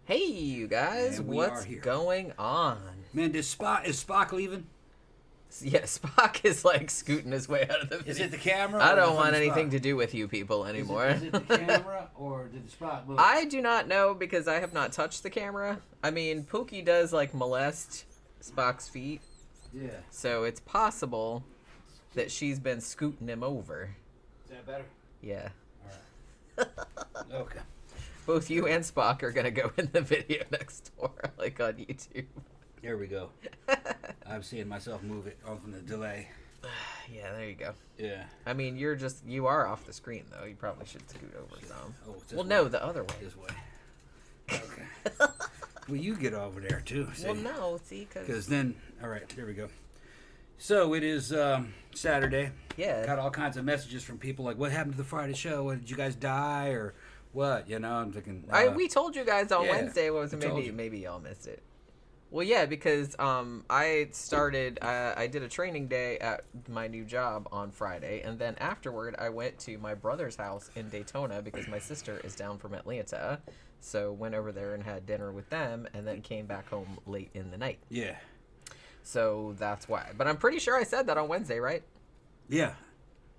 Hey, you guys, what's going on? Man, is Spock leaving? Yeah, Spock is like scooting his way out of the video. Is it the camera? I don't want anything to do with you people anymore. Is it the camera or did the Spock move? I do not know because I have not touched the camera. I mean, Pookie does like molest Spock's feet. Yeah. So it's possible that she's been scooting him over. Is that better? Yeah. All right. Okay. Both you and Spock are going to go in the video next door, like on YouTube. There we go. I'm seeing myself move it off in the delay. Yeah, there you go. Yeah. I mean, you are off the screen, though. You probably should scoot over some. Oh, well, no, the other way. This way. Okay. Well, you get over there, too. See? Well, no, see, because then, all right, there we go. So it is Saturday. Yeah. Got all kinds of messages from people like, what happened to the Friday show? What, did you guys die or what? You know, I'm thinking. We told you guys on Wednesday. What was it? Maybe y'all missed it. Well, yeah, because I did a training day at my new job on Friday, and then afterward I went to my brother's house in Daytona because my sister is down from Atlanta, so went over there and had dinner with them, and then came back home late in the night. Yeah. So that's why. But I'm pretty sure I said that on Wednesday, right? Yeah,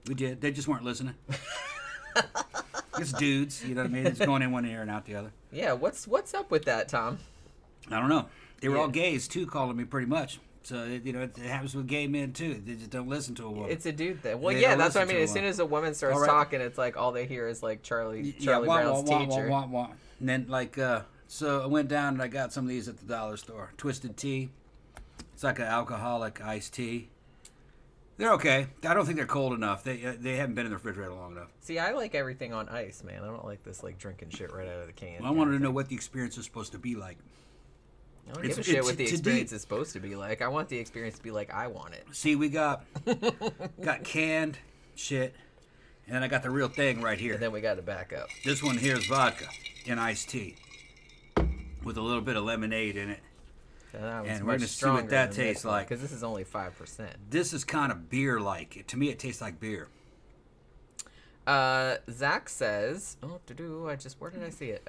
we did. They just weren't listening. It's dudes, you know what I mean? It's going in one ear and out the other. Yeah, what's up with that, Tom? I don't know. They were all gays, too, calling me pretty much. So, you know, it happens with gay men, too. They just don't listen to a woman. It's a dude thing. Well, yeah, that's what I mean. As soon as a woman starts talking, it's like all they hear is, like, Charlie Brown's teacher. And then, like, so I went down and I got some of these at the dollar store. Twisted tea. It's like an alcoholic iced tea. They're okay. I don't think they're cold enough. They haven't been in the refrigerator long enough. See, I like everything on ice, man. I don't like this, like, drinking shit right out of the can. Well, I wanted to know what the experience is supposed to be like. I don't give a shit what the experience is supposed to be like. I want the experience to be like I want it. See, we got canned shit, and then I got the real thing right here. And then we got to back up. This one here is vodka and iced tea with a little bit of lemonade in it. And we're going to see what that tastes like. Because this is only 5%. This is kind of beer-like. To me, it tastes like beer. Zach says, where did I see it?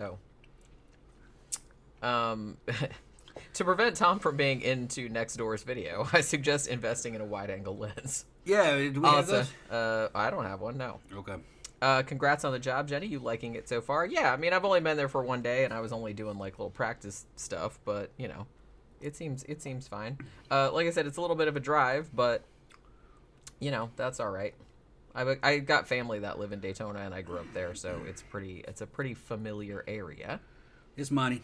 To prevent Tom from being into next door's video, I suggest investing in a wide-angle lens. Yeah, do we have those? I don't have one, no. Okay. Congrats on the job, Jenny. You liking it so far? Yeah, I mean, I've only been there for one day, and I was only doing, like, little practice stuff, but, you know, it seems fine. Like I said, it's a little bit of a drive, but, you know, that's all right. I got family that live in Daytona, and I grew up there, so it's a pretty familiar area. It's money.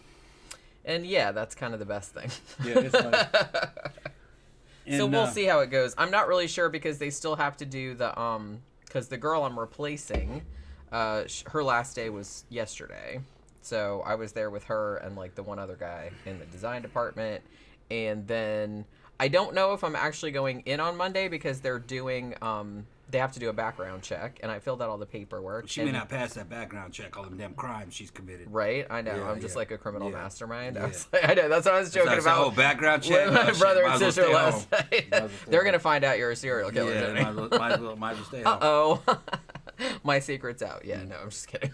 And yeah, that's kind of the best thing. Yeah, it's money. So we'll see how it goes. I'm not really sure because they still have to do the because the girl I'm replacing, her last day was yesterday. So I was there with her and like the one other guy in the design department, and then I don't know if I'm actually going in on Monday because they're doing they have to do a background check, and I filled out all the paperwork. She may not pass that background check, all them damn crimes she's committed. Right? I know. Yeah, I'm just like a criminal mastermind. Yeah. I know. That's what I was joking about. Oh, background check? My brother and sister last night. They're going to find out you're a serial killer. Yeah, might as well stay home. Uh-oh. My secret's out. Yeah, no, I'm just kidding.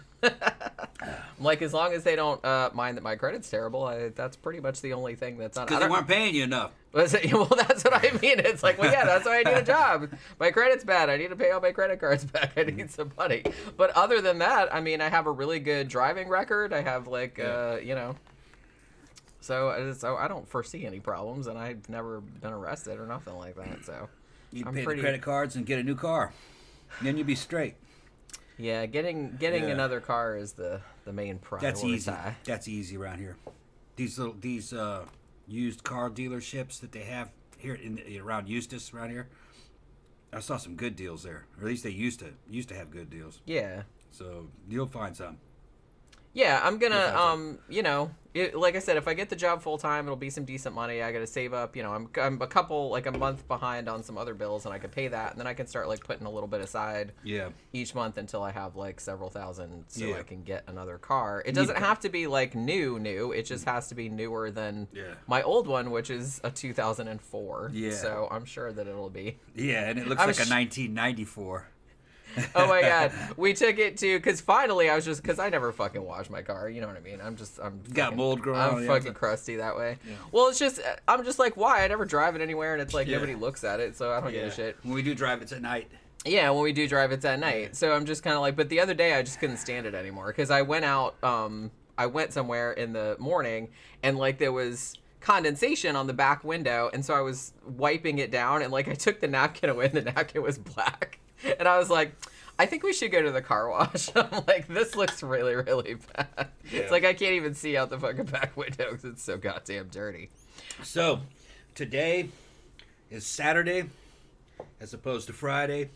Like, as long as they don't mind that my credit's terrible, that's pretty much the only thing that's on. Because they weren't paying you enough. Well, that's what I mean. It's like, well, yeah, that's why I need a job. My credit's bad. I need to pay all my credit cards back. I need some money. But other than that, I mean, I have a really good driving record. I have, like, you know. So I don't foresee any problems, and I've never been arrested or nothing like that. So you pay the credit cards and get a new car. Then you'll be straight. Yeah, getting another car is the main priority. That's easy. That's easy around here. These used car dealerships that they have here around Eustis around here. I saw some good deals there, or at least they used to have good deals. Yeah. So you'll find some. Yeah, I'm gonna, like I said, if I get the job full time, it'll be some decent money. I gotta save up. I'm a month behind on some other bills, and I can pay that, and then I can start like putting a little bit aside. Yeah. Each month until I have like several thousand, so I can get another car. It doesn't have to be like new. It just has to be newer than my old one, which is a 2004. Yeah. So I'm sure that it'll be. Yeah, and it looks like a 1994. Oh my god, we took it to because finally I was just because I never fucking wash my car. You know what I mean? I'm got mold growing. I'm fucking crusty that way. Yeah. Well, it's just I'm just like why I never drive it anywhere, and it's like nobody looks at it, so I don't give a shit. When we do drive, it's at night. Yeah, when we do drive, it's at night. Yeah. So I'm just kind of like, but the other day I just couldn't stand it anymore because I went out. I went somewhere in the morning, and like there was condensation on the back window, and so I was wiping it down, and like I took the napkin away, and the napkin was black. And I was like, I think we should go to the car wash. I'm like, this looks really, really bad. Yeah. It's like I can't even see out the fucking back window because it's so goddamn dirty. So, today is Saturday as opposed to Friday.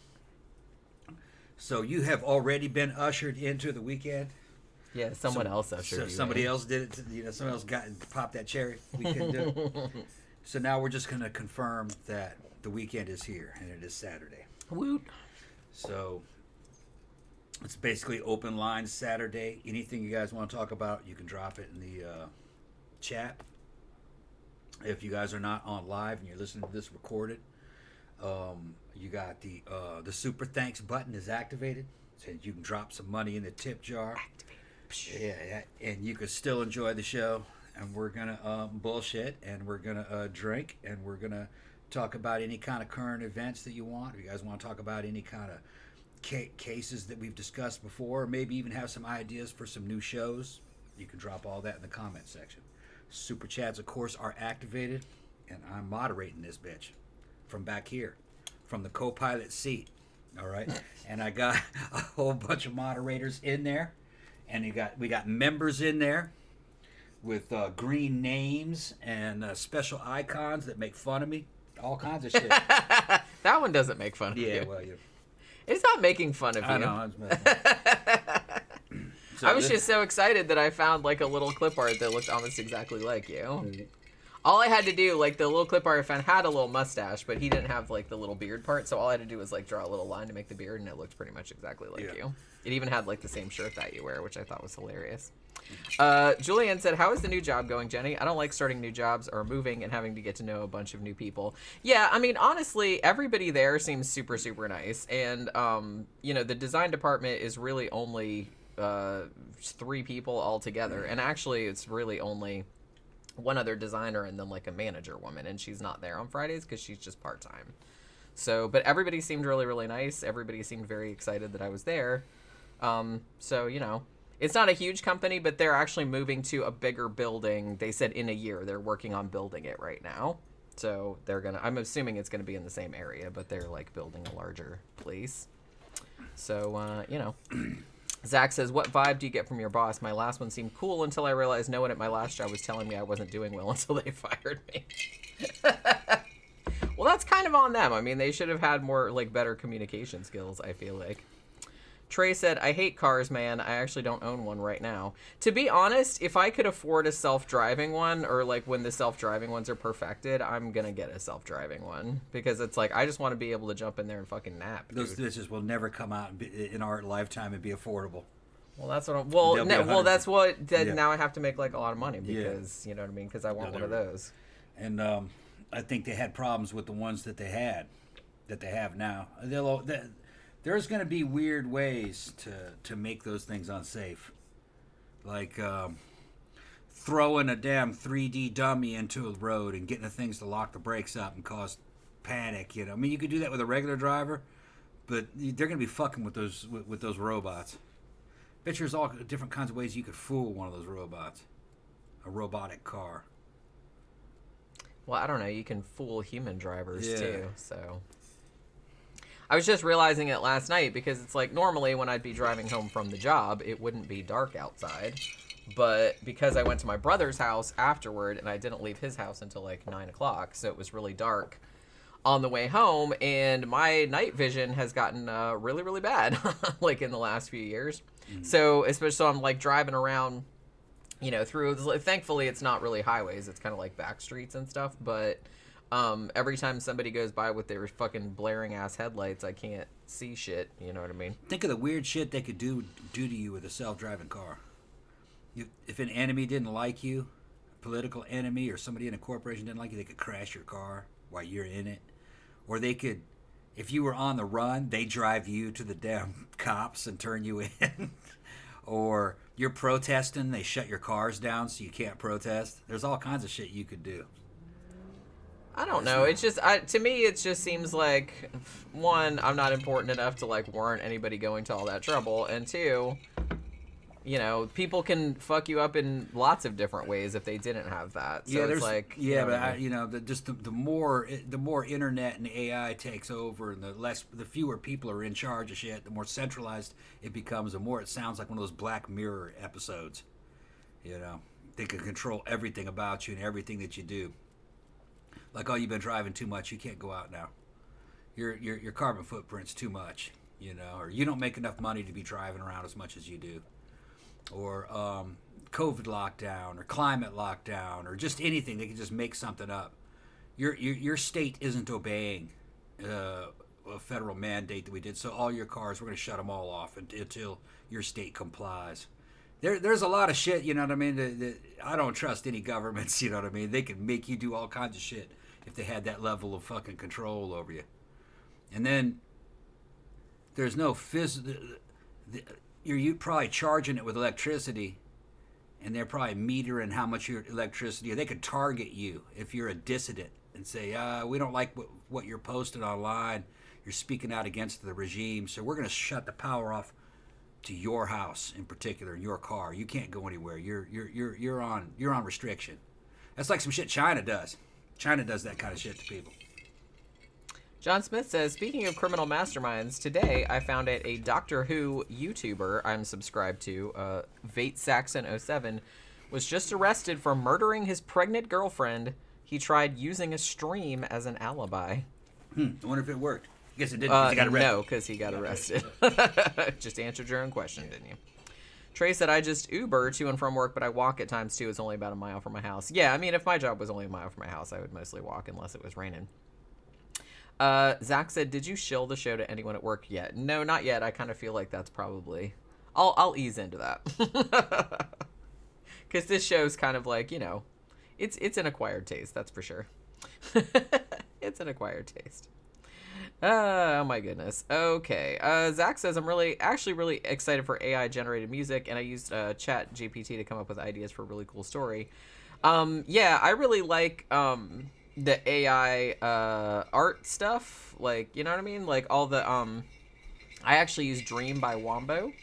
So you have already been ushered into the weekend. Yeah, someone else ushered you. Somebody else did it. Someone else popped that cherry. We couldn't do it. So now we're just going to confirm that the weekend is here and it is Saturday. Woot. So it's basically open lines Saturday. Anything you guys want to talk about, you can drop it in the chat. If you guys are not on live and you're listening to this recorded, you got the super thanks button is activated, so you can drop some money in the tip jar. Yeah, and you can still enjoy the show. And we're gonna bullshit, and we're gonna drink, and we're gonna talk about any kind of current events that you want. If you guys want to talk about any kind of cases that we've discussed before, or maybe even have some ideas for some new shows, you can drop all that in the comment section. Super chats, of course, are activated, and I'm moderating this bitch from back here, from the co-pilot seat. All right, and I got a whole bunch of moderators in there, and we got members in there with green names and special icons that make fun of me. All kinds of shit. That one doesn't make fun of you. Yeah, well, yeah. It's not making fun of you. I know. I was just so excited that I found like a little clip art that looked almost exactly like you. Mm-hmm. All I had to do, like the little clip art I found had a little mustache, but he didn't have like the little beard part, so all I had to do was like draw a little line to make the beard, and it looked pretty much exactly like you. It even had like the same shirt that you wear, which I thought was hilarious. Julianne said, how is the new job going, Jenny? I don't like starting new jobs or moving and having to get to know a bunch of new people. Yeah, I mean, honestly, everybody there seems super, super nice. And, the design department is really only 3 people altogether. And actually, it's really only one other designer and then like a manager woman. And she's not there on Fridays because she's just part-time. So, but everybody seemed really, really nice. Everybody seemed very excited that I was there. It's not a huge company, but they're actually moving to a bigger building. They said in a year. They're working on building it right now. So I'm assuming it's gonna be in the same area, but they're like building a larger place. So, Zach says, what vibe do you get from your boss? My last one seemed cool until I realized no one at my last job was telling me I wasn't doing well until they fired me. Well, that's kind of on them. I mean, they should have had more, like, better communication skills, I feel like. Trey said, I hate cars, man. I actually don't own one right now. To be honest, if I could afford a self-driving one, or like when the self-driving ones are perfected, I'm gonna get a self-driving one. Because it's like, I just want to be able to jump in there and fucking nap. Those dishes will never come out in our lifetime and be affordable. Well, that's what now I have to make like a lot of money because, you know what I mean? Because I want one of those. And I think they had problems with the ones that they have now. There's going to be weird ways to make those things unsafe. Like throwing a damn 3D dummy into a road and getting the things to lock the brakes up and cause panic. I mean, you could do that with a regular driver, but they're going to be fucking with those robots. Bet there's all different kinds of ways you could fool one of those robots. A robotic car. Well, I don't know. You can fool human drivers too, so... I was just realizing it last night because it's like normally when I'd be driving home from the job, it wouldn't be dark outside. But because I went to my brother's house afterward and I didn't leave his house until like 9 o'clock, so it was really dark on the way home. And my night vision has gotten really, really bad like in the last few years. So especially, so I'm like driving around, you know, through, thankfully it's not really highways, it's kind of like back streets and stuff, but every time somebody goes by with their fucking blaring ass headlights, I can't see shit, you know what I mean? Think of the weird shit they could do to you with a self-driving car. If an enemy didn't like you, a political enemy or somebody in a corporation didn't like you, they could crash your car while you're in it. Or they could, if you were on the run, they drive you to the damn cops and turn you in. Or you're protesting, they shut your cars down so you can't protest. There's all kinds of shit you could do. I don't know. It's just, to me, it just seems like, one, I'm not important enough to, like, warrant anybody going to all that trouble. And two, you know, people can fuck you up in lots of different ways if they didn't have that. So it's like... Yeah, but the more internet and AI takes over and the fewer people are in charge of shit, the more centralized it becomes, the more it sounds like one of those Black Mirror episodes. You know, they can control everything about you and everything that you do. Like, oh, you've been driving too much, you can't go out now. Your carbon footprint's too much, you know, or you don't make enough money to be driving around as much as you do. Or COVID lockdown, or climate lockdown, or just anything. They can just make something up. Your state isn't obeying a federal mandate that we did, so all your cars, we're going to shut them all off until your state complies. There's a lot of shit, you know what I mean? I don't trust any governments, you know what I mean? They can make you do all kinds of shit if they had that level of fucking control over you. And then there's no you're probably charging it with electricity, and they're probably metering how much your electricity. Or they could target you if you're a dissident and say, we don't like what you're posting online. You're speaking out against the regime, so we're going to shut the power off to your house in particular, your car. You can't go anywhere. You're on restriction. That's like some shit China does. China does that kind of shit to people. John Smith says, speaking of criminal masterminds, today I found out a Doctor Who YouTuber I'm subscribed to, Vate Saxon 07, was just arrested for murdering his pregnant girlfriend. He tried using a stream as an alibi. I wonder if it worked. I guess it didn't because he got arrested. No, because he got arrested. Just answered your own question, didn't you? Trey said, I just Uber to and from work, but I walk at times too. It's only about a mile from my house. Yeah, I mean, if my job was only a mile from my house, I would mostly walk unless it was raining. Zach said, did you shill the show to anyone at work yet? No, not yet. I kind of feel like that's probably... I'll ease into that. Because this show's kind of like, you know, it's an acquired taste, that's for sure. It's an acquired taste. Oh my goodness. Okay. Zach says, I'm really excited for AI generated music, and I used Chat GPT to come up with ideas for a really cool story. Yeah, I really like the AI art stuff. Like, you know what I mean? Like all the I actually use Dream by Wombo,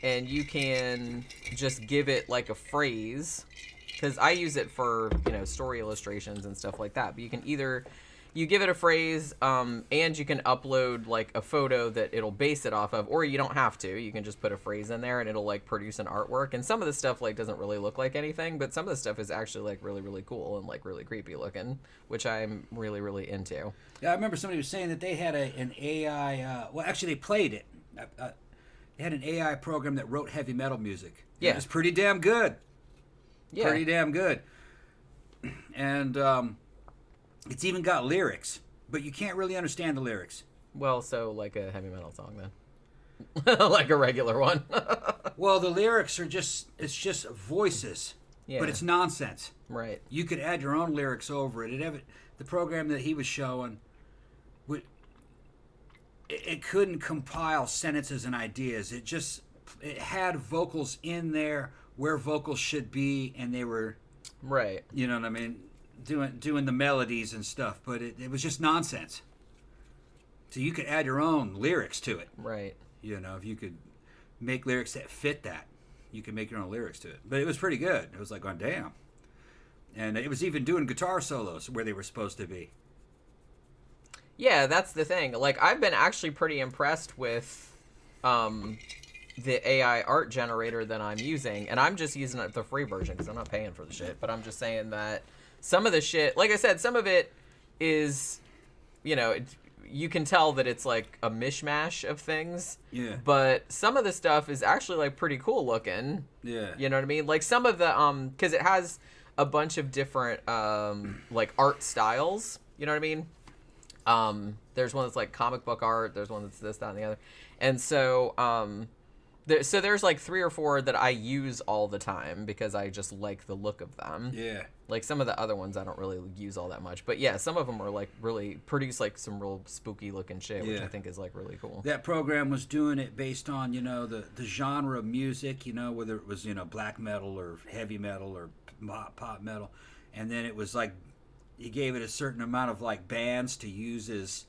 and you can just give it like a phrase, because I use it for, you know, story illustrations and stuff like that. But you can either you give it a phrase, and you can upload like a photo that it'll base it off of, or you don't have to. You can just put a phrase in there and it'll like produce an artwork. And some of the stuff like doesn't really look like anything, but some of the stuff is actually like really, really cool and like really creepy looking, which I'm really, really into. Yeah, I remember somebody was saying that they had an AI, well, actually they played it. They had an AI program that wrote heavy metal music. Yeah. It was pretty damn good. Yeah. Pretty damn good. And it's even got lyrics, but you can't really understand the lyrics. Well, so like a heavy metal song then. Like a regular one. Well, the lyrics are it's just voices, yeah. But it's nonsense. Right. You could add your own lyrics over it. The program that he was showing, it couldn't compile sentences and ideas. It had vocals in there where vocals should be, and they were... Right. You know what I mean? Doing the melodies and stuff, but it was just nonsense. So you could add your own lyrics to it. Right. You know, if you could make lyrics that fit that, you could make your own lyrics to it. But it was pretty good. It was like, oh, damn. And it was even doing guitar solos where they were supposed to be. Yeah, that's the thing. Like, I've been actually pretty impressed with the AI art generator that I'm using, and I'm just using the free version because I'm not paying for the shit, but I'm just saying that some of the shit, like I said, some of it is, you know, you can tell that it's like a mishmash of things. Yeah. But some of the stuff is actually like pretty cool looking. Yeah. You know what I mean? Like some of the because it has a bunch of different like art styles. You know what I mean? There's one that's like comic book art. There's one that's this, that, and the other. And so there's like 3 or 4 that I use all the time because I just like the look of them. Yeah. Like some of the other ones I don't really use all that much. But yeah, some of them are like really produce like some real spooky looking shit, which I think is like really cool. That program was doing it based on, the genre of music, whether it was, black metal or heavy metal or pop metal. And then it was like, he gave it a certain amount of like bands to use as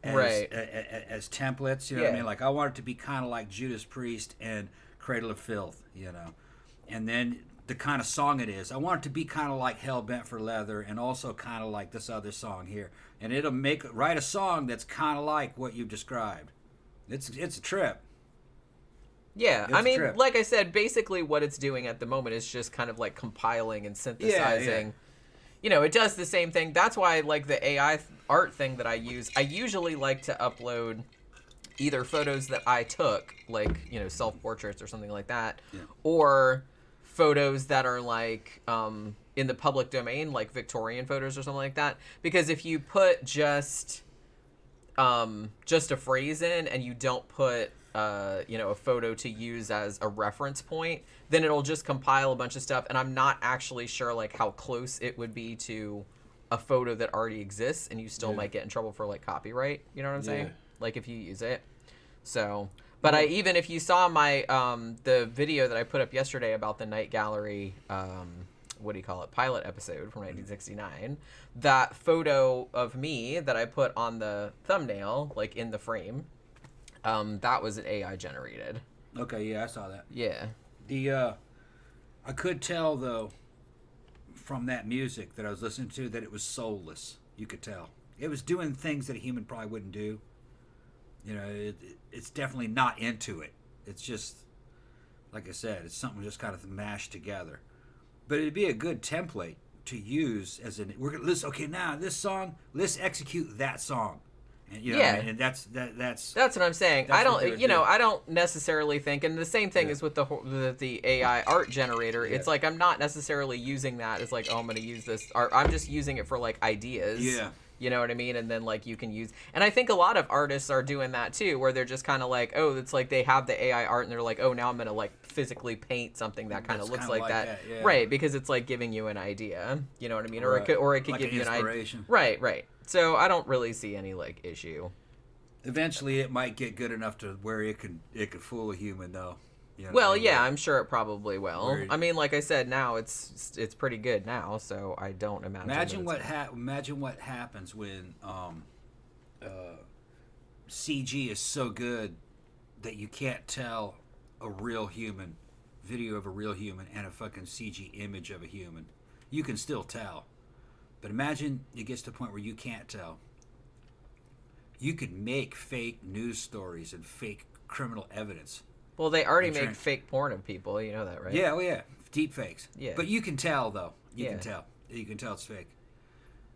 templates, you know what I mean? Like I want it to be kind of like Judas Priest and Cradle of Filth, and then the kind of song it is. I want it to be kind of like Hell Bent for Leather and also kind of like this other song here. And it'll write a song that's kind of like what you've described. It's a trip. Yeah, I mean, like I said, basically what it's doing at the moment is just kind of like compiling and synthesizing. Yeah. It does the same thing. That's why, like, the AI art thing that I usually like to upload either photos that I took, like, self-portraits or something like that, or photos that are, like, in the public domain, like Victorian photos or something like that. Because if you put just a phrase in and you don't put a photo to use as a reference point, then it'll just compile a bunch of stuff, and I'm not actually sure like how close it would be to a photo that already exists, and you still might get in trouble for like copyright. You know what I'm saying? Like if you use it. So, but even if you saw my the video that I put up yesterday about the Night Gallery, pilot episode from 1969, that photo of me that I put on the thumbnail, like in the frame, that was AI generated. Okay, yeah, I saw that. Yeah. I could tell though from that music that I was listening to that it was soulless. You could tell it was doing things that a human probably wouldn't do. It's definitely not into it. It's just, like I said, it's something just kind of mashed together. But it'd be a good template to use as we're gonna listen. Okay, now this song, let's execute that song. And, and that's what I'm saying. I don't necessarily think, and the same thing is with the AI art generator. It's like I'm not necessarily using that as like, oh, I'm going to use this art. I'm just using it for like ideas. Yeah. You know what I mean? And then like you can use, and I think a lot of artists are doing that too, where they're just kind of like, oh, it's like they have the AI art and they're like, oh, now I'm going to like physically paint something that kind of looks like that. Yeah. Right, because it's like giving you an idea. You know what I mean? Right. Or it could like give you an idea. Right. So I don't really see any like issue. Eventually, it might get good enough to where it could fool a human, though. I'm sure it probably will. I mean, like I said, now it's pretty good now, so I don't imagine. Imagine what happens when CG is so good that you can't tell a real human video of a real human and a fucking CG image of a human. You can still tell. But imagine it gets to the point where you can't tell. You could make fake news stories and fake criminal evidence. Well, they already make fake porn of people. You know that, right? Yeah, deep fakes. Yeah. But you can tell, though. You can tell it's fake.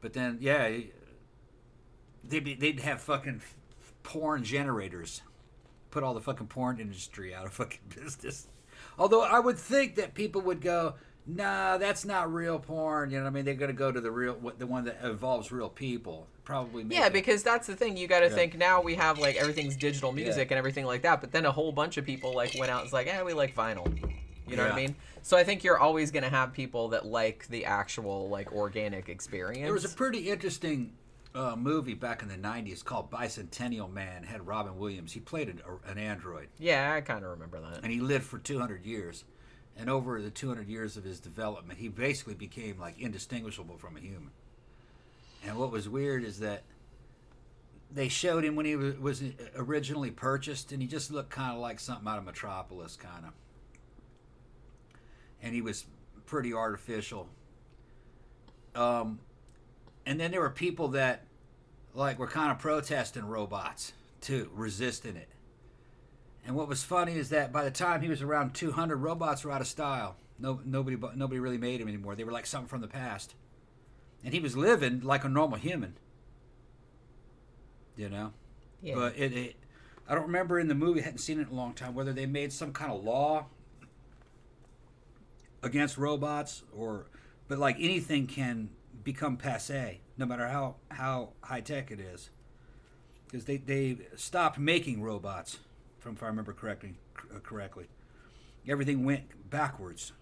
But then, they'd have fucking porn generators. Put all the fucking porn industry out of fucking business. Although I would think that people would go, nah, that's not real porn. You know what I mean? They're going to go to the one that involves real people. Probably. Because that's the thing. You got to think now we have like everything's digital music and everything like that. But then a whole bunch of people like went out and was like, we like vinyl. You know what I mean? So I think you're always going to have people that like the actual like organic experience. There was a pretty interesting movie back in the 90s called Bicentennial Man. It had Robin Williams. He played an android. Yeah, I kind of remember that. And he lived for 200 years. And over the 200 years of his development, he basically became like indistinguishable from a human. And what was weird is that they showed him when he was originally purchased, and he just looked kind of like something out of Metropolis, kind of. And he was pretty artificial. And then there were people that like were kind of protesting robots too, resisting it. And what was funny is that by the time he was around 200, robots were out of style. Nobody really made them anymore. They were like something from the past. And he was living like a normal human. you know. Yeah. But I don't remember in the movie. I hadn't seen it in a long time. Whether they made some kind of law against robots, but like anything can become passe, no matter how high tech it is, because they stopped making robots, if I remember correctly. Everything went backwards.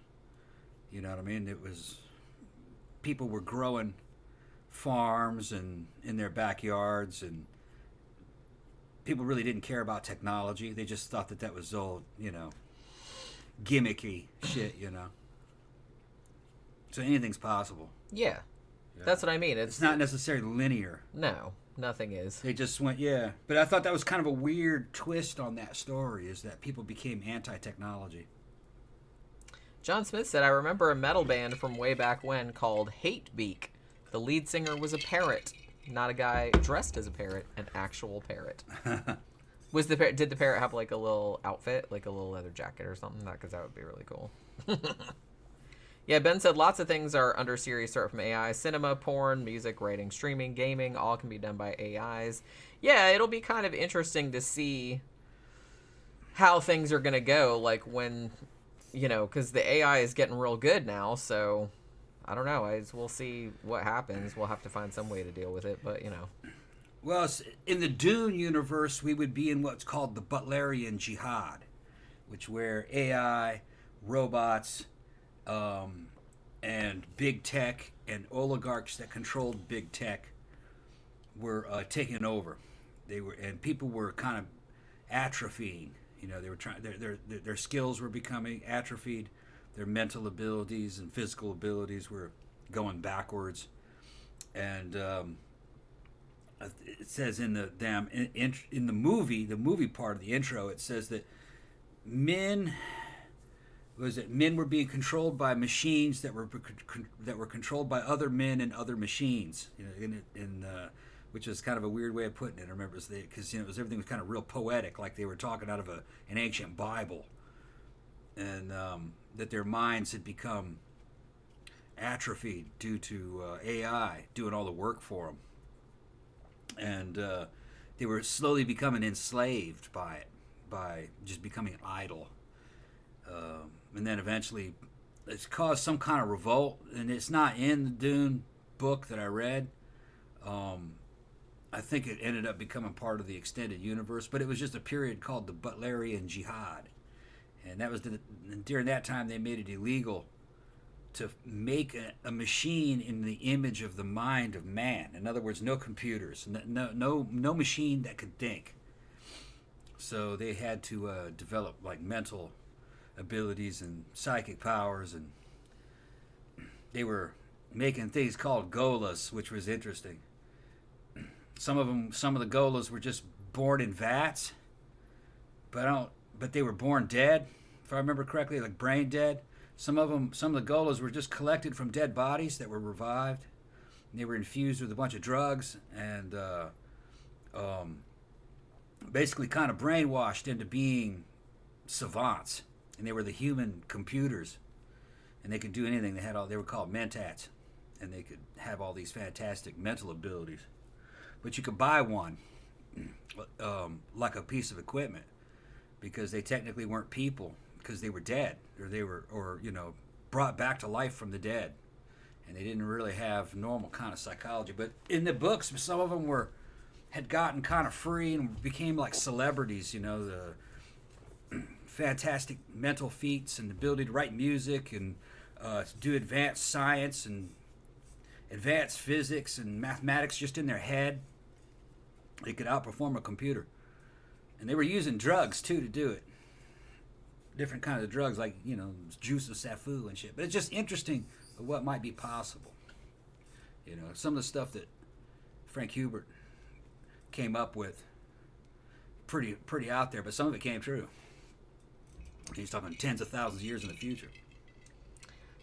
You know what I mean? It was people were growing farms and in their backyards, and people really didn't care about technology. They just thought that was old, gimmicky shit, So anything's possible. Yeah. That's what I mean. It's not necessarily linear. No, nothing is. They just went, yeah. But I thought that was kind of a weird twist on that story, is that people became anti-technology. John Smith said, I remember a metal band from way back when called Hatebeak. The lead singer was a parrot, not a guy dressed as a parrot, an actual parrot. Did the parrot have like a little outfit, like a little leather jacket or something? Because that would be really cool. Yeah, Ben said lots of things are under serious threat from AI. Cinema, porn, music, writing, streaming, gaming, all can be done by AIs. Yeah, it'll be kind of interesting to see how things are going to go, like when, because the AI is getting real good now, so I don't know. We'll see what happens. We'll have to find some way to deal with it, but, Well, in the Dune universe, we would be in what's called the Butlerian Jihad, where AI, robots, and big tech and oligarchs that controlled big tech were taking over. And people were kind of atrophying. They were trying. Their skills were becoming atrophied. Their mental abilities and physical abilities were going backwards. And it says in the movie part of the intro, it says that men were being controlled by machines that were controlled by other men and other machines, which is kind of a weird way of putting it. I remember because everything was kind of real poetic, like they were talking out of an ancient Bible, and that their minds had become atrophied due to AI doing all the work for them, and they were slowly becoming enslaved by it, by just becoming idle. And then eventually it's caused some kind of revolt, and it's not in the Dune book that I read. I think it ended up becoming part of the extended universe, but it was just a period called the Butlerian Jihad. And that was during that time they made it illegal to make a machine in the image of the mind of man. In other words, no computers, no machine that could think. So they had to develop like mental abilities and psychic powers, and they were making things called golas, which was interesting. Some of the golas were just born in vats, but they were born dead, if I remember correctly, like brain dead. Some of the golas were just collected from dead bodies that were revived, and they were infused with a bunch of drugs and basically kind of brainwashed into being savants. And they were the human computers, and they could do anything. They were called mentats, and they could have all these fantastic mental abilities. But you could buy one, like a piece of equipment, because they technically weren't people, because they were dead, or they were, brought back to life from the dead, and they didn't really have normal kind of psychology. But in the books, some of them had gotten kind of free and became like celebrities. The fantastic mental feats and the ability to write music and do advanced science and advanced physics and mathematics just in their head. They could outperform a computer. And they were using drugs too to do it. Different kinds of drugs, like juice of safu and shit. But it's just interesting what might be possible. Some of the stuff that Frank Hubert came up with, pretty out there, but some of it came true. He's talking tens of thousands of years in the future.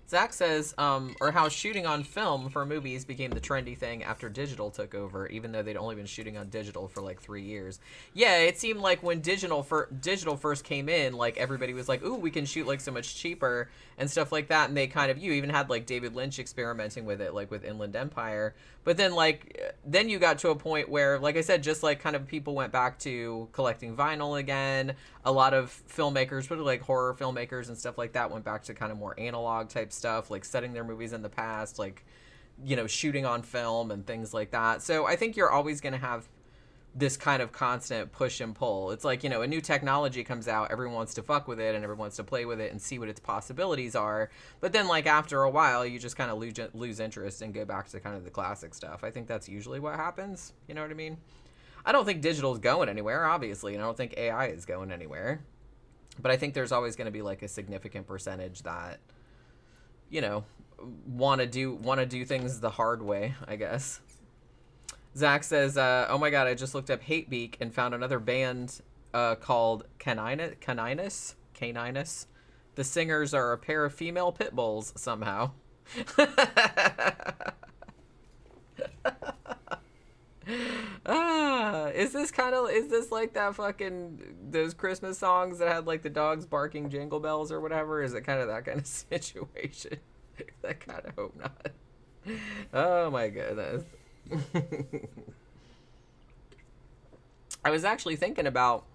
Zach says, or how shooting on film for movies became the trendy thing after digital took over, even though they'd only been shooting on digital for like 3 years. Yeah, it seemed like when digital first came in, like everybody was like, ooh, we can shoot like so much cheaper and stuff like that. And you even had like David Lynch experimenting with it, like with Inland Empire. But then like then you got to a point where, like I said, just like kind of people went back to collecting vinyl again. A lot of filmmakers, particularly like horror filmmakers and stuff like that, went back to kind of more analog type stuff, like setting their movies in the past, like, you know, shooting on film and things like that. So I think you're always going to have this kind of constant push and pull. It's like, you know, a new technology comes out, everyone wants to fuck with it and everyone wants to play with it and see what its possibilities are. But then, like, after a while, you just kind of lose interest and go back to kind of the classic stuff. I think that's usually what happens. You know what I mean? I don't think digital is going anywhere, obviously, and I don't think AI is going anywhere. But I think there's always going to be, like, a significant percentage that, you know, want to do things the hard way, I guess. Zach says, oh my god, I just looked up Hatebeak and found another band called Caninus. The singers are a pair of female pit bulls somehow. Is this like that fucking, those Christmas songs that had like the dogs barking jingle bells or whatever? Is it kind of that kind of situation? I kind of hope not. Oh my goodness. I was actually thinking about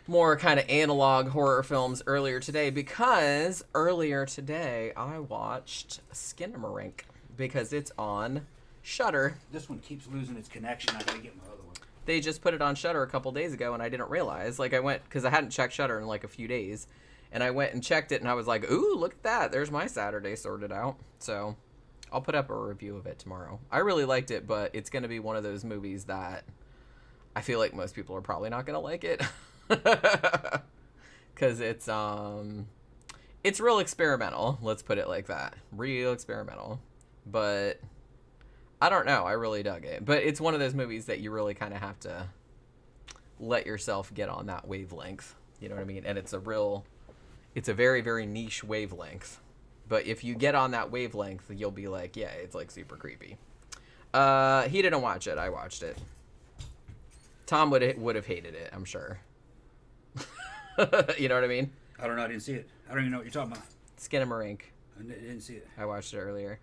more kind of analog horror films earlier today, because earlier today I watched Skinamarink because it's on Shudder. This one keeps losing its connection. I gotta get my other one. They just put it on Shudder a couple days ago and I didn't realize. Like, I went, because I hadn't checked Shudder in like a few days, and I went and checked it and I was like, ooh, look at that, there's my Saturday sorted out. So I'll put up a review of it tomorrow. I really liked it, but it's going to be one of those movies that I feel like most people are probably not going to like it. Because it's real experimental. Let's put it like that. Real experimental. But I don't know. I really dug it. But it's one of those movies that you really kind of have to let yourself get on that wavelength. You know what I mean? And it's a very, very niche wavelength. But if you get on that wavelength, you'll be like, yeah, it's like super creepy. He didn't watch it. I watched it. Tom would have hated it, I'm sure. You know what I mean? I don't know. I didn't see it. I don't even know what you're talking about. Skinamarink. I didn't see it. I watched it earlier.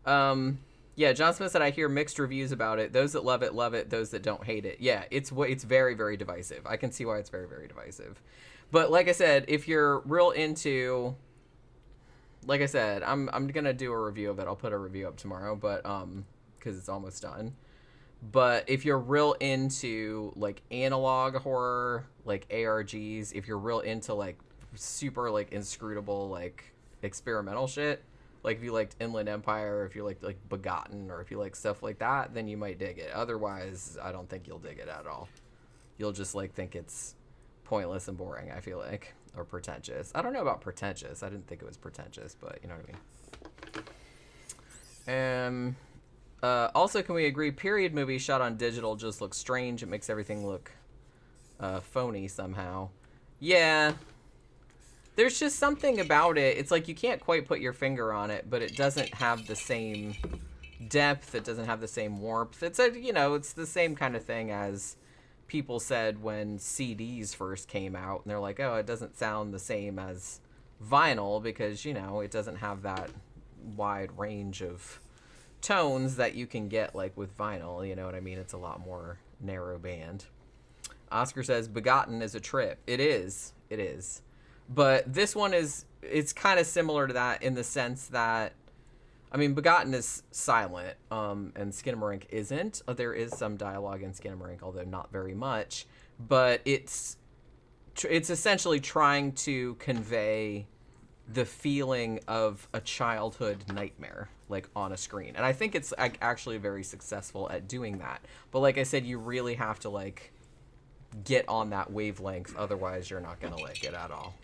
Yeah, John Smith said, I hear mixed reviews about it. Those that love it. Those that don't hate it. Yeah, it's very, very divisive. I can see why it's very, very divisive. But like I said, if you're real into... Like I said, I'm gonna do a review of it. I'll put a review up tomorrow, but because it's almost done. But if you're real into like analog horror, like ARGs, if you're real into like super like inscrutable like experimental shit, like if you liked Inland Empire, or if you liked like Begotten, or if you like stuff like that, then you might dig it. Otherwise, I don't think you'll dig it at all. You'll just like think it's pointless and boring, I feel like. Or pretentious. I don't know about pretentious. I didn't think it was pretentious, but you know what I mean. Also, can we agree period movies shot on digital just look strange? It makes everything look phony somehow. Yeah. There's just something about it. It's like you can't quite put your finger on it, but it doesn't have the same depth. It doesn't have the same warmth. It's it's the same kind of thing as people said when CDs first came out, and they're like, oh, it doesn't sound the same as vinyl because, it doesn't have that wide range of tones that you can get like with vinyl. You know what I mean? It's a lot more narrow band. Oscar says Begotten is a trip. It is. But this one it's kind of similar to that in the sense that, I mean, Begotten is silent, and Skinamarink isn't. There is some dialogue in Skinamarink, although not very much. But it's essentially trying to convey the feeling of a childhood nightmare, like, on a screen. And I think it's actually very successful at doing that. But like I said, you really have to, like, get on that wavelength. Otherwise, you're not going to like it at all.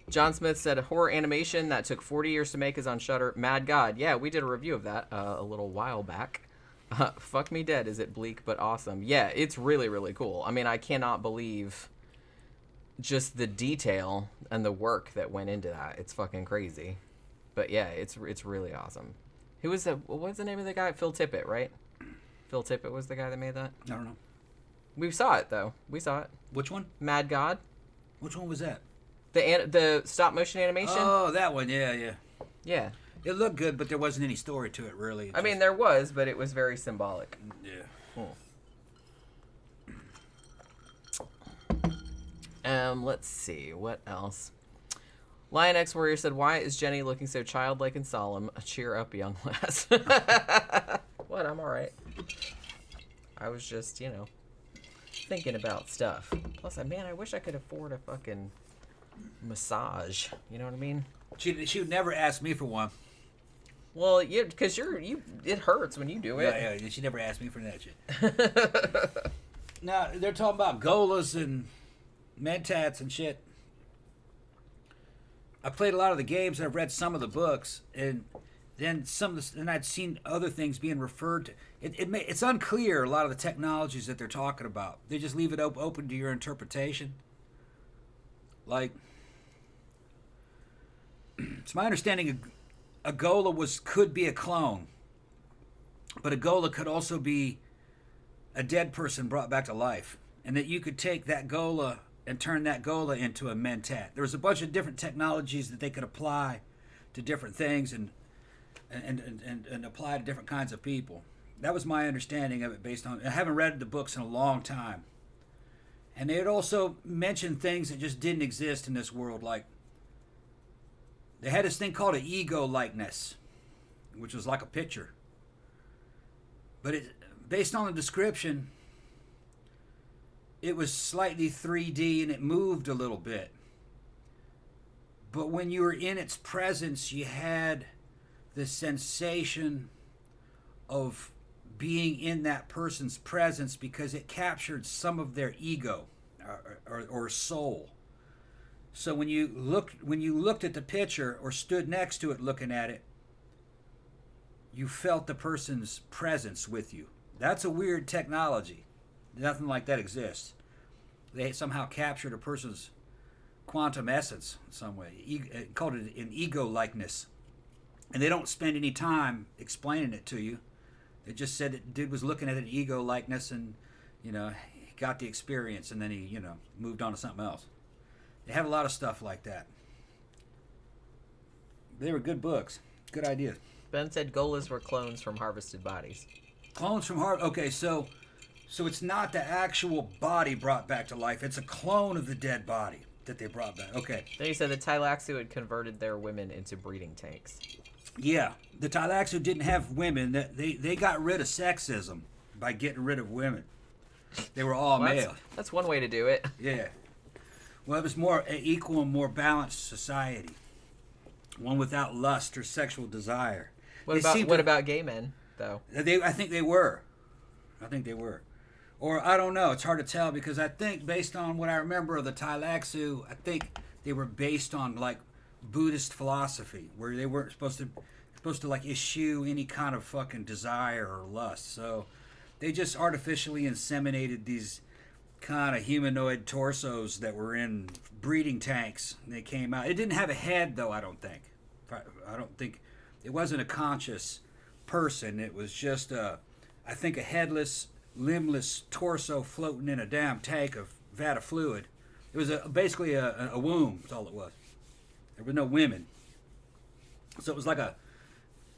John Smith said, horror animation that took 40 years to make is on Shudder. Mad God. Yeah, we did a review of that a little while back. Fuck Me Dead. Is it bleak but awesome? Yeah, it's really, really cool. I mean, I cannot believe just the detail and the work that went into that. It's fucking crazy. But yeah, it's really awesome. What's the name of the guy? Phil Tippett, right? Phil Tippett was the guy that made that? I don't know. We saw it, though. We saw it. Which one? Mad God. Which one was that? The stop motion animation. Oh, that one. Yeah. Yeah. It looked good, but there wasn't any story to it, really. I mean, there was, but it was very symbolic. Yeah. Let's see. What else? Lion X Warrior said, "Why is Jenny looking so childlike and solemn? Cheer up, young lass." What? I'm all right. I was just, thinking about stuff. Plus, man, I wish I could afford a fucking massage. You know what I mean? She would never ask me for one. Well, yeah, because it hurts when you do it. Yeah. She never asked me for that shit. Now, they're talking about Golas and Mentats and shit. I played a lot of the games and I've read some of the books, and then and I'd seen other things being referred to. It's unclear, a lot of the technologies that they're talking about. They just leave it open to your interpretation. Like, it's my understanding a Gola could be a clone, but a Gola could also be a dead person brought back to life, and that you could take that Gola and turn that Gola into a Mentat. There was a bunch of different technologies that they could apply to different things and apply to different kinds of people. That was my understanding of it based on... I haven't read the books in a long time. And they had also mentioned things that just didn't exist in this world, like they had this thing called an ego likeness, which was like a picture. But based on the description, it was slightly 3D and it moved a little bit. But when you were in its presence, you had the sensation of being in that person's presence because it captured some of their ego or soul. So when you looked at the picture or stood next to it looking at it, you felt the person's presence with you. That's a weird technology. Nothing like that exists. They somehow captured a person's quantum essence in some way. Called it an ego likeness. And they don't spend any time explaining it to you. They just said that dude was looking at an ego likeness and, he got the experience and then he, moved on to something else. They have a lot of stuff like that. They were good books. Good ideas. Ben said Golas were clones from harvested bodies. Clones from okay, so it's not the actual body brought back to life. It's a clone of the dead body that they brought back. Okay. Then he said the Tleilaxu had converted their women into breeding tanks. Yeah, the Tleilaxu didn't have women. They got rid of sexism by getting rid of women. They were all male. That's one way to do it. Yeah. Well, it was more an equal and more balanced society. One without lust or sexual desire. What about gay men, though? I think they were. Or I don't know. It's hard to tell because I think based on what I remember of the Tleilaxu, I think they were based on like Buddhist philosophy, where they weren't supposed to like eschew any kind of fucking desire or lust. So they just artificially inseminated these kind of humanoid torsos that were in breeding tanks. And they came out. It didn't have a head though. I don't think it wasn't a conscious person. It was just I think a headless, limbless torso floating in a damn tank of vat of fluid. It was basically a womb. That's all it was. There were no women. So it was like a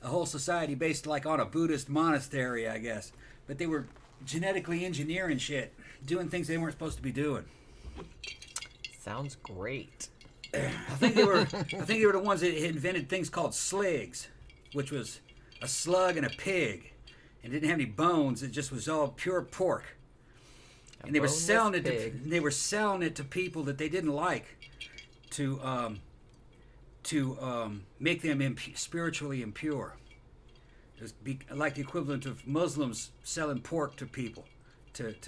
whole society based like on a Buddhist monastery, I guess. But they were genetically engineering shit, doing things they weren't supposed to be doing. Sounds great. I think they were the ones that invented things called sligs, which was a slug and a pig. And it didn't have any bones, it just was all pure pork. And they were selling it to people that they didn't like to make them spiritually impure. It was like the equivalent of Muslims selling pork to people. It'd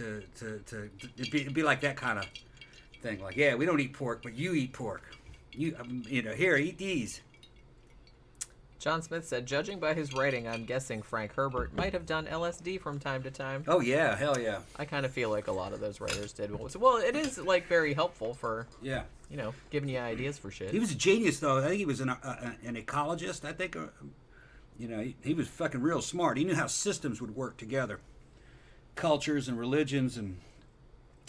be like that kind of thing. Like, yeah, we don't eat pork, but you eat pork. Here, eat these. John Smith said, judging by his writing, I'm guessing Frank Herbert might have done LSD from time to time. Oh, yeah, hell yeah. I kind of feel like a lot of those writers did. Well, it is, like, very helpful for, giving you ideas for shit. He was a genius, though. I think he was an ecologist, I think. He was fucking real smart. He knew how systems would work together. Cultures and religions and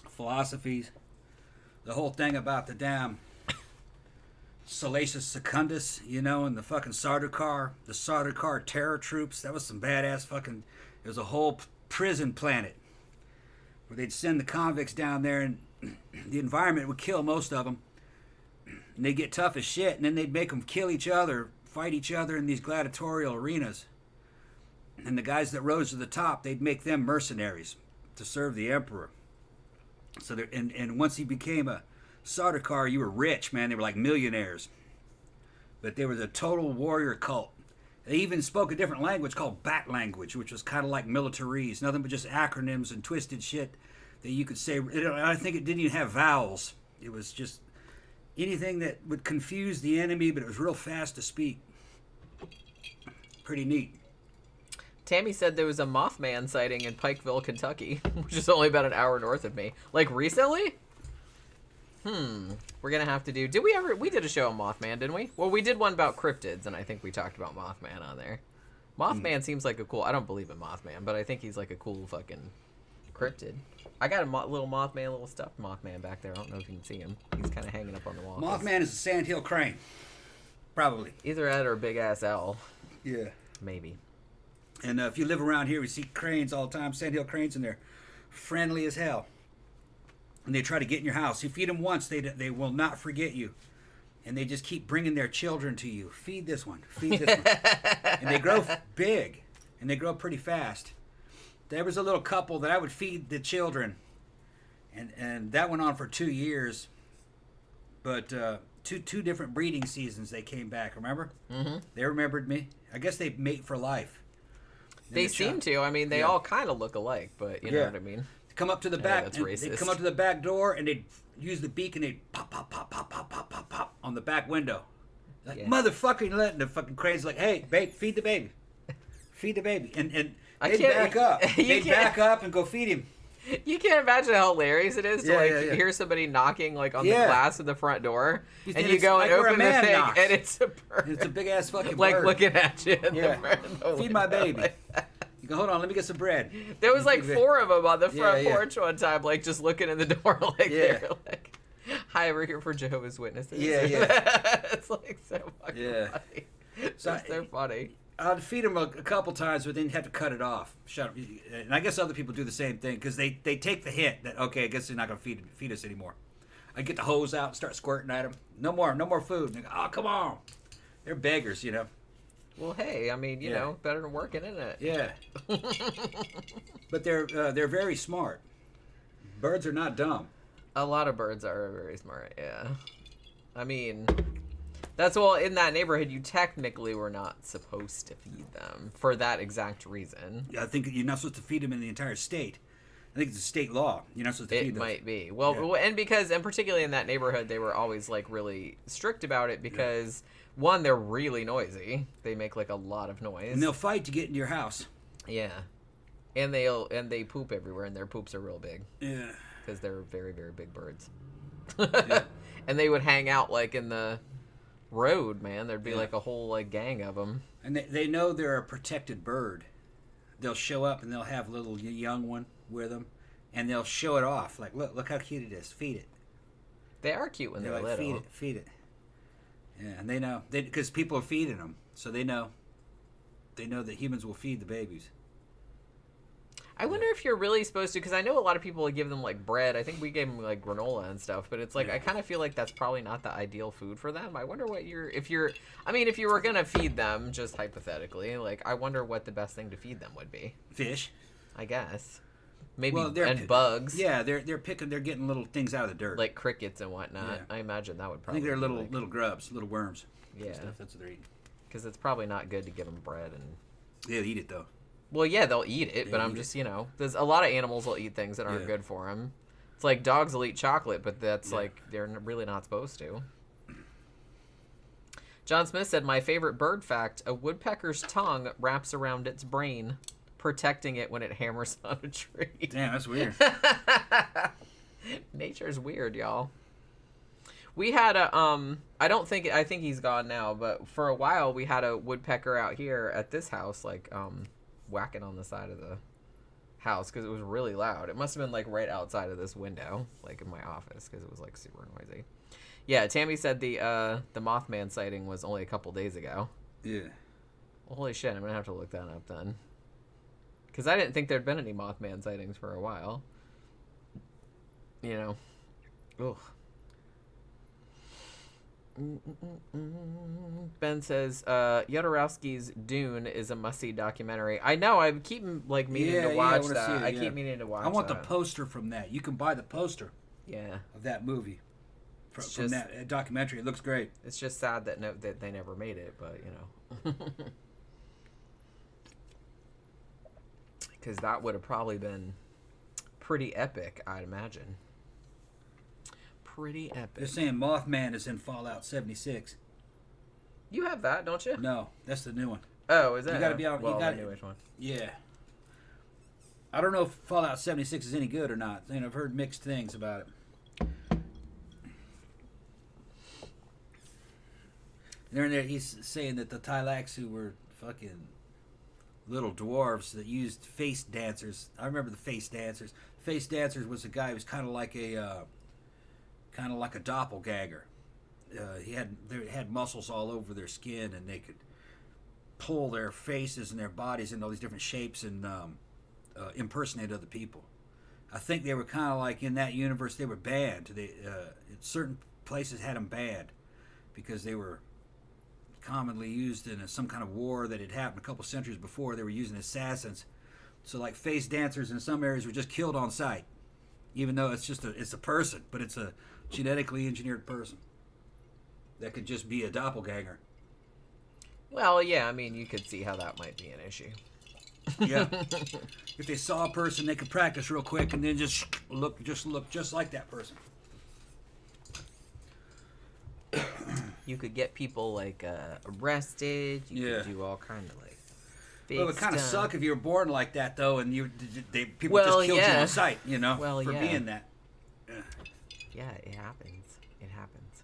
philosophies. The whole thing about the damn Salacious Secundus, you know, and the fucking Sardaukar, the Sardaukar terror troops. That was some badass fucking. It was a whole prison planet where they'd send the convicts down there, and the environment would kill most of them. And they'd get tough as shit, and then they'd make them kill each other, fight each other in these gladiatorial arenas. And the guys that rose to the top, they'd make them mercenaries to serve the emperor. So and once he became a Sardaukar, you were rich, man. They were like millionaires. But there was a total warrior cult. They even spoke a different language called bat language, which was kind of like militaries. Nothing but just acronyms and twisted shit that you could say. I think it didn't even have vowels. It was just anything that would confuse the enemy, but it was real fast to speak. Pretty neat. Tammy said there was a Mothman sighting in Pikeville, Kentucky, which is only about an hour north of me. Like, recently? We're gonna have to do... We did a show on Mothman, didn't we? Well, we did one about cryptids, and I think we talked about Mothman on there. Mothman seems like a cool... I don't believe in Mothman, but I think he's like a cool fucking cryptid. I got a little Mothman, little stuffed Mothman back there. I don't know if you can see him. He's kind of hanging up on the wall. Mothman is a sandhill crane. Probably. Either that or a big-ass owl. Yeah. Maybe. And if you live around here, we see cranes all the time, sandhill cranes, and they're friendly as hell. And they try to get in your house. You feed them once, they will not forget you. And they just keep bringing their children to you. Feed this one, feed this one. And they grow big, and they grow pretty fast. There was a little couple that I would feed the children, and that went on for 2 years. But two different breeding seasons they came back, remember? Mm-hmm. They remembered me. I guess they mate for life. They seem to. I mean, they all kind of look alike, but you know what I mean? Come up to the back. That's racist. They'd come up to the back door, and they'd use the beak, and they'd pop, pop, pop, pop, pop, pop, pop, pop on the back window. Like, motherfucking letting the fucking crane's like, hey, babe, feed the baby. Feed the baby. And they'd back up. They'd back up and go feed him. You can't imagine how hilarious it is to hear somebody knocking like on the glass of the front door, and you go and open the thing, and it's a bird. It's a big ass fucking like bird. Looking at you. Feed my baby. You go, hold on, let me get some bread. There was like 4 of them on the front porch one time, like just looking in the door, like they're like, "Hi, we're here for Jehovah's Witnesses." It's like so fucking funny. It's so funny. I'd feed them a couple times, but then you have to cut it off. Shut up. And I guess other people do the same thing because they take the hint that, okay, I guess they're not going to feed us anymore. I get the hose out and start squirting at them. No more food. And they go, oh, come on. They're beggars, you know. Well, hey, I mean, you know, better than working, isn't it? Yeah. But they're very smart. Birds are not dumb. A lot of birds are very smart, yeah. I mean... That's in that neighborhood, you technically were not supposed to feed them for that exact reason. I think you're not supposed to feed them in the entire state. I think it's a state law. You're not supposed to feed them. It might be. Well, and particularly in that neighborhood, they were always like really strict about it because one, they're really noisy. They make like a lot of noise. And they'll fight to get into your house. Yeah. And they poop everywhere, and their poops are real big. Yeah. Because they're very, very big birds. Yeah. And they would hang out like in the road, man. There'd be like a whole like gang of them, and they know they're a protected bird. They'll show up and they'll have a little young one with them, and they'll show it off like, look how cute it is, feed it. They are cute when they're like, little. Feed it. Yeah, and they know because people are feeding them, so they know that humans will feed the babies. I wonder if you're really supposed to, because I know a lot of people give them like bread. I think we gave them like granola and stuff, but it's like I kind of feel like that's probably not the ideal food for them. I wonder what if you were gonna feed them, just hypothetically, like I wonder what the best thing to feed them would be. Fish, I guess. Maybe and bugs. Yeah, they're getting little things out of the dirt, like crickets and whatnot. Yeah. I imagine that would probably. I think they're little grubs, little worms. Yeah, stuff. That's what they're eating. Because it's probably not good to give them bread and. They'll eat it though. Well, yeah, they'll eat it, but I'm just, there's a lot of animals will eat things that aren't good for them. It's like dogs will eat chocolate, but that's like, they're really not supposed to. John Smith said, my favorite bird fact, a woodpecker's tongue wraps around its brain, protecting it when it hammers on a tree. Damn, that's weird. Nature's weird, y'all. We had a, I think he's gone now, but for a while we had a woodpecker out here at this house, like, whacking on the side of the house because it was really loud. It must have been like right outside of this window, like in my office, because it was like super noisy. Yeah, Tammy said the Mothman sighting was only a couple days ago. Yeah. Well, holy shit, I'm gonna have to look that up then. Because I didn't think there'd been any Mothman sightings for a while. You know. Ugh. Ben says, Jodorowsky's Dune is a must-see documentary. I know, I keep meaning to watch that. I keep meaning to watch that. I want the poster from that. You can buy the poster. Yeah. Of that movie. From that documentary. It looks great. It's just sad that they never made it, but you know. Because that would have probably been pretty epic, I'd imagine. Pretty epic. They're saying Mothman is in Fallout 76. You have that, don't you? No, that's the new one. Oh, is that? You got to be on. Well, you got I knew which one. Yeah. I don't know if Fallout 76 is any good or not. You know, I've heard mixed things about it. They're in there. He's saying that the Thylaxu were fucking little dwarves that used face dancers. I remember the face dancers. Face dancers was a guy who was kind of like a doppelganger. They had muscles all over their skin, and they could pull their faces and their bodies in all these different shapes and impersonate other people. I think they were kind of like in that universe. They were banned. Certain places had them banned because they were commonly used in some kind of war that had happened a couple centuries before. They were using assassins. So like face dancers in some areas were just killed on sight, even though it's a person, but it's a genetically engineered person that could just be a doppelganger. Well, yeah, I mean, you could see how that might be an issue. Yeah. If they saw a person, they could practice real quick and then just look just like that person. You could get people arrested. You could do all kind of Well, it would kind of suck if you were born like that, though, and people just killed you on sight, you know, for being that. Yeah, it happens. It happens.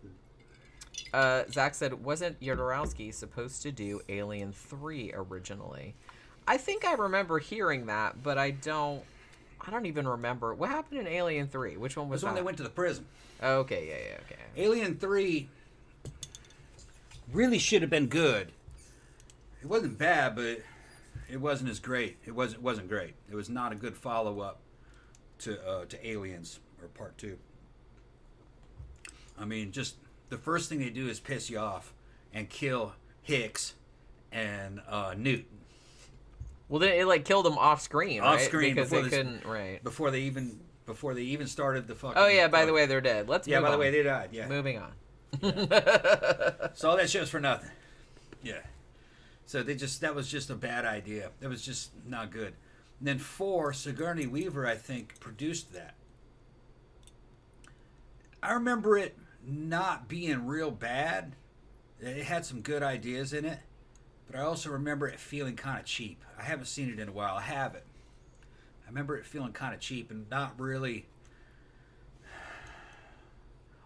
Zach said, wasn't Jodorowsky supposed to do Alien 3 originally? I think I remember hearing that, but I don't even remember. What happened in Alien 3? Which one was that? When they went to the prison. Okay, yeah, okay. Alien 3 really should have been good. It wasn't bad, but it wasn't as great. It wasn't great. It was not a good follow-up to Aliens, or Part 2. I mean, just the first thing they do is piss you off and kill Hicks and Newt. Well, then it killed them off screen, right? Off screen because they couldn't, right? Before they even started the fucking. Oh yeah, by the way, they're dead. Let's move on. By the way, they died. Yeah. Moving on. Yeah. So all that shit was for nothing. Yeah. So that was just a bad idea. That was just not good. And then 4, Sigourney Weaver, I think, produced that. I remember it not being real bad. It had some good ideas in it. But I also remember it feeling kind of cheap. I haven't seen it in a while. I have it. I remember it feeling kind of cheap and not really...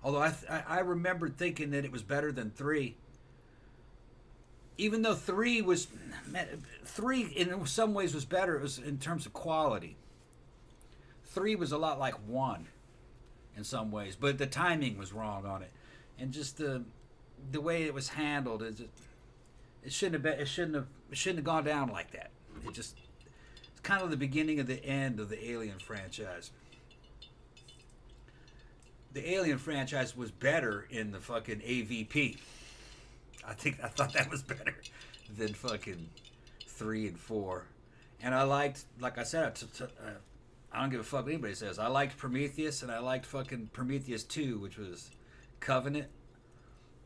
Although I remembered thinking that it was better than 3. Even though 3 in some ways was better, it was in terms of quality. 3 was a lot like 1 in some ways, but the timing was wrong on it, and just the way it was handled it shouldn't have gone down like that. It's kind of the beginning of the end of the Alien franchise. The Alien franchise was better in the fucking AVP. I thought that was better than fucking 3 and 4. And I liked, like I said, I don't give a fuck what anybody says. I liked Prometheus, and I liked fucking Prometheus 2, which was Covenant.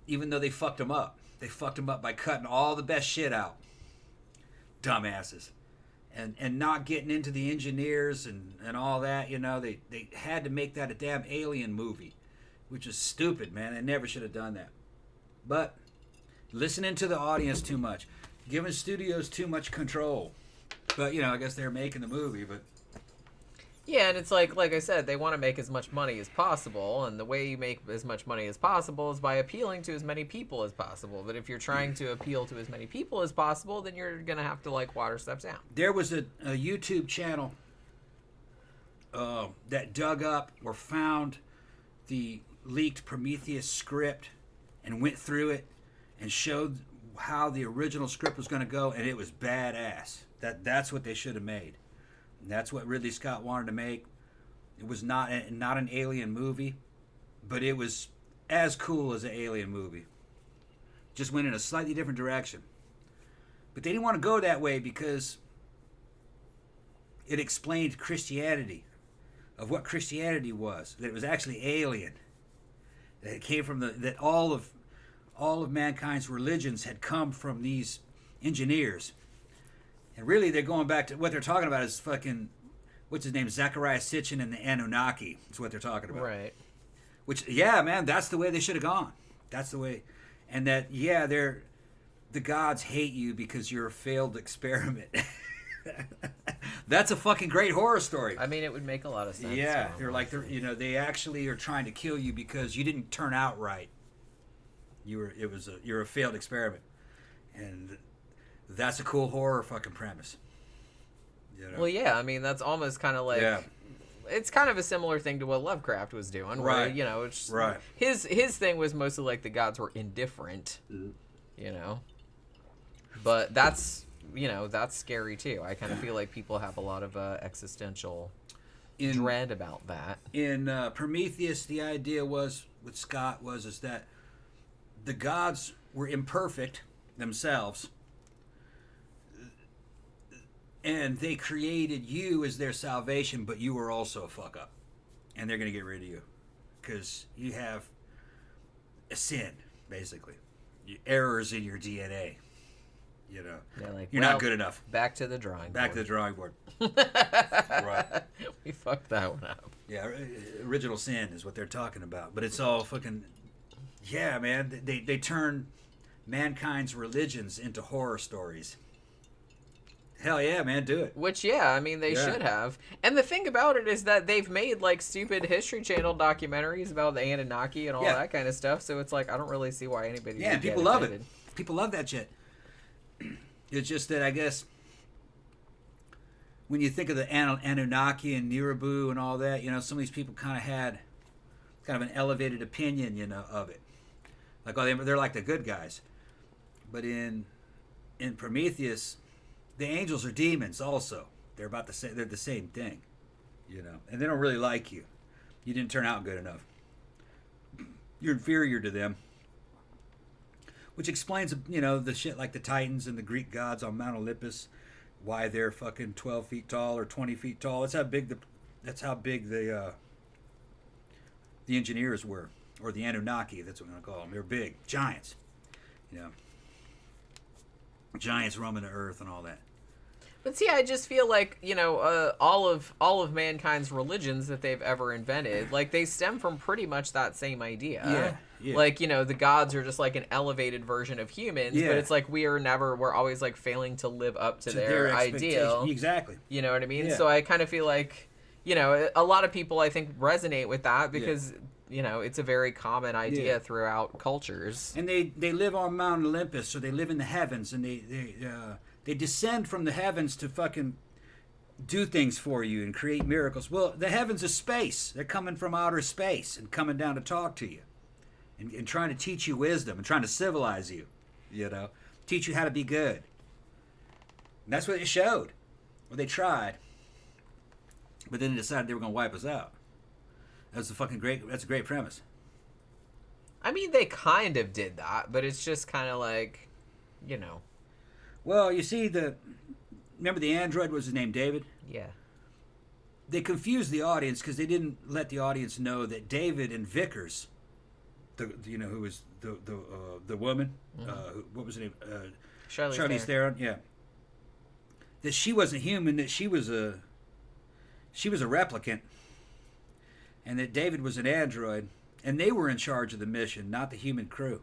Even though they fucked him up. They fucked him up by cutting all the best shit out. Dumbasses. And not getting into the engineers and all that, you know. They had to make that a damn Alien movie, which is stupid, man. They never should have done that. But... listening to the audience too much, giving studios too much control. But I guess they're making the movie. But yeah, and it's like I said, they want to make as much money as possible, and the way you make as much money as possible is by appealing to as many people as possible. But if you're trying to appeal to as many people as possible, then you're gonna have to water stuff down. There was a YouTube channel that dug up or found the leaked Prometheus script and went through it and showed how the original script was going to go, and it was badass. That's what they should have made. And that's what Ridley Scott wanted to make. It was not an alien movie, but it was as cool as an alien movie. Just went in a slightly different direction. But they didn't want to go that way because it explained Christianity, of what Christianity was, that it was actually alien, that it came from that all of mankind's religions had come from these engineers. And really, they're going back to what they're talking about is fucking, what's his name, Zechariah Sitchin and the Anunnaki. That's what they're talking about. Right. Which, yeah, man, that's the way they should have gone. That's the way. And that, yeah, the gods hate you because you're a failed experiment. That's a fucking great horror story. I mean, it would make a lot of sense. Yeah, they actually are trying to kill you because you didn't turn out right. You're a failed experiment, and that's a cool horror fucking premise. You know? Well, yeah, I mean that's almost kind of like it's kind of a similar thing to what Lovecraft was doing, where it's right. His thing was mostly like the gods were indifferent, but that's scary too. I kind of feel like people have a lot of existential dread about that. In Prometheus, the idea was with Scott is that the gods were imperfect themselves, and they created you as their salvation, but you were also a fuck up, and they're going to get rid of you because you have a sin, basically, errors in your DNA. You're not good enough. Back to the drawing board. Right. We fucked that one up. Yeah, original sin is what they're talking about. But it's all fucking... Yeah, man. They turn mankind's religions into horror stories. Hell yeah, man. Do it. Which, yeah, I mean, they should have. And the thing about it is that they've made, like, stupid History Channel documentaries about the Anunnaki and all that kind of stuff. So it's like, I don't really see why anybody would people get love offended. it. People love that shit. It's just that I guess when you think of the Anunnaki and Nibiru and all that, some of these people kind of had kind of an elevated opinion, of it. Like, they're like the good guys. But in Prometheus, the angels are demons also. They're about the same. They're the same thing, and they don't really like you. You didn't turn out good enough. You're inferior to them. Which explains, the shit like the Titans and the Greek gods on Mount Olympus, why they're fucking 12 feet tall or 20 feet tall. That's how big the engineers were, or the Anunnaki. That's what we're gonna call them. They're big giants, giants roaming the earth and all that. But see, I just feel like, all of mankind's religions that they've ever invented, like, they stem from pretty much that same idea. Yeah. Like, the gods are just like an elevated version of humans, but it's like we're always like failing to live up to their ideal. Exactly. You know what I mean? Yeah. So I kind of feel like, a lot of people I think resonate with that because, it's a very common idea throughout cultures. And they live on Mount Olympus, or they live in the heavens, and they descend from the heavens to fucking do things for you and create miracles. Well, the heavens is space. They're coming from outer space and coming down to talk to you and trying to teach you wisdom and trying to civilize you, teach you how to be good. And that's what they showed. Well, they tried. But then they decided they were going to wipe us out. That's a great premise. I mean, they kind of did that, but it's just kind of like, Well, you see, remember the android was his name, David? Yeah. They confused the audience because they didn't let the audience know that David and Vickers, who was the woman, what was her name? Charlize Theron. Yeah. That she wasn't human. That she was a replicant, and that David was an android, and they were in charge of the mission, not the human crew.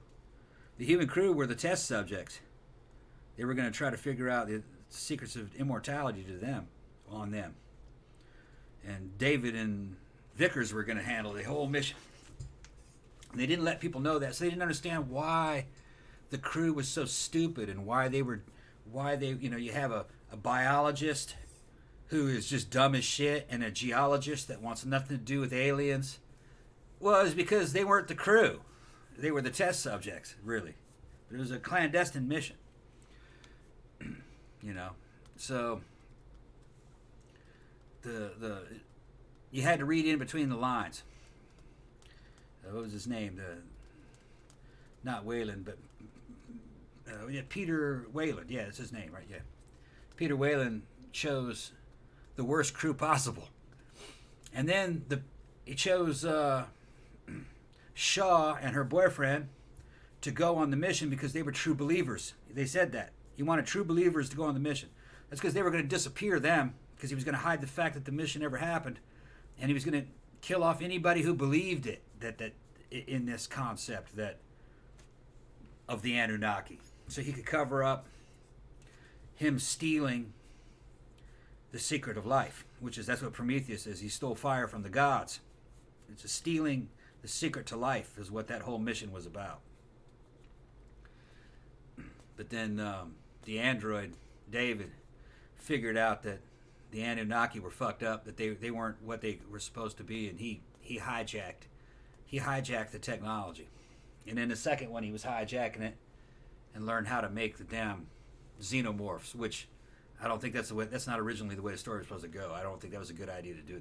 The human crew were the test subjects. They were going to try to figure out the secrets of immortality on them. And David and Vickers were going to handle the whole mission. And they didn't let people know that, so they didn't understand why the crew was so stupid and why they you have a biologist who is just dumb as shit and a geologist that wants nothing to do with aliens. Well, it's because they weren't the crew. They were the test subjects, really. It was a clandestine mission. You know, so you had to read in between the lines. What was his name? Not Wayland, but Peter Wayland. Yeah, that's his name, right? Yeah, Peter Wayland chose the worst crew possible, and then he chose Shaw and her boyfriend to go on the mission because they were true believers. They said that. He wanted true believers to go on the mission. That's because they were going to disappear them, because he was going to hide the fact that the mission ever happened, and he was going to kill off anybody who believed it, that in this concept that of the Anunnaki. So he could cover up him stealing the secret of life, that's what Prometheus is. He stole fire from the gods. It's just stealing the secret to life is what that whole mission was about. But then the android, David, figured out that the Anunnaki were fucked up, that they weren't what they were supposed to be, and he hijacked the technology. And then the second one, he was hijacking it and learned how to make the damn xenomorphs, which I don't think that's not originally the way the story was supposed to go. I don't think that was a good idea to do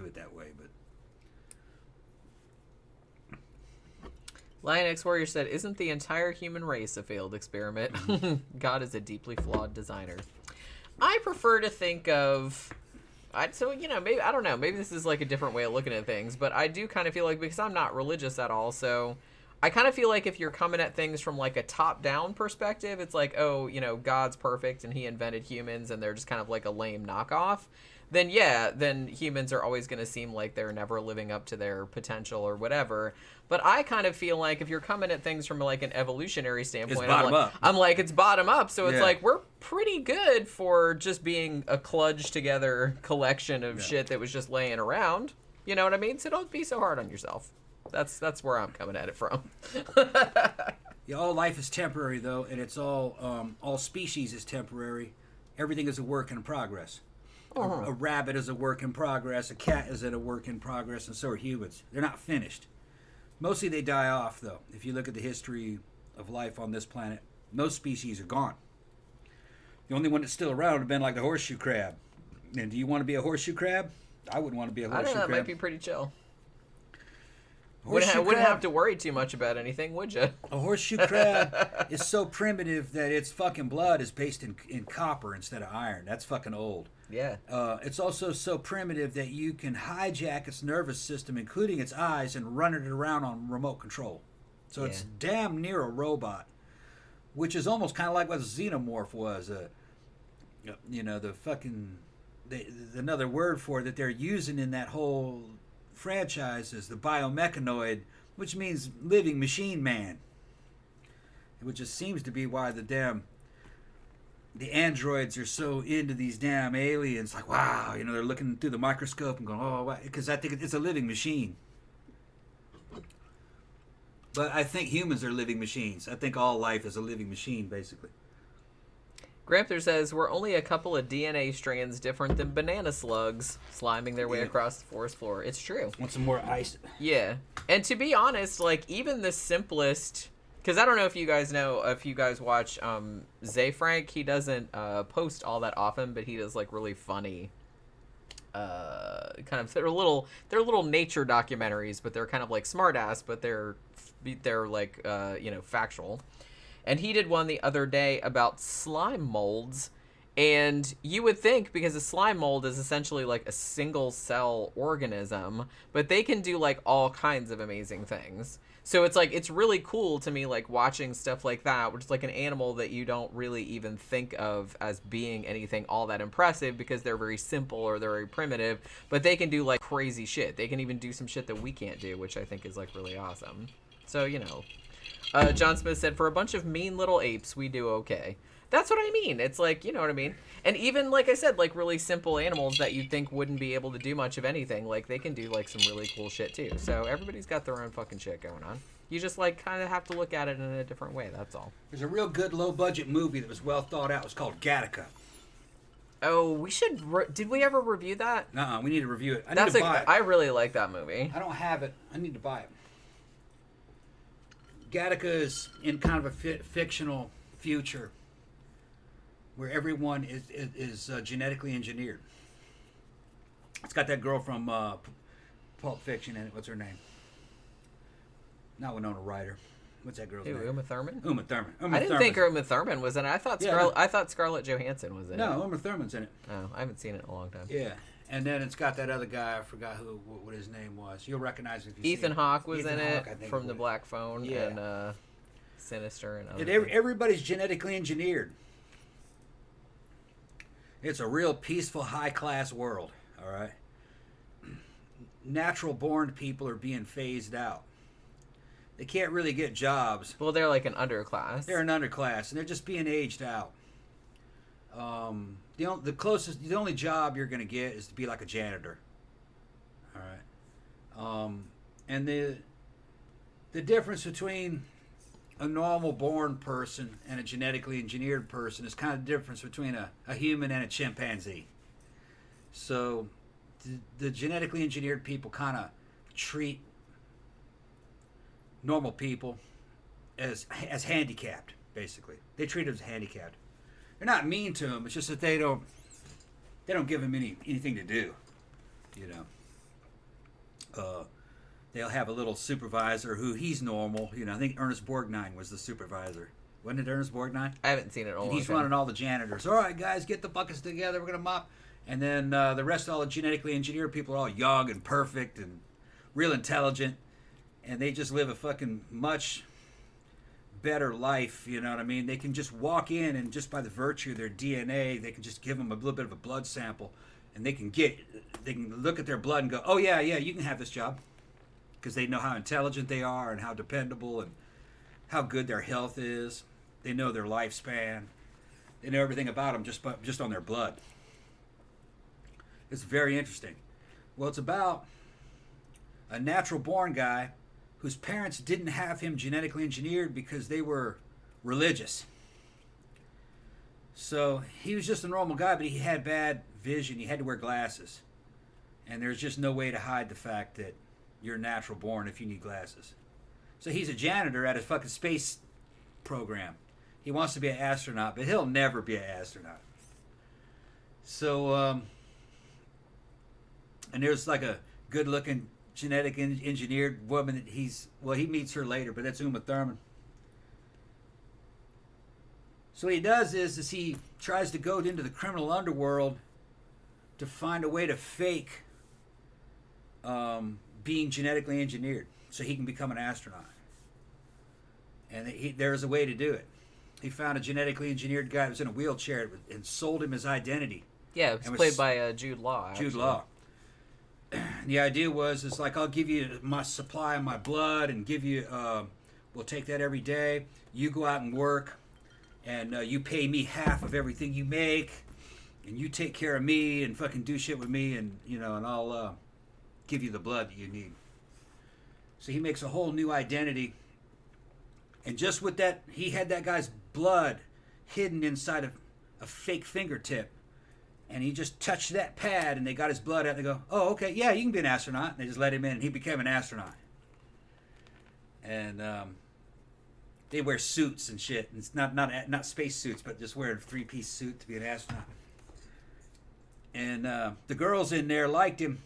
it that way, but Lion X Warrior said, "Isn't the entire human race a failed experiment? God is a deeply flawed designer." I prefer to think of, maybe, I don't know, maybe this is like a different way of looking at things, but I do kind of feel like, because I'm not religious at all, so I kind of feel like if you're coming at things from like a top-down perspective, it's like, oh, God's perfect and he invented humans and they're just kind of like a lame knockoff. Then humans are always going to seem like they're never living up to their potential or whatever. But I kind of feel like if you're coming at things from like an evolutionary standpoint, I'm like, it's bottom up. So it's like, we're pretty good for just being a kludged together collection of shit that was just laying around. You know what I mean? So don't be so hard on yourself. That's where I'm coming at it from. Yeah, all life is temporary though, and it's all species is temporary. Everything is a work in progress. A rabbit is a work in progress. A cat is a work in progress, and so are humans. They're not finished. Mostly they die off, though. If you look at the history of life on this planet, most species are gone. The only one that's still around would have been like the horseshoe crab. And do you want to be a horseshoe crab? I wouldn't want to be a horseshoe crab. I don't know. That might be pretty chill. Wouldn't have to worry too much about anything, would you? A horseshoe crab is so primitive that its fucking blood is based in copper instead of iron. That's fucking old. Yeah. It's also so primitive that you can hijack its nervous system, including its eyes, and run it around on remote control. So it's damn near a robot, which is almost kind of like what a xenomorph was. Another word for it that they're using in that whole franchise is the biomechanoid, which means living machine man, which just seems to be why the androids are so into these damn aliens. Like, wow, they're looking through the microscope and going, oh, wow, because I think it's a living machine. But I think humans are living machines. I think all life is a living machine, basically. Gramthars says, we're only a couple of DNA strands different than banana slugs sliming their way across the forest floor. It's true. Want some more ice? Yeah. And to be honest, like, even the simplest... Because I don't know if you guys watch Zay Frank. He doesn't post all that often, but he does, like, really funny... they're little nature documentaries, but they're kind of like smart-ass, but they're like, factual. And he did one the other day about slime molds. And you would think, because a slime mold is essentially like a single cell organism, but they can do like all kinds of amazing things. So it's like, it's really cool to me, like watching stuff like that, which is like an animal that you don't really even think of as being anything all that impressive because they're very simple or they're very primitive, but they can do like crazy shit. They can even do some shit that we can't do, which I think is like really awesome. So, John Smith said, for a bunch of mean little apes, we do okay. That's what I mean. It's like, you know what I mean? And even, like I said, like really simple animals that you'd think wouldn't be able to do much of anything, like they can do like some really cool shit too. So everybody's got their own fucking shit going on. You just like kind of have to look at it in a different way, that's all. There's a real good low-budget movie that was well thought out. It was called Gattaca. Oh, we should. Did we ever review that? We need to review it. I need to buy it. I really like that movie. I don't have it. I need to buy it. Gattaca is in kind of a fictional future where everyone is genetically engineered. It's got that girl from Pulp Fiction in it. What's her name? Not Winona Ryder. What's that girl's name? Uma Thurman? Uma Thurman. I didn't think Uma Thurman was in it. I thought Scarlett Johansson was in it. No, Uma Thurman's in it. Oh, I haven't seen it in a long time. Yeah. And then it's got that other guy. I forgot what his name was. You'll recognize him if you see Ethan it. Hawke was in it from The Black Phone and Sinister and other everybody's genetically engineered. It's a real peaceful, high-class world, all right? Natural-born people are being phased out. They can't really get jobs. Well, they're like an underclass. They're an underclass, and they're just being aged out. The only job you're going to get is to be like a janitor. All right. And the difference between a normal born person and a genetically engineered person is kind of the difference between a human and a chimpanzee. So the genetically engineered people kind of treat normal people as handicapped, basically. They treat them as handicapped. They're not mean to them. It's just that they don't give them anything to do. You know. They'll have a little supervisor who he's normal. You know, I think Ernest Borgnine was the supervisor. Wasn't it Ernest Borgnine? I haven't seen it all. He's running all the janitors. All right, guys, get the buckets together. We're gonna mop. And then the rest of all the genetically engineered people are all young and perfect and real intelligent, and they just live a fucking much better life. You know what I mean? They can just walk in, and just by the virtue of their DNA, they can just give them a little bit of a blood sample, and they can look at their blood and go, oh yeah, you can have this job. Because they know how intelligent they are and how dependable and how good their health is. They know their lifespan. They know everything about them just on their blood. It's very interesting. Well, it's about a natural-born guy whose parents didn't have him genetically engineered because they were religious. So he was just a normal guy, but he had bad vision. He had to wear glasses. And there's just no way to hide the fact that you're natural born if you need glasses. So he's a janitor at a fucking space program. He wants to be an astronaut, but he'll never be an astronaut. So, and there's like a good-looking genetic engineered woman that he meets her later, but that's Uma Thurman. So what he does is he tries to go into the criminal underworld to find a way to fake being genetically engineered so he can become an astronaut. And there's a way to do it. He found a genetically engineered guy who was in a wheelchair and sold him his identity. Yeah, it was played by Jude Law. Actually. Jude Law. The idea was like, I'll give you my supply of my blood and give you, we'll take that every day. You go out and work, and you pay me half of everything you make, and you take care of me and fucking do shit with me, and and I'll give you the blood that you need. So he makes a whole new identity, and just with that, he had that guy's blood hidden inside of a fake fingertip, and he just touched that pad, and they got his blood out, and they go, oh, okay, yeah, you can be an astronaut, and they just let him in, and he became an astronaut. And they wear suits and shit, and it's not space suits, but just wearing a three-piece suit to be an astronaut. And the girls in there liked him,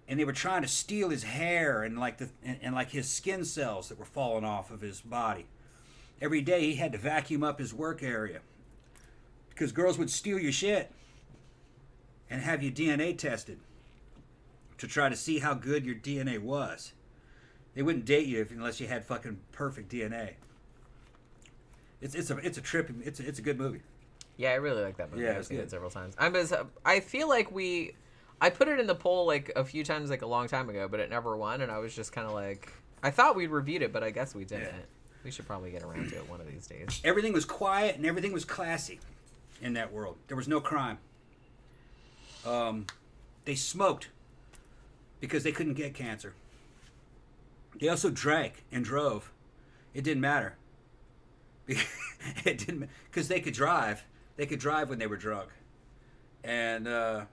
and they were trying to steal his hair and like his skin cells that were falling off of his body. Every day he had to vacuum up his work area because girls would steal your shit and have your DNA tested to try to see how good your DNA was. They wouldn't date you unless you had fucking perfect DNA. It's a trip. It's a good movie. Yeah, I really like that movie. Yeah, I've seen it several times. I feel like I put it in the poll like a few times like a long time ago, but it never won, and I was just kind of like, I thought we'd reviewed it, but I guess we didn't. Yeah. We should probably get around to it one of these days. Everything was quiet and everything was classy in that world. There was no crime. They smoked because they couldn't get cancer. They also drank and drove. It didn't matter. It didn't, because they could drive. They could drive when they were drunk. and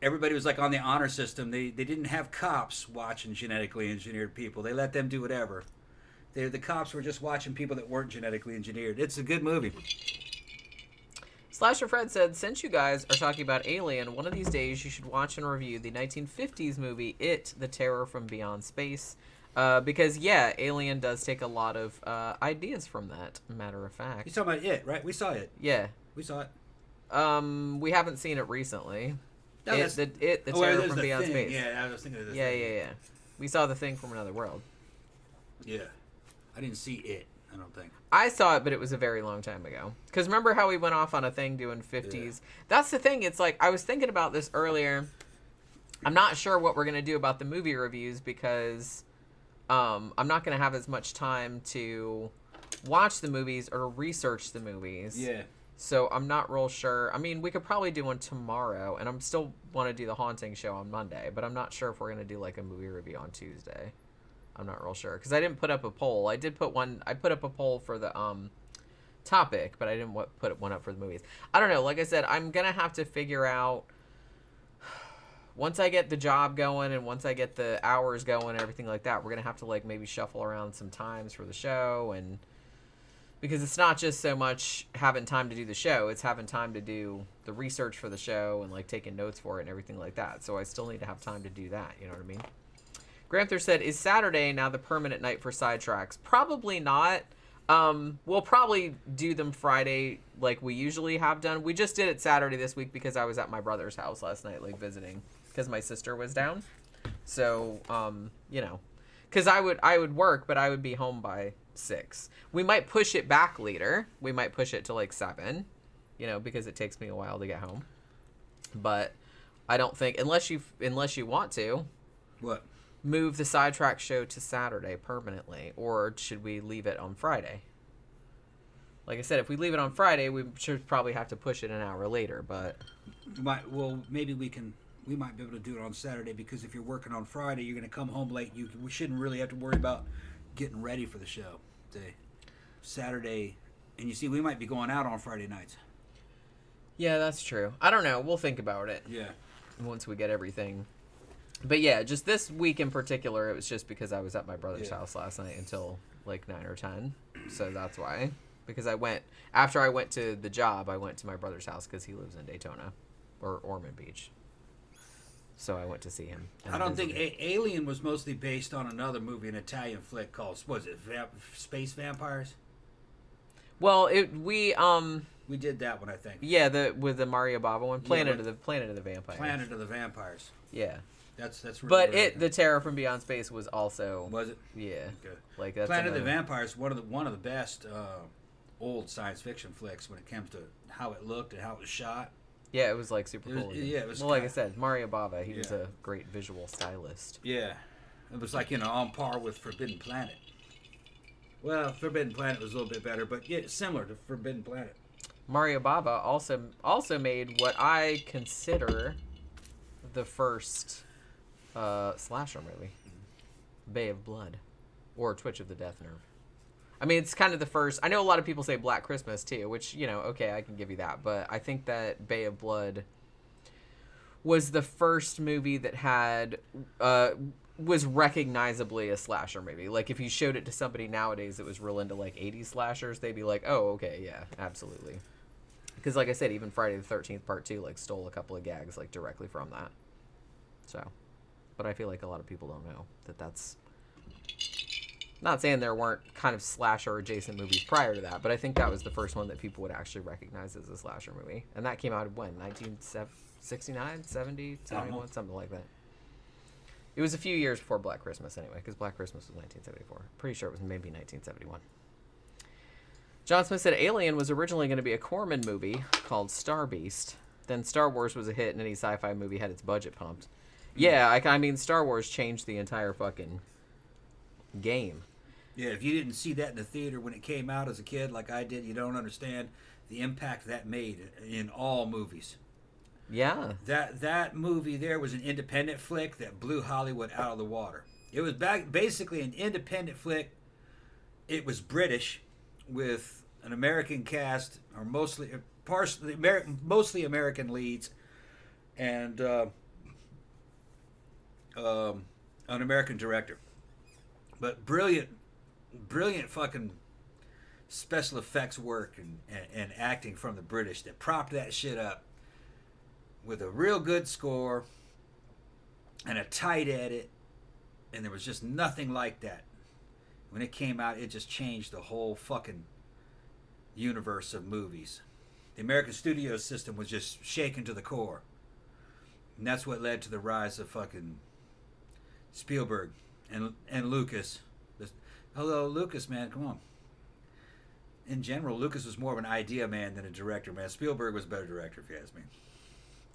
everybody was like on the honor system. They didn't have cops watching genetically engineered people. They let them do whatever. The cops were just watching people that weren't genetically engineered. It's a good movie. Slasher Fred said, since you guys are talking about Alien, one of these days you should watch and review the 1950s movie It, The Terror from Beyond Space. Because, yeah, Alien does take a lot of ideas from that, matter of fact. You're talking about It, right? We saw It. Yeah. We saw it. We haven't seen it recently. No, The Terror from Beyond thing. Space. Yeah, I was thinking of the Yeah, thing. yeah. We saw The Thing from Another World. Yeah. I didn't see It, I don't think. I saw it, but it was a very long time ago. Because remember how we went off on a thing doing 50s? Yeah. That's the thing. It's like, I was thinking about this earlier. I'm not sure what we're going to do about the movie reviews because I'm not going to have as much time to watch the movies or research the movies. Yeah. So I'm not real sure. I mean, we could probably do one tomorrow, and I'm still want to do the Haunting show on Monday, but I'm not sure if we're going to do like a movie review on Tuesday. I'm not real sure because I didn't put up a poll. I put up a poll for the topic, but I didn't put one up for the movies. I don't know. Like I said, I'm gonna have to figure out once I get the job going and once I get the hours going and everything like that. We're gonna have to like maybe shuffle around some times for the show, and because it's not just so much having time to do the show, it's having time to do the research for the show and like taking notes for it and everything like that. So I still need to have time to do that. You know what I mean? Gramthars said, is Saturday now the permanent night for Sidetracks? Probably not. We'll probably do them Friday like we usually have done. We just did it Saturday this week because I was at my brother's house last night, like visiting, because my sister was down. So, you know, because I would work, but I would be home by 6. We might push it back later. We might push it to like 7, you know, because it takes me a while to get home. But I don't think, unless you want to. What? Move the Sidetrack show to Saturday permanently, or should we leave it on Friday? Like I said, if we leave it on Friday, we should probably have to push it an hour later, but maybe we might be able to do it on Saturday, because if you're working on Friday, you're going to come home late. We shouldn't really have to worry about getting ready for the show. Saturday, and you see, we might be going out on Friday nights. Yeah, that's true. I don't know. We'll think about it. Yeah. Once we get everything. But yeah, just this week in particular, it was just because I was at my brother's house last night until like 9 or 10. So that's why. Because after I went to the job, I went to my brother's house because he lives in Daytona or Ormond Beach. So I went to see him. I don't think Alien was mostly based on another movie, an Italian flick called, Space Vampires? Well, we did that one, I think. Yeah, with the Mario Bava one, Planet of the Vampires. Planet of the Vampires. Yeah. That's really. But The Terror from Beyond Space was also. Was it? Yeah. Okay. Like that's Planet of the Vampires, one of the best old science fiction flicks when it comes to how it looked and how it was shot. Yeah, it was like super cool. Yeah, it was. Well, like I said, Mario Bava, he was a great visual stylist. Yeah, it was like on par with Forbidden Planet. Well, Forbidden Planet was a little bit better, but yeah, similar to Forbidden Planet. Mario Bava also made what I consider the first slasher movie, Bay of Blood, or Twitch of the Death Nerve. I mean, it's kind of the first. I know a lot of people say Black Christmas too, which, okay, I can give you that, but I think that Bay of Blood was the first movie that had was recognizably a slasher movie. Like if you showed it to somebody nowadays that was real into like 80s slashers, they'd be like, oh, okay, yeah, absolutely. Because like I said, even Friday the 13th Part 2 like stole a couple of gags like directly from that. So, but I feel like a lot of people don't know that that's. Not saying there weren't kind of slasher adjacent movies prior to that, but I think that was the first one that people would actually recognize as a slasher movie. And that came out in when? 1969, 70, 71, something like that. It was a few years before Black Christmas anyway, because Black Christmas was 1974. Pretty sure it was maybe 1971. John Smith said Alien was originally going to be a Corman movie called Star Beast. Then Star Wars was a hit and any sci-fi movie had its budget pumped. Yeah, I mean, Star Wars changed the entire fucking game. Yeah, if you didn't see that in the theater when it came out as a kid like I did, you don't understand the impact that made in all movies. Yeah. That movie there was an independent flick that blew Hollywood out of the water. It was basically an independent flick. It was British with an American cast, or mostly American leads. and an American director. But brilliant fucking special effects work and acting from the British that propped that shit up with a real good score and a tight edit, and there was just nothing like that. When it came out, it just changed the whole fucking universe of movies. The American studio system was just shaken to the core. And that's what led to the rise of fucking Spielberg and Lucas. Hello, Lucas, man, come on. In general, Lucas was more of an idea man than a director, man. Spielberg was a better director, if you ask me.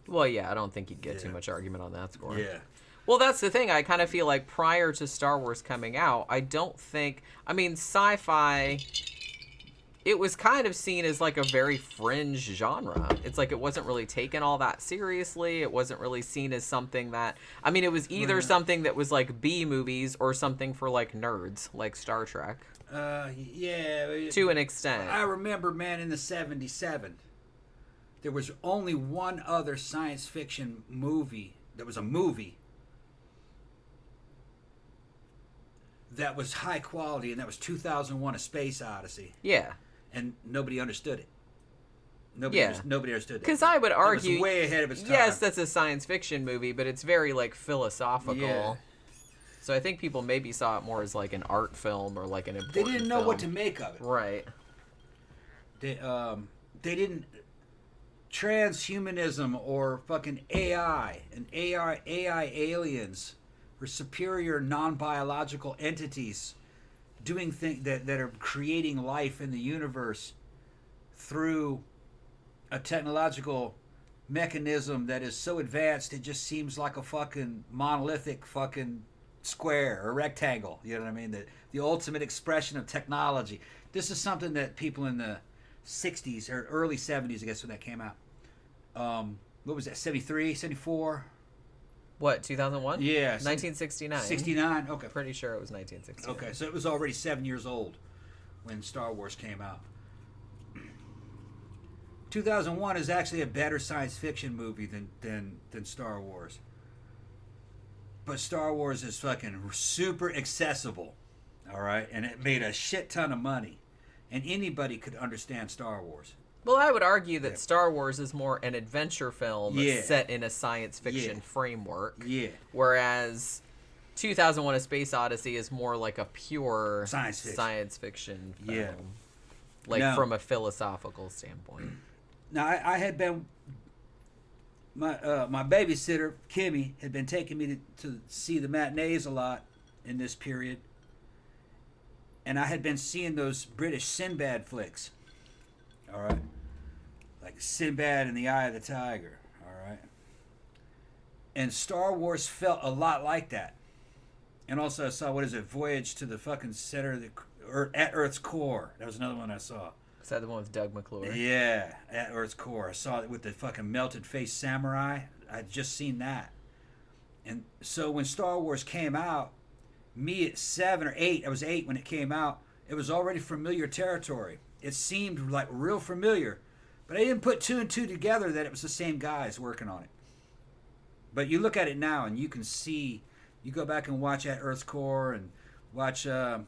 Well, yeah, I don't think you'd get too much argument on that score. Yeah. Well, that's the thing. I kind of feel like prior to Star Wars coming out, I don't think... I mean, sci-fi... It was kind of seen as like a very fringe genre. It's like it wasn't really taken all that seriously. It wasn't really seen as something that... I mean, it was either something that was like B movies or something for like nerds, like Star Trek. Yeah. To an extent. I remember, man, in the 77, there was only one other science fiction movie that was a movie that was high quality, and that was 2001: A Space Odyssey. Yeah. And nobody understood it. Nobody understood that. Because I would argue... It was way ahead of its time. Yes, that's a science fiction movie, but it's very, like, philosophical. Yeah. So I think people maybe saw it more as, like, an art film or, like, an important They didn't know film. what to make of it. Right. They didn't... Transhumanism or fucking AI and AI aliens or superior non-biological entities doing things that are creating life in the universe through a technological mechanism that is so advanced it just seems like a fucking monolithic fucking square or rectangle. You know what I mean? The ultimate expression of technology. This is something that people in the 60s or early 70s, I guess, when that came out. What was that, 73, 74? What, 2001? Yeah. 1969. 69? Okay. Pretty sure it was 1969. Okay, so it was already 7 years old when Star Wars came out. 2001 is actually a better science fiction movie than Star Wars. But Star Wars is fucking super accessible, all right? And it made a shit ton of money. And anybody could understand Star Wars. Well, I would argue that Star Wars is more an adventure film set in a science fiction framework. Yeah. Whereas 2001: A Space Odyssey is more like a pure science fiction film. Yeah. Like from a philosophical standpoint. Now, I had been... My babysitter, Kimmy, had been taking me to see the matinees a lot in this period. And I had been seeing those British Sinbad flicks. All right. Like Sinbad and the Eye of the Tiger. All right. And Star Wars felt a lot like that. And also I saw, Voyage to the fucking center of at Earth's core. That was another one I saw. Is that the one with Doug McClure? Yeah, At Earth's Core. I saw it with the fucking melted face samurai. I'd just seen that. And so when Star Wars came out, me at 7 or 8, I was 8 when it came out, it was already familiar territory. It seemed like real familiar, but I didn't put 2 and 2 together that it was the same guys working on it. But you look at it now and you can see, you go back and watch At Earth's Core and watch the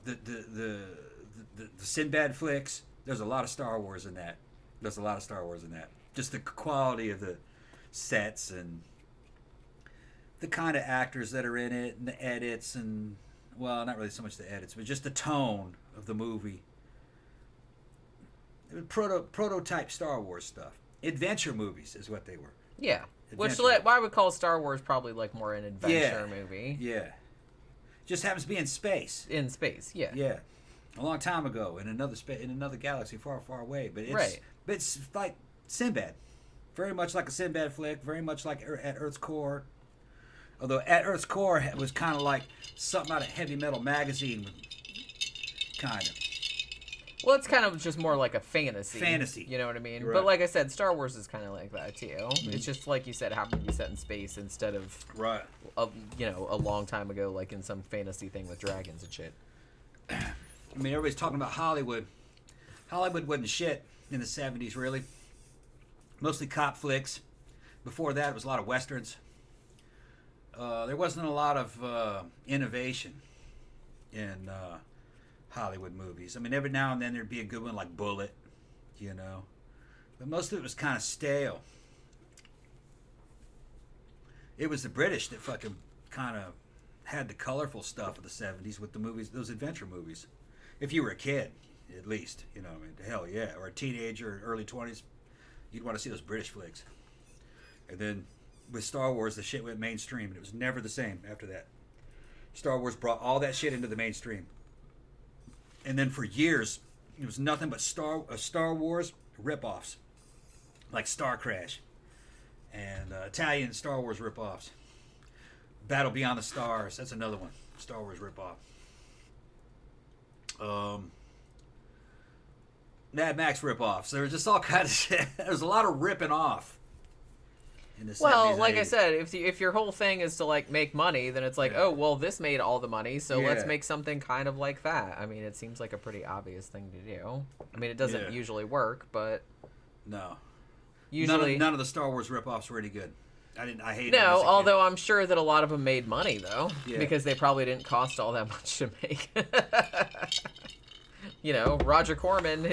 Sinbad flicks. There's a lot of Star Wars in that. Just the quality of the sets and the kind of actors that are in it and the edits and, well, not really so much the edits, but just the tone of the movie. It was prototype Star Wars stuff. Adventure movies is what they were. Yeah. Which I would call Star Wars probably like more an adventure movie. Yeah. Just happens to be in space. In space, yeah. Yeah. A long time ago in another galaxy far, far away. But it's like Sinbad. Very much like a Sinbad flick, very much like At Earth's Core. Although At Earth's Core was kind of like something out of Heavy Metal magazine. Kind of. Well, it's kind of just more like a fantasy. You know what I mean? Right. But like I said, Star Wars is kind of like that too. Mm-hmm. It's just like you said, it happened to be set in space instead of a long time ago, like in some fantasy thing with dragons and shit. I mean, everybody's talking about Hollywood. Hollywood wasn't shit in the 70s, really. Mostly cop flicks. Before that, it was a lot of westerns. There wasn't a lot of innovation in Hollywood movies. I mean, every now and then there'd be a good one like Bullet, you know. But most of it was kind of stale. It was the British that fucking kind of had the colorful stuff of the 70s with the movies, those adventure movies. If you were a kid, at least, you know, I mean, hell yeah. Or a teenager, early 20s, you'd want to see those British flicks. And then with Star Wars, the shit went mainstream, and it was never the same after that. Star Wars brought all that shit into the mainstream. And then for years, it was nothing but Star Wars ripoffs, like Star Crash and Italian Star Wars ripoffs. Battle Beyond the Stars, that's another one, Star Wars ripoff. Mad Max ripoffs. There was just all kinds of shit. There was a lot of ripping off. Well, like I said, if your whole thing is to like make money, then it's like, oh, well, this made all the money, so let's make something kind of like that. I mean, it seems like a pretty obvious thing to do. I mean, it doesn't usually work, but no, usually none of the Star Wars ripoffs were any good. I hated. No, although I'm sure that a lot of them made money though, because they probably didn't cost all that much to make. You know, Roger Corman,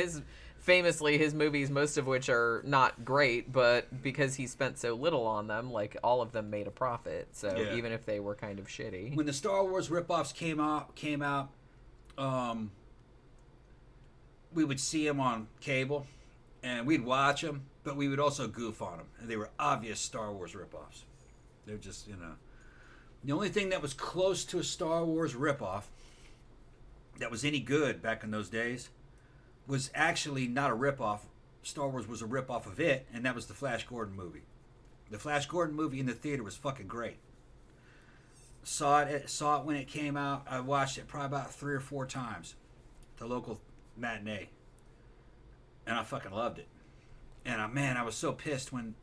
famously his movies, most of which are not great, but because he spent so little on them, like all of them made a profit. So even if they were kind of shitty. When the Star Wars ripoffs came out, we would see them on cable, and we'd watch them, but we would also goof on them, and they were obvious Star Wars ripoffs. They're just, you know, the only thing that was close to a Star Wars ripoff that was any good back in those days was actually not a ripoff. Star Wars was a ripoff of it, and that was the Flash Gordon movie. The Flash Gordon movie in the theater was fucking great. Saw it when it came out. I watched it probably about 3 or 4 times, the local matinee, and I fucking loved it. And I was so pissed when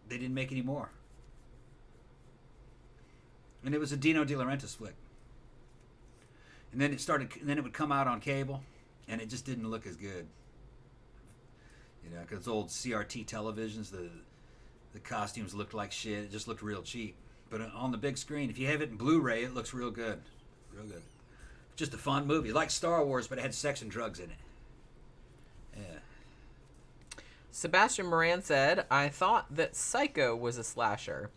they didn't make any more. And it was a Dino De Laurentiis flick. And then it would come out on cable, and it just didn't look as good. You know, because old CRT televisions, the costumes looked like shit. It just looked real cheap. But on the big screen, if you have it in Blu-ray, it looks real good. Real good. Just a fun movie. Like Star Wars, but it had sex and drugs in it. Yeah. Sebastian Moran said, I thought that Psycho was a slasher.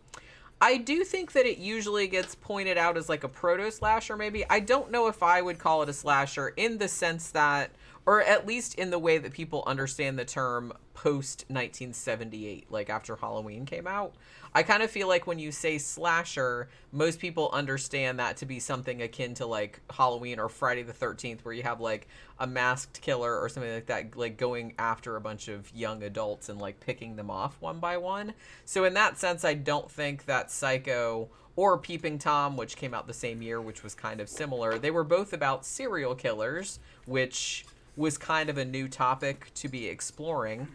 I do think that it usually gets pointed out as like a proto-slasher maybe. I don't know if I would call it a slasher in the sense that, or at least in the way that people understand the term post-1978, like after Halloween came out. I kind of feel like when you say slasher, most people understand that to be something akin to like Halloween or Friday the 13th, where you have like a masked killer or something like that, like going after a bunch of young adults and like picking them off one by one. So in that sense, I don't think that Psycho or Peeping Tom, which came out the same year, which was kind of similar, they were both about serial killers, which was kind of a new topic to be exploring.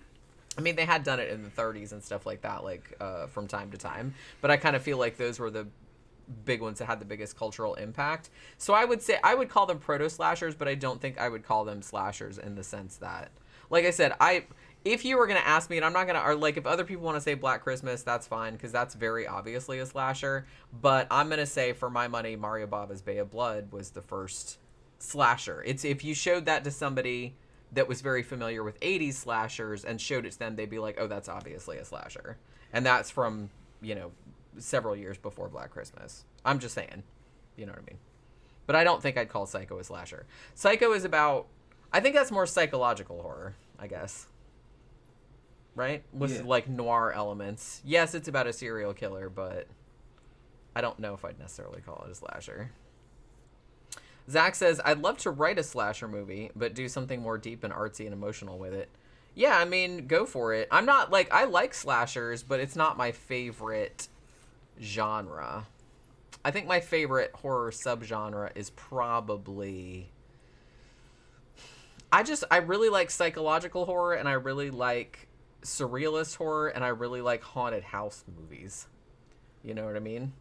I mean, they had done it in the 30s and stuff like that, like from time to time. But I kind of feel like those were the big ones that had the biggest cultural impact. So I would say I would call them proto-slashers, but I don't think I would call them slashers in the sense that, like I said, if you were going to ask me, and I'm not going to, or like if other people want to say Black Christmas, that's fine, because that's very obviously a slasher. But I'm going to say, for my money, Mario Bava's Bay of Blood was the first slasher. It's if you showed that to somebody that was very familiar with 80s slashers and showed it to them, they'd be like, oh, that's obviously a slasher. And that's from, you know, several years before Black Christmas. I'm just saying. You know what I mean? But I don't think I'd call Psycho a slasher. Psycho is about, I think that's more psychological horror, I guess. Right? With like noir elements. Yes, it's about a serial killer, but I don't know if I'd necessarily call it a slasher. Zach says, I'd love to write a slasher movie, but do something more deep and artsy and emotional with it. Yeah, I mean, go for it. I'm not, like, I like slashers, but it's not my favorite genre. I think my favorite horror subgenre is probably... I really like psychological horror, and I really like surrealist horror, and I really like haunted house movies. You know what I mean?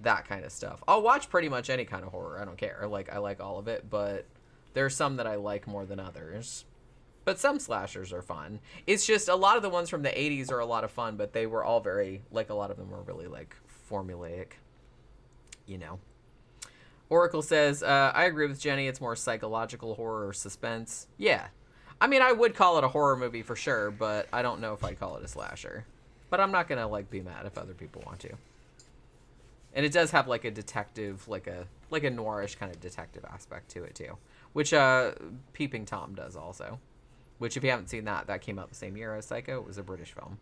That kind of stuff. I'll watch pretty much any kind of horror. I don't care. Like, I like all of it, but there's some that I like more than others. But some slashers are fun. It's just a lot of the ones from the 80s are a lot of fun, but they were all very, like, a lot of them were really, like, formulaic, you know. Oracle says, I agree with Jenny. It's more psychological horror or suspense. Yeah. I mean, I would call it a horror movie for sure, but I don't know if I'd call it a slasher. But I'm not going to, like, be mad if other people want to. And it does have, like, a detective, like a noirish kind of detective aspect to it, too. Which, Peeping Tom does also. Which, if you haven't seen that, that came out the same year as Psycho. It was a British film.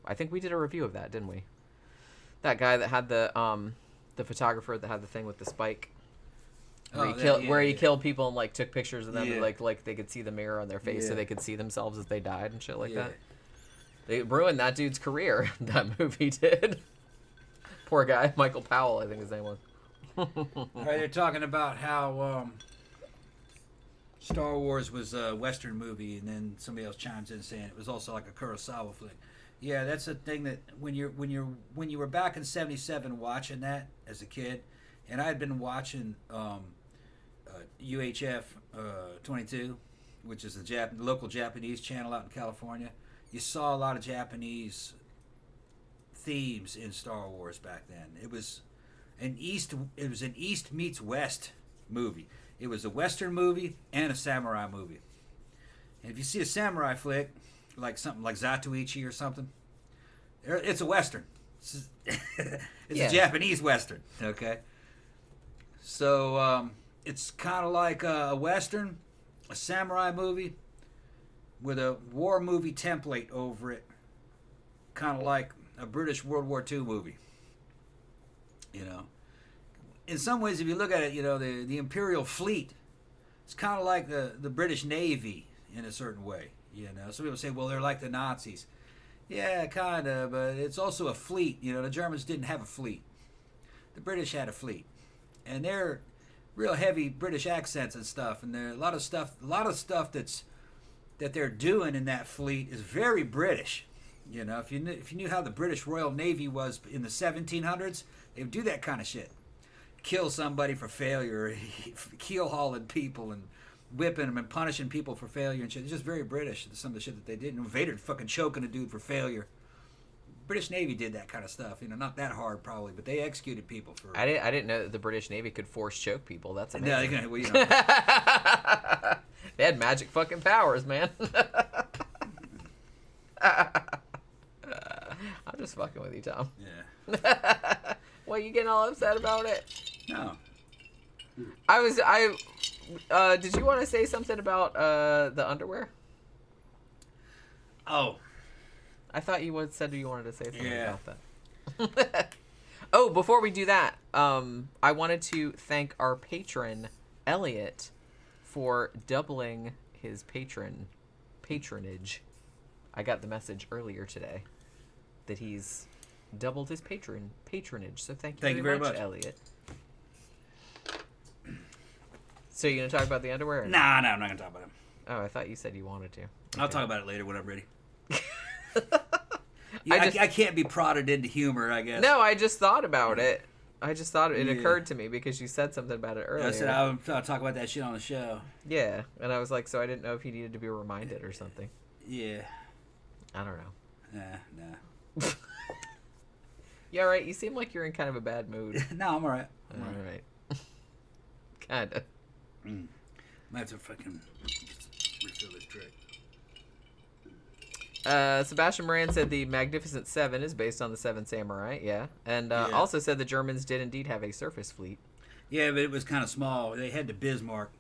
I think we did a review of that, didn't we? That guy that had the photographer that had the thing with the spike. Where he killed people and, like, took pictures of them and, like they could see the mirror on their face so they could see themselves as they died and shit like that. They ruined that dude's career, that movie did. Poor guy. Michael Powell, I think his name was. All right, they're talking about how Star Wars was a Western movie, and then somebody else chimes in saying it was also like a Kurosawa flick. Yeah, that's a thing that when you were back in '77 watching that as a kid, and I had been watching UHF 22, which is the local Japanese channel out in California. You saw a lot of Japanese themes in Star Wars back then. It was an East meets West movie. It was a Western movie and a samurai movie. And if you see a samurai flick, like something like Zatoichi or something, it's a Western. It's a Japanese Western, okay? So it's kind of like a Western, a samurai movie, with a war movie template over it, kind of like a British World War II movie. You know, in some ways, if you look at it, you know, the Imperial Fleet, it's kind of like the British Navy in a certain way. You know, some people say, well, they're like the Nazis. Yeah, kind of, but it's also a fleet. You know, the Germans didn't have a fleet. The British had a fleet, and they're real heavy British accents and stuff, and there a lot of stuff that they're doing in that fleet is very British. You know, if you knew how the British Royal Navy was in the 1700s, they would do that kind of shit. Kill somebody for failure, keel hauling people and whipping them and punishing people for failure and shit. It's just very British, some of the shit that they did. And Vader fucking choking a dude for failure. British Navy did that kind of stuff. You know, not that hard probably, but they executed people for. I didn't know that the British Navy could force choke people. That's amazing. No, they can. Well, you know. They had magic fucking powers, man. I'm just fucking with you, Tom. Yeah. What, you getting all upset about it? No. Did you want to say something about the underwear? Oh. I thought you said you wanted to say something about Yeah. that. Oh, before we do that, I wanted to thank our patron, Elliot, for doubling his patronage. I got the message earlier today that he's doubled his patronage. So thank you very much, Elliot. So you gonna talk about the underwear? Or Nah, I'm not gonna talk about it. Oh, I thought you said you wanted to. Okay. I'll talk about it later when I'm ready. Yeah, I can't be prodded into humor, I guess. No, I just thought about it. It occurred to me because you said something about it earlier. I said I'll talk about that shit on the show. Yeah, and I was like, so I didn't know if he needed to be reminded or something. Yeah. I don't know. Nah. Yeah, right. You seem like you're in kind of a bad mood. No, I'm alright. All right. Kinda. Might have to fucking refill this drink. Sebastian Moran said the Magnificent Seven is based on the Seven Samurai, yeah. And also said the Germans did indeed have a surface fleet. Yeah, but it was kind of small. They had the Bismarck.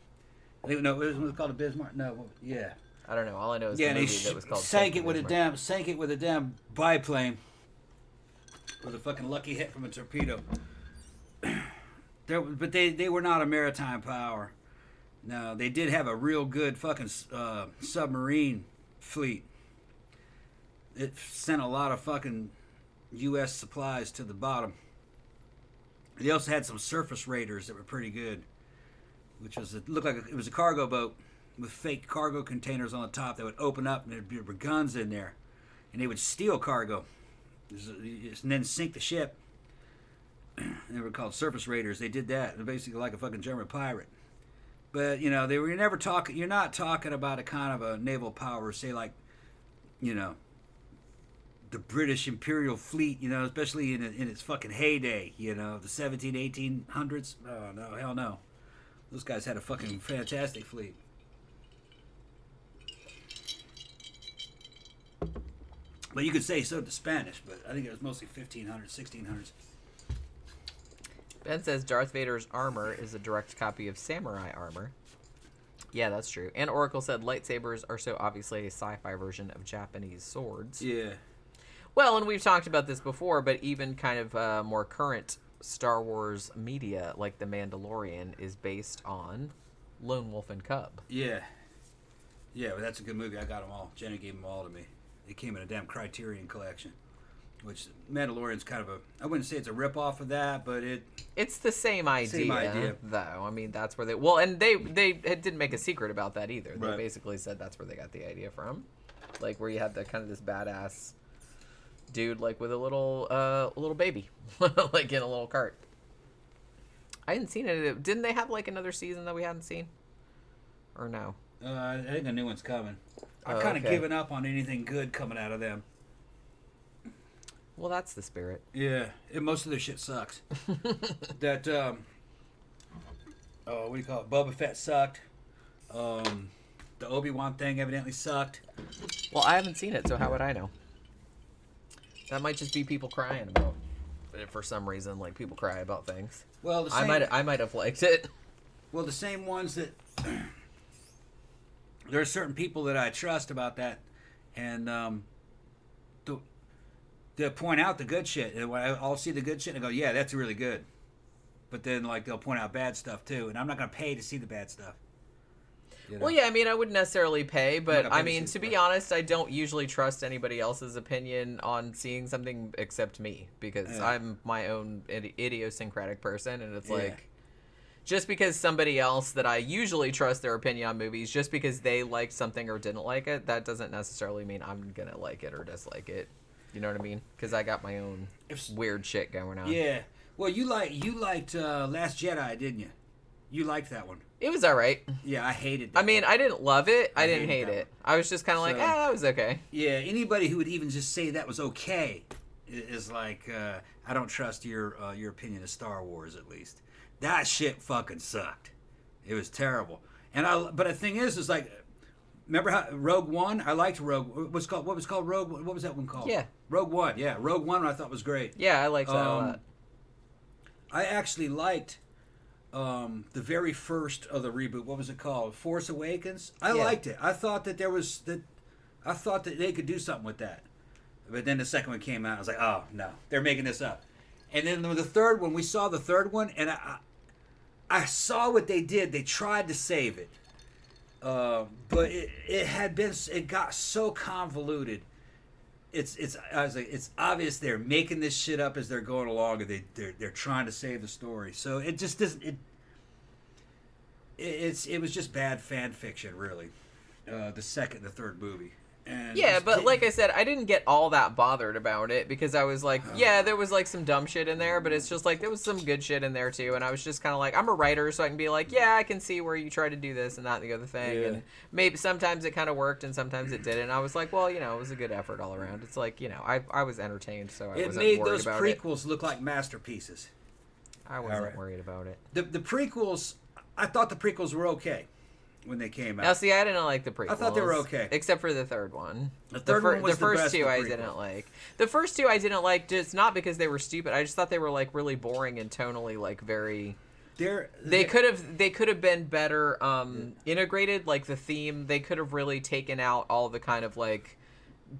It was called a Bismarck? No, yeah. I don't know. All I know is the movie that was called sank it with a damn biplane with a fucking lucky hit from a torpedo. But they were not a maritime power. No, they did have a real good fucking submarine fleet. It sent a lot of fucking U.S. supplies to the bottom. They also had some surface raiders that were pretty good, which was it was a cargo boat with fake cargo containers on the top that would open up and there were guns in there, and they would steal cargo and then sink the ship. They were called surface raiders. They did that. They're basically like a fucking German pirate. But they were never talking. You're not talking about a kind of a naval power, say like, the British Imperial Fleet. Especially in its fucking heyday. The 1800s. Oh no, hell no. Those guys had a fucking fantastic fleet. But you could say so to Spanish, but I think it was mostly 1500s, 1600s. Ben says Darth Vader's armor is a direct copy of samurai armor. Yeah, that's true. And Oracle said lightsabers are so obviously a sci-fi version of Japanese swords. Yeah. Well, and we've talked about this before, but even kind of more current Star Wars media, like The Mandalorian, is based on Lone Wolf and Cub. Yeah. Yeah, but that's a good movie. I got them all. Jenny gave them all to me. They came in a damn Criterion collection. Which Mandalorian's kind of I wouldn't say it's a rip-off of that, but it's the same idea, though. I mean, that's where they didn't make a secret about that either. They basically said that's where they got the idea from. Like, where you had the kind of this badass dude, like, with a little baby, like, in a little cart. I hadn't seen it. Didn't they have, like, another season that we hadn't seen? Or no? I think a new one's coming. I've kind of given up on anything good coming out of them. Well, that's the spirit. Yeah, most of their shit sucks. That, what do you call it? Boba Fett sucked. The Obi-Wan thing evidently sucked. Well, I haven't seen it, so how would I know? That might just be people crying about it for some reason. Like, people cry about things. Well, I might have liked it. Well, the same ones that there are certain people that I trust about that, and they'll point out the good shit, and when I'll see the good shit, and I go, yeah, that's really good. But then, like, they'll point out bad stuff too, and I'm not gonna pay to see the bad stuff. Well, yeah, I mean, I wouldn't necessarily pay, but I mean, to be honest, I don't usually trust anybody else's opinion on seeing something except me, because I'm my own idiosyncratic person, and it's like, just because somebody else that I usually trust their opinion on movies, just because they liked something or didn't like it, that doesn't necessarily mean I'm gonna like it or dislike it. You know what I mean? Because I got my own weird shit going on. Yeah. Well, you liked Last Jedi, didn't you? You liked that one. It was all right. Yeah, I hated that. I mean, I didn't love it. I didn't hate it. I was just kind of like, that was okay. Yeah, anybody who would even just say that was okay is like, I don't trust your opinion of Star Wars, at least. That shit fucking sucked. It was terrible. But the thing is like, remember how Rogue One? I liked Rogue. What was called Rogue? What was that one called? Yeah, Rogue One. Yeah, Rogue One. I thought was great. Yeah, I liked that a lot. I actually liked the very first of the reboot. What was it called? Force Awakens. I liked it. I thought that I thought that they could do something with that. But then the second one came out. I was like, oh no, they're making this up. And then the third one, we saw the third one, and I saw what they did. They tried to save it. But it got so convoluted. I was like, it's obvious they're making this shit up as they're going along, and they're trying to save the story. So it just doesn't. It was just bad fan fiction, really. The third movie. And but like I said, I didn't get all that bothered about it because I was like, there was like some dumb shit in there, but it's just like there was some good shit in there too, and I was just kind of like, I'm a writer, so I can be like, I can see where you try to do this and that and the other thing, and maybe sometimes it kind of worked and sometimes it didn't. I was like, well, it was a good effort all around. It's like, I was entertained, so I wasn't worried about it. It made those prequels look like masterpieces. I wasn't worried about it. The prequels, I thought the prequels were okay when they came out. Now, see, I didn't like the prequels. I thought they were okay. Except for the third one. The first two I didn't like. The first two I didn't like, just not because they were stupid. I just thought they were, like, really boring and tonally, like, very... They could have been better integrated, like, the theme. They could have really taken out all the kind of, like,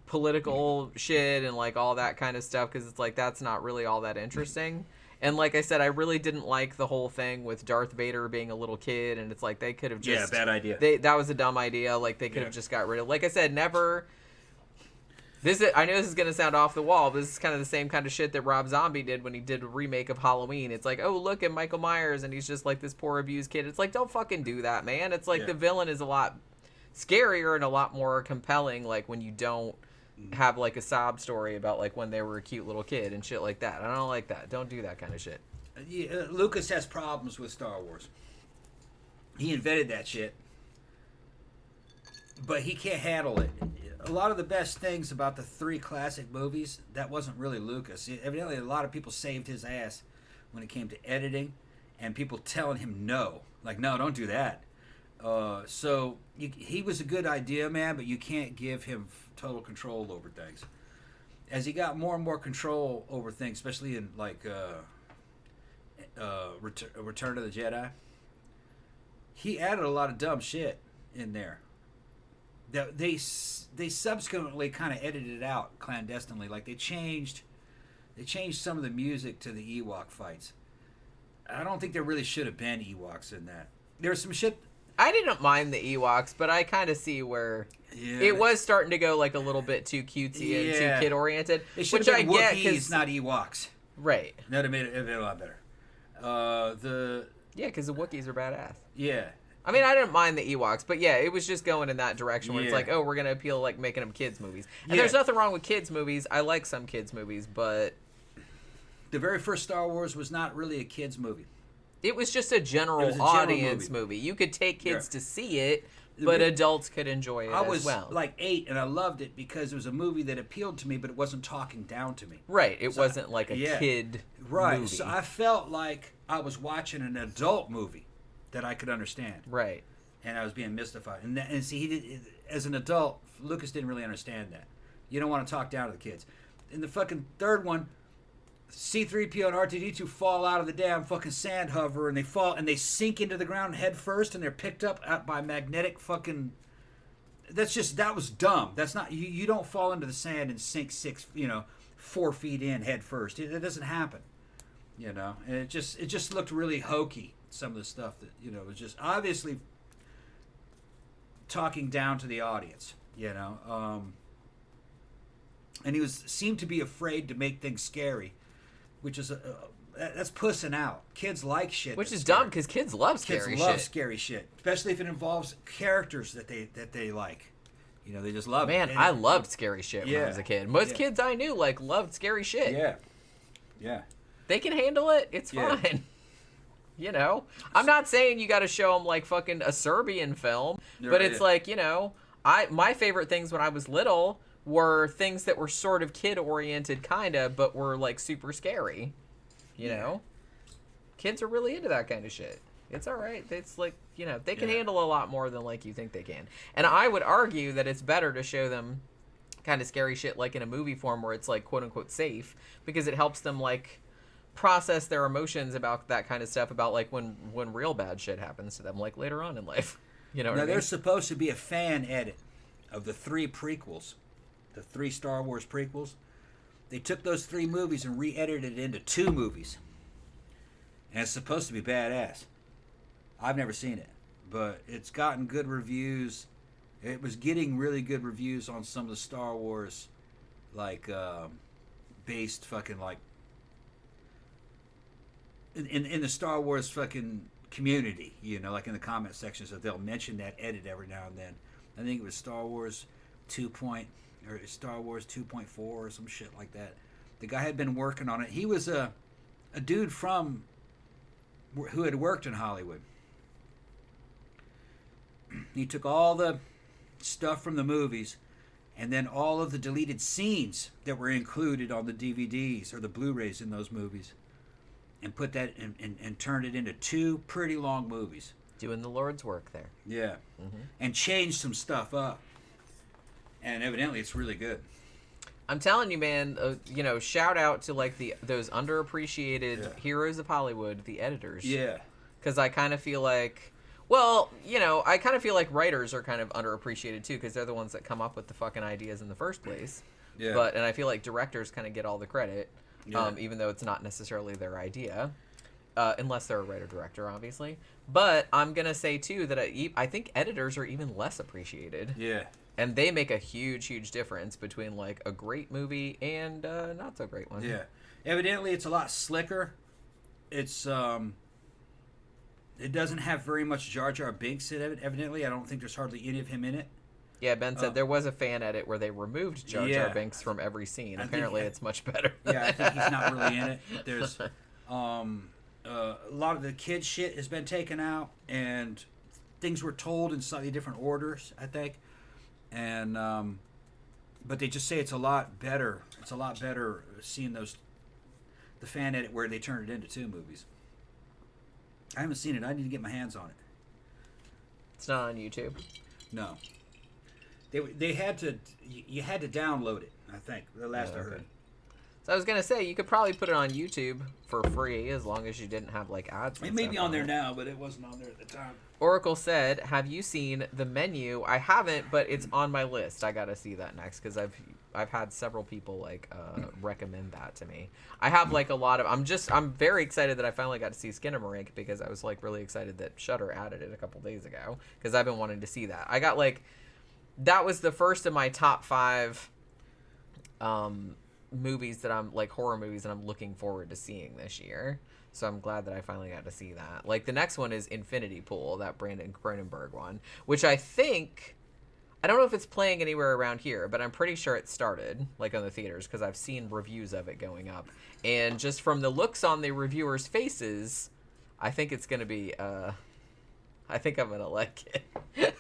political shit and, like, all that kind of stuff, because it's like, that's not really all that interesting. And like I said, I really didn't like the whole thing with Darth Vader being a little kid, and it's like they could have just... Yeah, bad idea. That was a dumb idea. Like, they could have just got rid of... Like I said, never... I know this is going to sound off the wall, but this is kind of the same kind of shit that Rob Zombie did when he did a remake of Halloween. It's like, oh, look at Michael Myers, and he's just like this poor abused kid. It's like, don't fucking do that, man. It's like the villain is a lot scarier and a lot more compelling, like, when you don't have like a sob story about like when they were a cute little kid and shit like that. I don't like that. Don't do that kind of shit. Lucas has problems with Star Wars. He invented that shit. But he can't handle it. A lot of the best things about the 3 classic movies, that wasn't really Lucas. Evidently, a lot of people saved his ass when it came to editing, and people telling him no. Like, no, don't do that. He was a good idea, man, but you can't give him total control over things. As he got more and more control over things, especially in, like, Return of the Jedi, he added a lot of dumb shit in there. They subsequently kind of edited it out clandestinely. Like they changed some of the music to the Ewok fights. I don't think there really should have been Ewoks in that. There's some shit. I didn't mind the Ewoks, but I kind of see where it was starting to go like a little bit too cutesy and too kid oriented. Which I get because not Ewoks. Right. That would have made it a lot better. Because the Wookiees are badass. Yeah. I mean, I didn't mind the Ewoks, but yeah, it was just going in that direction where it's like, oh, we're going to appeal like making them kids movies. And there's nothing wrong with kids movies. I like some kids movies, but the very first Star Wars was not really a kids movie. It was just a general audience movie. You could take kids to see it, but adults could enjoy it as well. I was like 8 and I loved it because it was a movie that appealed to me, but it wasn't talking down to me. Right. It wasn't like a kid movie. So I felt like I was watching an adult movie that I could understand. Right. And I was being mystified. And see, as an adult, Lucas didn't really understand that. You don't want to talk down to the kids. In the fucking third one, C-3PO and R2-D2 fall out of the damn fucking sand hover, and they fall and they sink into the ground head first, and they're picked up by magnetic fucking. That was dumb. That's not you don't fall into the sand and sink 4 feet in head first. It doesn't happen. And it just looked really hokey. Some of the stuff that was just obviously talking down to the audience. And he seemed to be afraid to make things scary. Which is that's pussing out. Kids like shit. Which is dumb because kids love scary shit. Kids love scary shit, especially if it involves characters that they like. They just love it. Man, I loved scary shit when I was a kid. Most kids I knew loved scary shit. Yeah. They can handle it. It's fine. I'm not saying you got to show them like fucking a Serbian film, but it's like my favorite things when I was little were things that were sort of kid-oriented, kinda, but were, like, super scary. Kids are really into that kind of shit. It's all right. It's like, they can handle a lot more than, like, you think they can. And I would argue that it's better to show them kind of scary shit, like, in a movie form where it's, like, quote-unquote safe, because it helps them, like, process their emotions about that kind of stuff, about, like, when real bad shit happens to them, like, later on in life. There's supposed to be a fan edit of the 3 prequels. The 3 Star Wars prequels. They took those 3 movies and re-edited it into 2 movies. And it's supposed to be badass. I've never seen it. But it's gotten good reviews. It was getting really good reviews on some of the Star Wars, like, based fucking, like, in the Star Wars fucking community, like in the comment sections, that they'll mention that edit every now and then. I think it was Star Wars 2.4 or some shit like that. The guy had been working on it. He was a dude who had worked in Hollywood. He took all the stuff from the movies and then all of the deleted scenes that were included on the DVDs or the Blu-rays in those movies and put that and turned it into 2 pretty long movies. Doing the Lord's work there. Yeah. Mm-hmm. And changed some stuff up. And evidently, it's really good. I'm telling you, man. Shout out to like those underappreciated heroes of Hollywood, the editors. Yeah. Because I kind of feel like, writers are kind of underappreciated too, because they're the ones that come up with the fucking ideas in the first place. Yeah. And I feel like directors kind of get all the credit, even though it's not necessarily their idea, unless they're a writer-director, obviously. But I'm gonna say too that I think editors are even less appreciated. Yeah. And they make a huge, huge difference between, like, a great movie and a not-so-great one. Yeah. Evidently, it's a lot slicker. It's, it doesn't have very much Jar Jar Binks in it, evidently. I don't think there's hardly any of him in it. Yeah, Ben said there was a fan edit where they removed Jar Jar Binks from every scene. Apparently, it's much better. Yeah, I think he's not really in it. There's, a lot of the kid shit has been taken out, and things were told in slightly different orders, I think. And but they just say it's a lot better. It's a lot better seeing the fan edit where they turn it into 2 movies. I haven't seen it. I need to get my hands on it. It's not on YouTube. No. They had to. You had to download it. I think the last I heard. So I was gonna say you could probably put it on YouTube for free as long as you didn't have like ads. It may be on there now, but it wasn't on there at the time. Oracle said, "Have you seen The Menu?" I haven't, but it's on my list. I gotta see that next because I've had several people like recommend that to me. I have like a lot of. I'm very excited that I finally got to see Skinamarink because I was like really excited that Shudder added it a couple days ago because I've been wanting to see that. I got like that was the first of my top 5 movies that I'm like horror movies that I'm looking forward to seeing this year. So I'm glad that I finally got to see that. Like the next one is Infinity Pool, that Brandon Cronenberg one, which I think I don't know if it's playing anywhere around here, but I'm pretty sure it started like on the theaters because I've seen reviews of it going up. And just from the looks on the reviewers' faces, I think it's going to be I think I'm going to like it.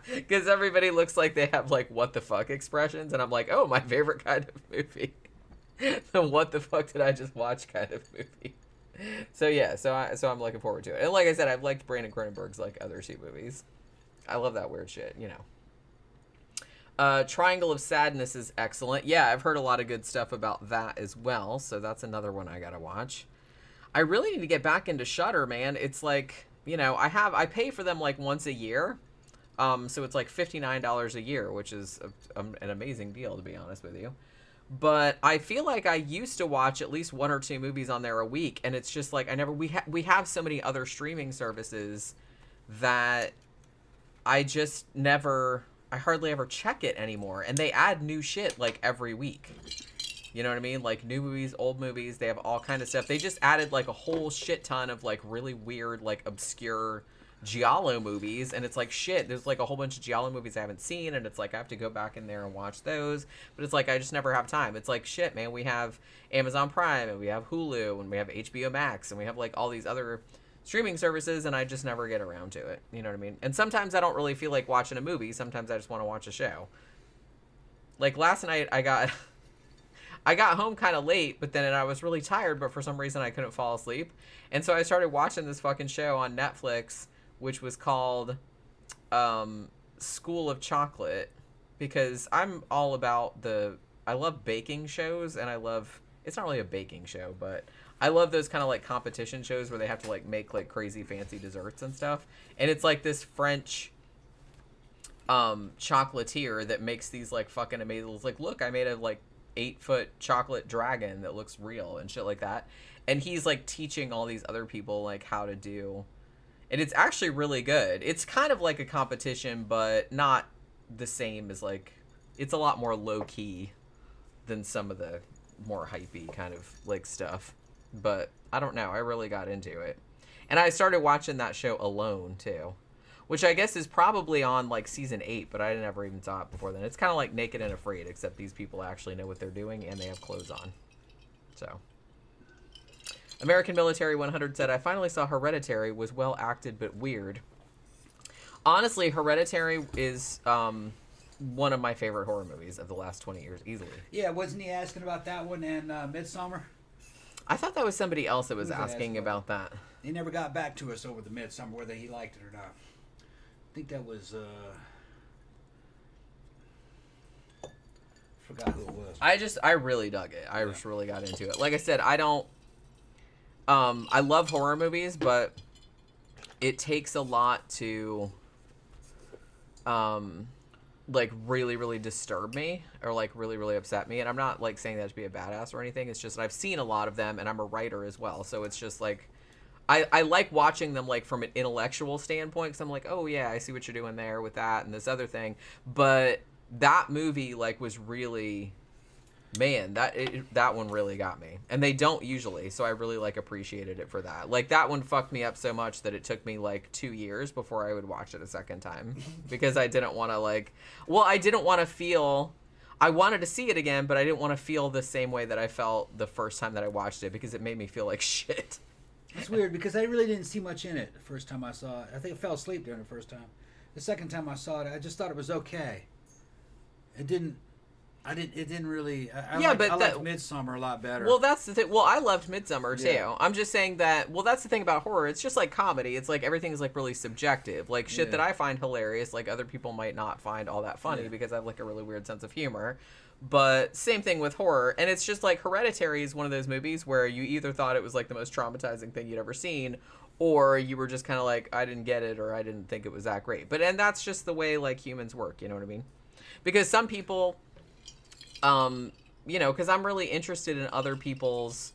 Because everybody looks like they have, like, what the fuck expressions. And I'm like, oh, my favorite kind of movie. The what the fuck did I just watch kind of movie. So, yeah. So I'm looking forward to it. And like I said, I've liked Brandon Cronenberg's, like, other 2 movies. I love that weird shit, you know. Triangle of Sadness is excellent. Yeah, I've heard a lot of good stuff about that as well. So that's another one I got to watch. I really need to get back into Shudder, man. It's like... You know, I pay for them like once a year, so it's like $59 a year, which is an amazing deal to be honest with you. But I feel like I used to watch at least 1 or 2 movies on there a week, and it's just like we have so many other streaming services that I hardly ever check it anymore, and they add new shit like every week. You know what I mean? Like new movies, old movies, they have all kind of stuff. They just added like a whole shit ton of like really weird, like obscure Giallo movies. And it's like, shit, there's like a whole bunch of Giallo movies I haven't seen. And it's like, I have to go back in there and watch those. But it's like, I just never have time. It's like, shit, man, we have Amazon Prime and we have Hulu and we have HBO Max and we have like all these other streaming services. And I just never get around to it. You know what I mean? And sometimes I don't really feel like watching a movie. Sometimes I just want to watch a show. Like last night I got home kind of late, but then I was really tired, but for some reason I couldn't fall asleep. And so I started watching this fucking show on Netflix, which was called School of Chocolate, because I'm all about I love baking shows, and it's not really a baking show, but I love those kind of like competition shows where they have to like make like crazy fancy desserts and stuff. And it's like this French chocolatier that makes these like fucking amazing, it's like, look, I made a like 8-foot chocolate dragon that looks real and shit like that. And he's like teaching all these other people like how to do, and it's actually really good. It's kind of like a competition, but not the same as like, it's a lot more low key than some of the more hypey kind of like stuff. But I don't know, I really got into it. And I started watching that show alone too, which I guess is probably on like season 8, but I never even saw it before then. It's kind of like Naked and Afraid, except these people actually know what they're doing and they have clothes on. So, American Military 100 said, I finally saw Hereditary, was well acted but weird. Honestly, Hereditary is one of my favorite horror movies of the last 20 years, easily. Yeah, wasn't he asking about that one in Midsommar? I thought that was somebody else that was asking about that. He never got back to us over the Midsommar, whether he liked it or not. I think that was forgot who it was. I really dug it. I just really got into it. Like I said, I don't I love horror movies, but it takes a lot to like really, really disturb me or like really, really upset me. And I'm not like saying that to be a badass or anything. It's just that I've seen a lot of them and I'm a writer as well. So it's just like I like watching them like from an intellectual standpoint, because I'm like, oh yeah, I see what you're doing there with that and this other thing. But that movie like was really, man, that one really got me. And they don't usually, so I really like appreciated it for that. Like that one fucked me up so much that it took me like 2 years before I would watch it a second time, because I didn't want to I didn't want to feel, I wanted to see it again, but I didn't want to feel the same way that I felt the first time that I watched it, because it made me feel like shit. It's weird because I really didn't see much in it the first time I saw it. I think I fell asleep during the first time. The second time I saw it, I just thought it was okay. It didn't really. I liked Midsommar a lot better. Well, that's the thing. Well, I loved Midsommar too. Yeah. I'm just saying that. Well, that's the thing about horror. It's just like comedy. It's like everything is like really subjective. Like shit that I find hilarious, like other people might not find all that funny because I have like a really weird sense of humor. But same thing with horror, and it's just like Hereditary is one of those movies where you either thought it was like the most traumatizing thing you'd ever seen, or you were just kind of like, I didn't get it, or I didn't think it was that great. And that's just the way like humans work. You know what I mean? Because some people. Because I'm really interested in other people's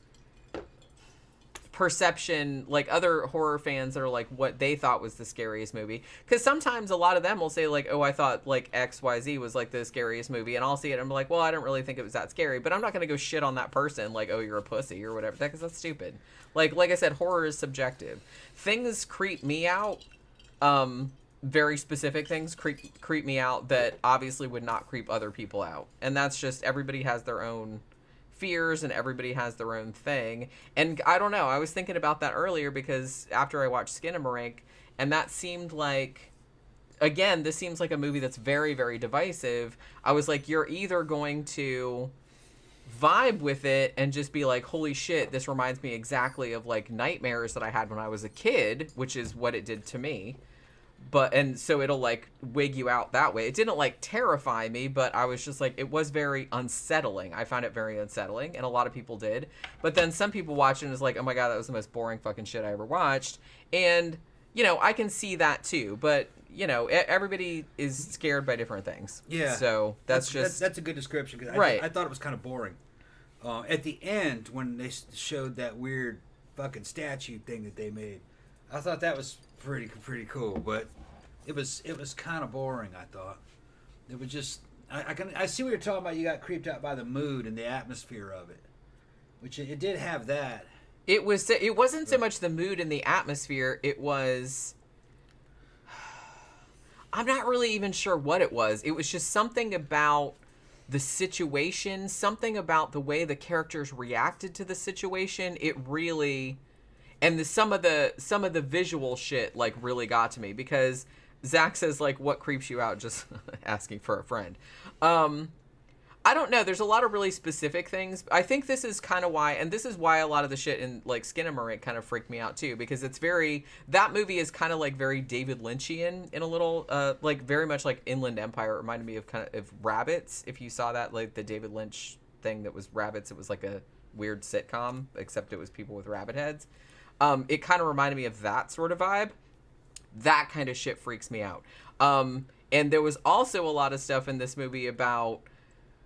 perception, like other horror fans that are like what they thought was the scariest movie. Because sometimes a lot of them will say like, oh, I thought like XYZ was like the scariest movie, and I'll see it and I'm like, well, I don't really think it was that scary, but I'm not gonna go shit on that person like, oh, you're a pussy or whatever, because that's stupid. Like I said, horror is subjective. Things creep me out. Very specific things creep me out that obviously would not creep other people out. And that's just, everybody has their own fears and everybody has their own thing. And I don't know, I was thinking about that earlier because after I watched Skinamarink, and that seemed like, again, this seems like a movie that's very, very divisive. I was like, you're either going to vibe with it and just be like, holy shit, this reminds me exactly of like nightmares that I had when I was a kid, which is what it did to me. And so it'll like wig you out that way. It didn't like terrify me, but I was just like, it was very unsettling. I found it very unsettling, and a lot of people did. But then some people watch it and is like, oh my god, that was the most boring fucking shit I ever watched. And I can see that too. But everybody is scared by different things. Yeah. So that's a good description. Cause right. I thought it was kind of boring. At the end, when they showed that weird fucking statue thing that they made, I thought that was pretty cool, but it was kind of boring. I thought it was just I see what you're talking about. You got creeped out by the mood and the atmosphere of it, which it did have that. It wasn't so much the mood and the atmosphere. It was, I'm not really even sure what it was. It was just something about the situation, something about the way the characters reacted to the situation. It really. And some of the visual shit like really got to me because Zach says like, what creeps you out? Just asking for a friend. I don't know. There's a lot of really specific things. I think this is kind of why, and this is why a lot of the shit in like Skinamarink kind of freaked me out too, because it's that movie is kind of like very David Lynchian in a little, like very much like Inland Empire. It reminded me of kind of Rabbits. If you saw that, like the David Lynch thing that was Rabbits, it was like a weird sitcom, except it was people with rabbit heads. It kind of reminded me of that sort of vibe. That kind of shit freaks me out. And there was also a lot of stuff in this movie about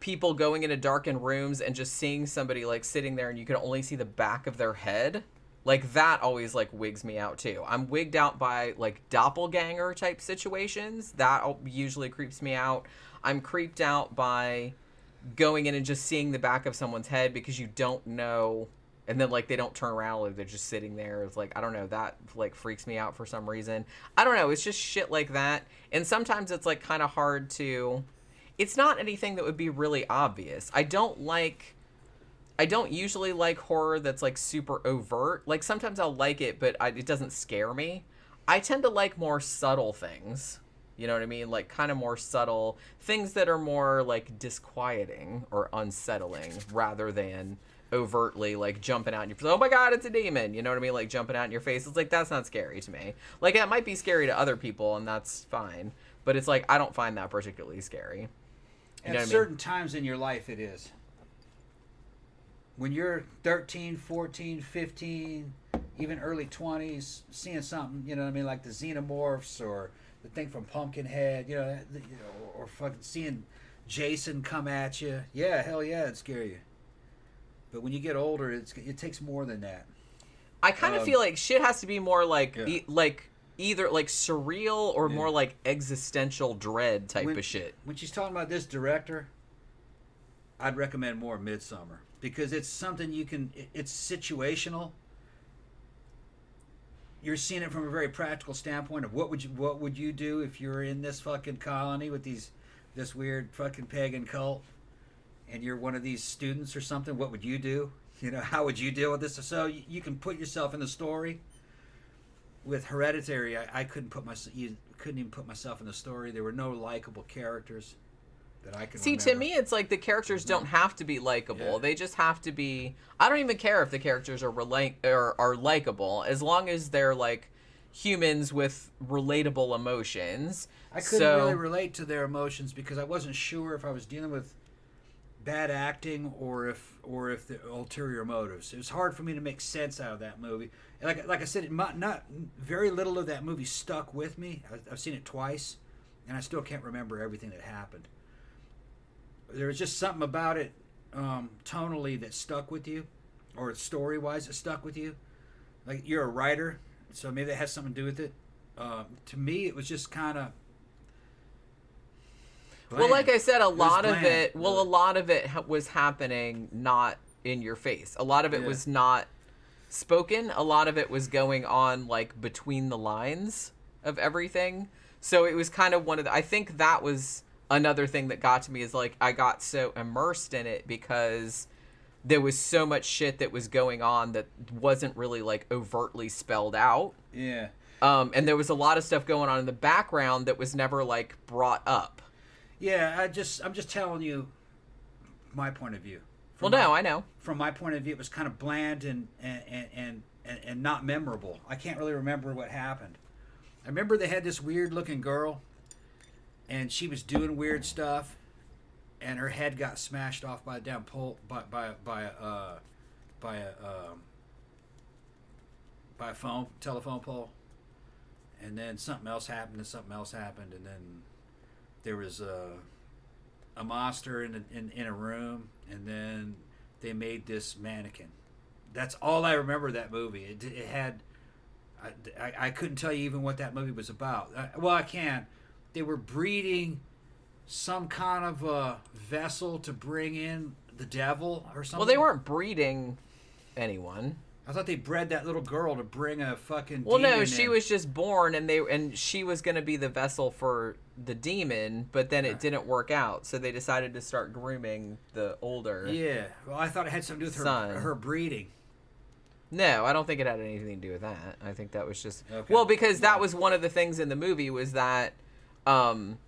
people going into darkened rooms and just seeing somebody like sitting there and you can only see the back of their head. Like that always like wigs me out too. I'm wigged out by like doppelganger type situations. That usually creeps me out. I'm creeped out by going in and just seeing the back of someone's head because you don't know. And then, like, they don't turn around, like, they're just sitting there. It's like, I don't know, that, like, freaks me out for some reason. I don't know, it's just shit like that. And sometimes it's, like, kind of hard to... It's not anything that would be really obvious. I don't usually like horror that's, like, super overt. Like, sometimes I'll like it, but it doesn't scare me. I tend to like more subtle things. You know what I mean? Like, kind of more subtle. Things that are more, like, disquieting or unsettling rather than... overtly like jumping out in your face. Oh my god, it's a demon. You know what I mean? Like jumping out in your face. It's like, that's not scary to me. Like that might be scary to other people and that's fine. But it's like, I don't find that particularly scary. At certain times in your life it is. When you're 13, 14, 15, even early 20s, seeing something, you know what I mean? Like the Xenomorphs or the thing from Pumpkinhead, or fucking seeing Jason come at you. Yeah, hell yeah, it'd scare you. But when you get older, it takes more than that. I kind of feel like shit has to be more like either like surreal or more like existential dread type of shit. When she's talking about this director, I'd recommend more Midsommar because it's something it's situational. You're seeing it from a very practical standpoint of what would you do if you were in this fucking colony with this weird fucking pagan cult. And you're one of these students or something, what would you do? You know, how would you deal with this? So you can put yourself in the story. With Hereditary, I couldn't couldn't even put myself in the story. There were no likable characters that I can remember. To me, it's like the characters don't have to be likable. Yeah. They just have to be. I don't even care if the characters are likable, as long as they're like humans with relatable emotions. I couldn't really relate to their emotions because I wasn't sure if I was dealing with bad acting or if the ulterior motives. It was hard for me to make sense out of that movie. And like I said, not very little of that movie stuck with me. I've seen it twice, and I still can't remember everything that happened. There was just something about it tonally that stuck with you, or story-wise that stuck with you. Like, you're a writer, so maybe that has something to do with it. To me, it was just kind of bland. Well, like I said, a lot of it was happening not in your face. A lot of it was not spoken. A lot of it was going on like between the lines of everything. So it was kind of I think that was another thing that got to me, is like I got so immersed in it because there was so much shit that was going on that wasn't really like overtly spelled out. Yeah. And there was a lot of stuff going on in the background that was never like brought up. Yeah, I'm just telling you my point of view. I know. From my point of view, it was kind of bland and not memorable. I can't really remember what happened. I remember they had this weird-looking girl, and she was doing weird stuff, and her head got smashed off by a damn pole by a telephone pole, and then something else happened, and then there was a monster in a room, and then they made this mannequin. That's all I remember of that movie. It had. I couldn't tell you even what that movie was about. I can. They were breeding some kind of a vessel to bring in the devil or something. Well, they weren't breeding anyone. I thought they bred that little girl to bring a fucking demon in. She was just born, and she was going to be the vessel for the demon, but then it didn't work out, so they decided to start grooming the older. Yeah. Well, I thought it had something to do with her breeding. No, I don't think it had anything to do with that. I think that was just well, because that was one of the things in the movie was that Annie,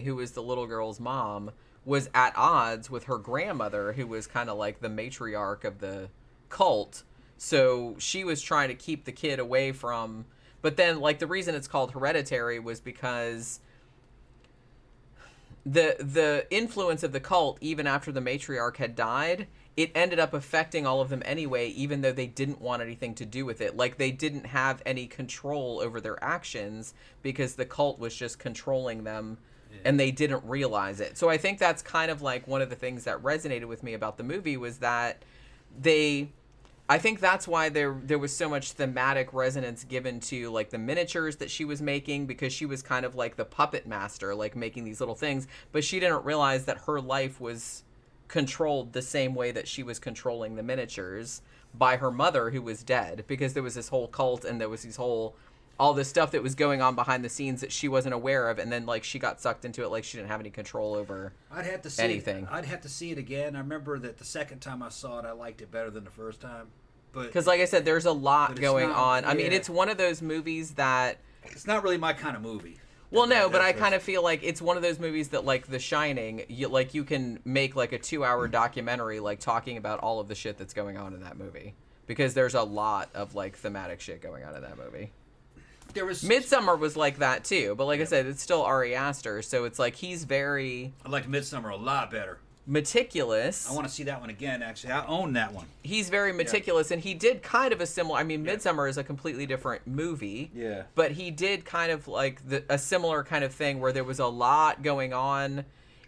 who was the little girl's mom, was at odds with her grandmother, who was kind of like the matriarch of the cult. So she was trying to keep the kid away from. But then, like, the reason it's called Hereditary was because the influence of the cult, even after the matriarch had died, it ended up affecting all of them anyway, even though they didn't want anything to do with it. Like, they didn't have any control over their actions because the cult was just controlling them, and they didn't realize it. So I think that's kind of like one of the things that resonated with me about the movie was that I think that's why there was so much thematic resonance given to like the miniatures that she was making, because she was kind of like the puppet master, like making these little things, but she didn't realize that her life was controlled the same way that she was controlling the miniatures by her mother, who was dead, because there was this whole cult and there was all this stuff that was going on behind the scenes that she wasn't aware of, and then like she got sucked into it, like she didn't have any control over anything. I'd have to see it again. I remember that the second time I saw it, I liked it better than the first time. Because like I said, there's a lot going on. Yeah. I mean, it's one of those movies that it's not really my kind of movie. Well, no, but I kind of feel like it's one of those movies that, like The Shining, you can make like a 2-hour documentary, like talking about all of the shit that's going on in that movie, because there's a lot of like thematic shit going on in that movie. Midsommar was like that too, but like I said, it's still Ari Aster, so it's like he's very. I liked Midsommar a lot better. Meticulous. I want to see that one again, actually. I own that one. He's very meticulous, and he did kind of a similar. I mean, Midsommar is a completely different movie. Yeah. But he did kind of like a similar kind of thing where there was a lot going on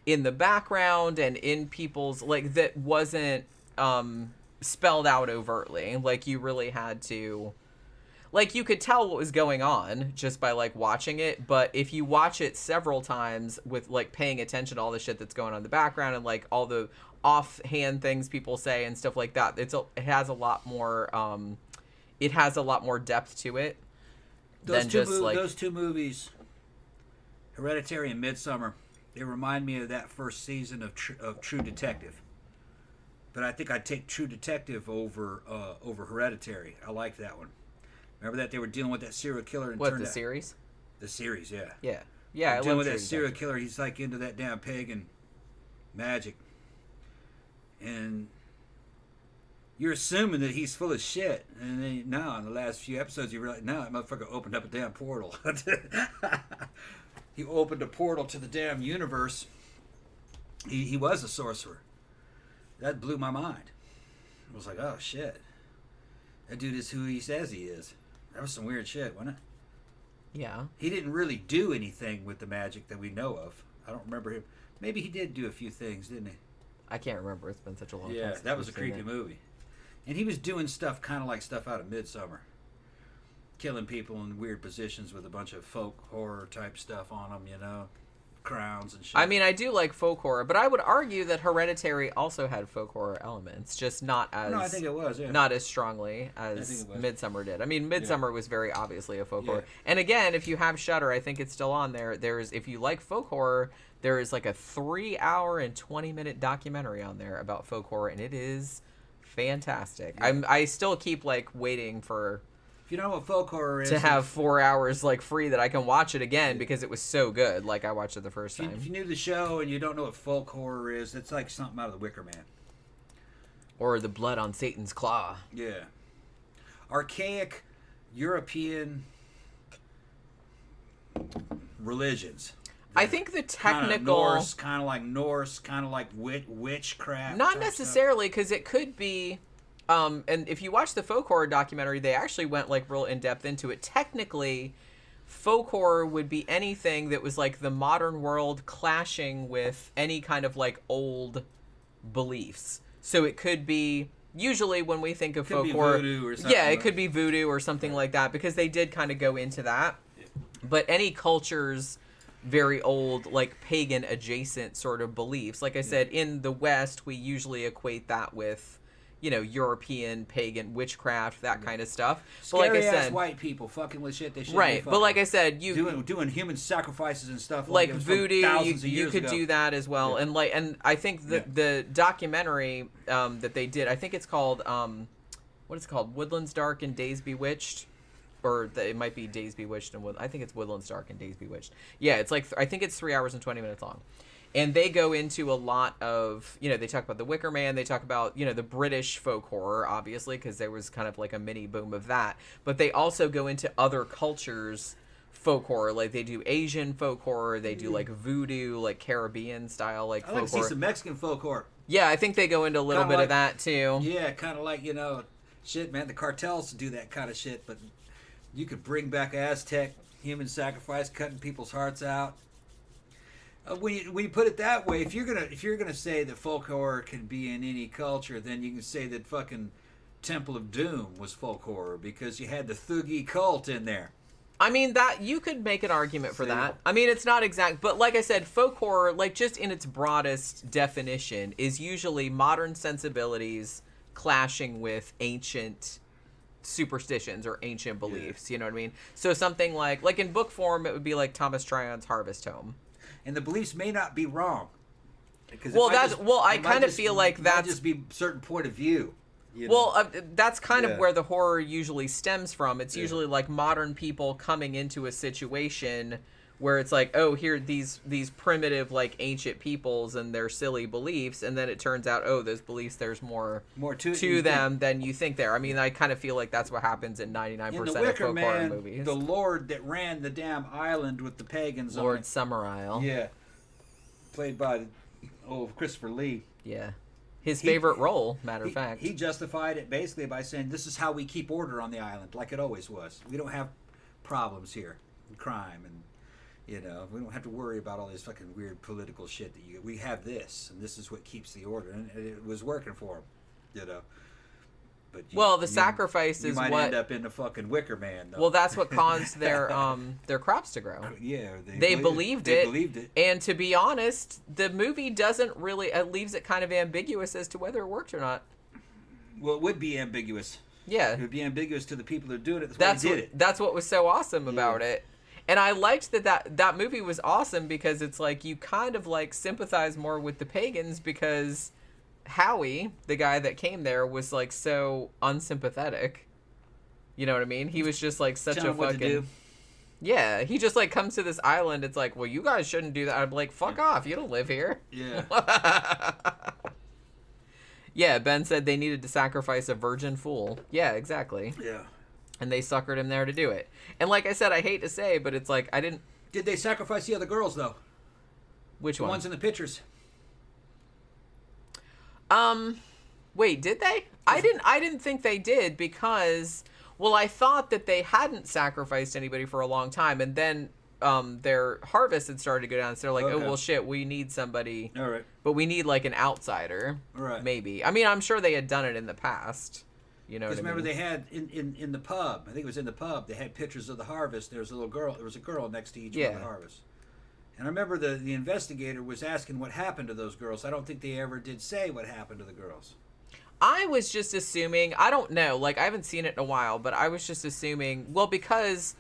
in the background and in people's like that wasn't spelled out overtly. Like you really had to. Like, you could tell what was going on just by, like, watching it, but if you watch it several times with, like, paying attention to all the shit that's going on in the background and, like, all the offhand things people say and stuff like that, it has a lot more depth to it than just, like... Those two movies, Hereditary and Midsommar, they remind me of that first season of True Detective. But I think I'd take True Detective over Hereditary. I like that one. Remember that they were dealing with that serial killer and What, the series? The series, yeah. Yeah. Yeah, I dealing love with that True serial Detective. killer. He's like into that damn pagan magic, and you're assuming that he's full of shit. And then now, in the last few episodes, you realize, no, that motherfucker opened up a damn portal. He opened a portal to the damn universe. He was a sorcerer. That blew my mind. I was like, oh shit, that dude is who he says he is. That was some weird shit, wasn't it? Yeah. He didn't really do anything with the magic that we know of. I don't remember him. Maybe he did do a few things, didn't he? I can't remember. It's been such a long time. Yeah, since that was a we've seen creepy it. movie. And he was doing stuff kind of like stuff out of Midsummer. Killing people in weird positions with a bunch of folk horror type stuff on them, you know? Crowns and shit. I mean, I do like folk horror, but I would argue that Hereditary also had folk horror elements, just not as... No, I think it was, yeah. Not as strongly I think as it was. Midsummer did. I mean, Midsummer was very obviously a folk Yeah. horror. And again, if you have Shudder, I think it's still on there. There's, if you like folk horror, there is like a 3-hour and 20-minute documentary on there about folk horror, and it is fantastic. Yeah. I still keep like waiting for... If you know what folk horror is... to have 4 hours like free that I can watch it again because it was so good. Like I watched it the first time. If you knew the show and you don't know what folk horror is, it's like something out of the Wicker Man. Or The Blood on Satan's Claw. Yeah. Archaic European religions. I think the technical... Kind of like Norse, kind of like witchcraft. Not type necessarily, because it could be... and if you watch the folk horror documentary, they actually went like real in-depth into it. Technically, folk horror would be anything that was like the modern world clashing with any kind of like old beliefs. So it could be... Usually when we think of Could folk be horror... voodoo or something, yeah, it right? could be voodoo or something like that, because they did kind of go into that. But any culture's very old, like pagan adjacent sort of beliefs. Like I said, in the West, we usually equate that with, you know, European pagan witchcraft, that kind of stuff. But like I Scary-ass said, white people fucking with shit they shouldn't be right. But fucking. like I said, you doing human sacrifices and stuff like it was voodoo, from thousands of you years could ago. do that as well. Yeah. And I think the documentary that they did, I think it's called what is it called? Woodlands Dark and Days Bewitched. Or it might be Days Bewitched and I think it's Woodlands Dark and Days Bewitched. Yeah, it's like I think it's 3 hours and 20 minutes long, and they go into a lot of, you know, they talk about the Wicker Man, they talk about, you know, the British folk horror, obviously, because there was kind of like a mini boom of that, but they also go into other cultures' folk horror, like they do Asian folk horror, they do like voodoo, like Caribbean style, like I folk like to see horror. some Mexican folk horror. Yeah, I think they go into a little Kinda bit like- of that too. Yeah, kind of like, you know, shit, man. The cartels do that kind of shit, but you could bring back Aztec human sacrifice, cutting people's hearts out. When you put it that way, if you're gonna say that folk horror can be in any culture, then you can say that fucking Temple of Doom was folk horror because you had the Thuggee cult in there. I mean, that you could make an argument for See? that. I mean, it's not exact, but like I said, folk horror, like just in its broadest definition, is usually modern sensibilities clashing with ancient superstitions or ancient beliefs. You know what I mean? So something like in book form, it would be like Thomas Tryon's Harvest Home. And the beliefs may not be wrong. Because Well, I kind of feel like that's that's just be a certain point of view. You know? Well, that's kind Yeah. of where the horror usually stems from. It's usually like modern people coming into a situation where it's like, oh, here these primitive like ancient peoples and their silly beliefs, and then it turns out, oh, those beliefs, there's more to it to them than you think there. I mean, I kind of feel like that's what happens in 99% in the of Wicker folk horror Man, movies. the lord that ran the damn island with the pagans Lord on it. Summer Isle. Yeah. Played by Christopher Lee. Yeah. His He- favorite role, matter of fact. He justified it basically by saying, this is how we keep order on the island, like it always was. We don't have problems here, crime, and, you know, we don't have to worry about all this fucking weird political shit that we have this, and this is what keeps the order, and it was working for him, you know. But Well, the sacrifice you is might what... end up in the fucking Wicker Man, though. Well, that's what caused their crops to grow. Yeah, They believed it. believed it. And to be honest, the movie doesn't really... It leaves it kind of ambiguous as to whether it worked or not. Well, it would be ambiguous. Yeah. It would be ambiguous to the people who do it. That's why they did it. That's what was so awesome about it. And I liked that movie was awesome because it's like you kind of like sympathize more with the pagans because Howie, the guy that came there, was like so unsympathetic. You know what I mean? He was just like such a fucking... Yeah, he just like comes to this island. It's like, well, you guys shouldn't do that. I'm like, fuck off. You don't live here. Yeah. Yeah, Ben said they needed to sacrifice a virgin fool. Yeah, exactly. Yeah. And they suckered him there to do it. And like I said, I hate to say, but it's like, I didn't... Did they sacrifice the other girls, though? Which the one? The ones in the pictures. Wait, did they? I didn't think they did because... Well, I thought that they hadn't sacrificed anybody for a long time, and then their harvest had started to go down, so they're like, oh, well, shit, we need somebody. All right. But we need, like, an outsider. Right. Maybe. I mean, I'm sure they had done it in the past. You know what I mean? Because remember, they had, in the pub, I think it was in the pub, they had pictures of the harvest. There was a little girl, there was a girl next to each one of the harvest. And I remember the investigator was asking what happened to those girls. I don't think they ever did say what happened to the girls. I was just assuming, I don't know, like, I haven't seen it in a while, but I was just assuming, well, because...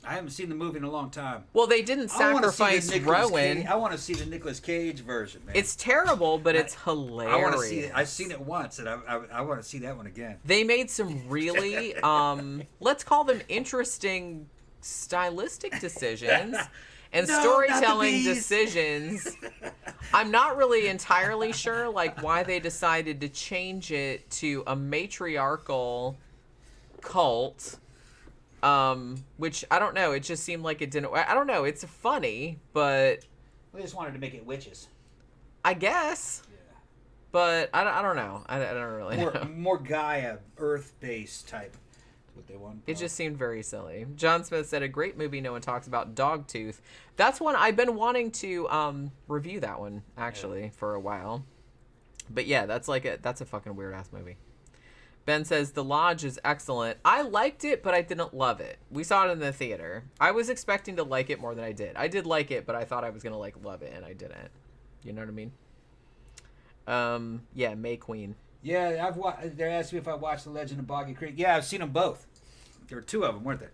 I haven't seen the movie in a long time. Well, they didn't sacrifice Rowan. I want to see the Nicolas Cage version, man. It's terrible, but it's hilarious. I want to see it. I've seen it once, and I want to see that one again. They made some really, let's call them interesting stylistic decisions. And storytelling decisions. I'm not really entirely sure, like, why they decided to change it to a matriarchal cult. Which, I don't know. It just seemed like it didn't... I don't know. It's funny, but... We just wanted to make it witches. I guess. Yeah. But I don't know. I don't really know. More Gaia, Earth-based type. What they want. It just seemed very silly. John Smith said, a great movie no one talks about, Dogtooth. That's one I've been wanting to review that one, actually, for a while. But yeah, that's a fucking weird-ass movie. Ben says, The Lodge is excellent. I liked it, but I didn't love it. We saw it in the theater. I was expecting to like it more than I did. I did like it, but I thought I was going to, like, love it, and I didn't. You know what I mean? Yeah, May Queen. Yeah, they're asking me if I watched The Legend of Boggy Creek. Yeah, I've seen them both. There were two of them, weren't there?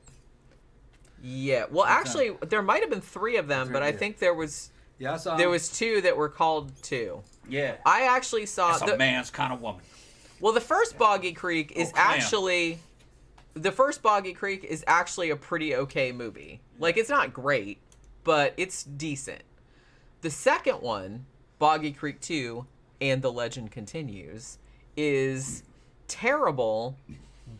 Yeah. Well, actually, there might have been three of them, but I think there was... Yeah, I saw there was two that were called two. Yeah. I actually saw... That's a man's kind of woman. Well, the first Boggy Creek is actually... The first Boggy Creek is actually a pretty okay movie. Like, it's not great, but it's decent. The second one, Boggy Creek 2, and The Legend Continues, is terrible,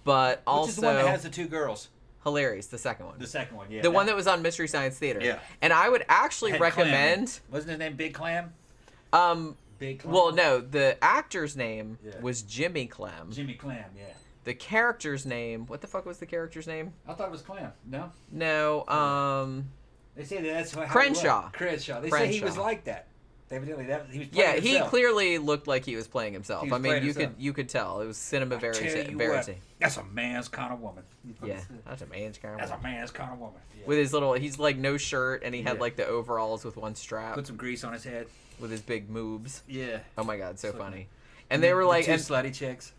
but also... Which is the one that has the two girls. Hilarious, the second one. The second one, yeah. The one that was on Mystery Science Theater. Yeah. And I would actually recommend... Clam. Wasn't his name Big Clam? Big Clam? Well, no. The actor's name was Jimmy Clem. Jimmy Clam, yeah. The character's name... What the fuck was the character's name? I thought it was Clam. No? No, They say that's how Crenshaw. Crenshaw. They say he was like that. Evidently, he was playing himself. He clearly looked like he was playing himself. I mean, you could tell. It was cinema verite. That's a man's kind of woman. Yeah, that's a man's kind of woman. That's a man's kind of woman. Yeah. With his little, he's like no shirt, and he had like the overalls with one strap. Put some grease on his head. With his big moobs. Yeah. Oh my god, so funny. And they were like... two slutty chicks.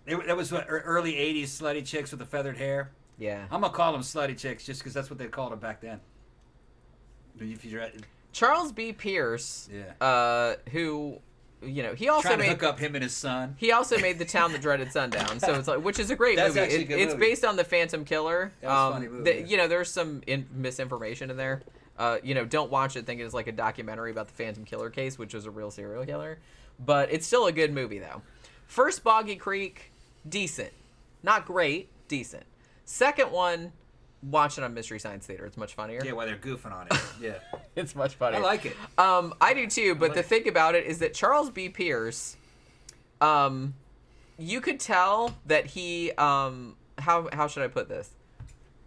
That was what, early 80s slutty chicks with the feathered hair. Yeah. I'm going to call them slutty chicks just because that's what they called them back then. Charles B. Pierce, who, you know, he also trying to hook up him and his son. He also made The Town That Dreaded Sundown, so it's like, which is a great movie. It's based on The Phantom Killer. That was a funny movie. You know, there's some misinformation in there. You know, don't watch it thinking it's like a documentary about the Phantom Killer case, which was a real serial killer. But it's still a good movie, though. First Boggy Creek, decent. Not great, decent. Second one, watch it on Mystery Science Theater. It's much funnier. Yeah, while they're goofing on it. Yeah. It's much funnier. I like it. I do too, but the thing about it is that Charles B. Pierce, you could tell that he, how should I put this?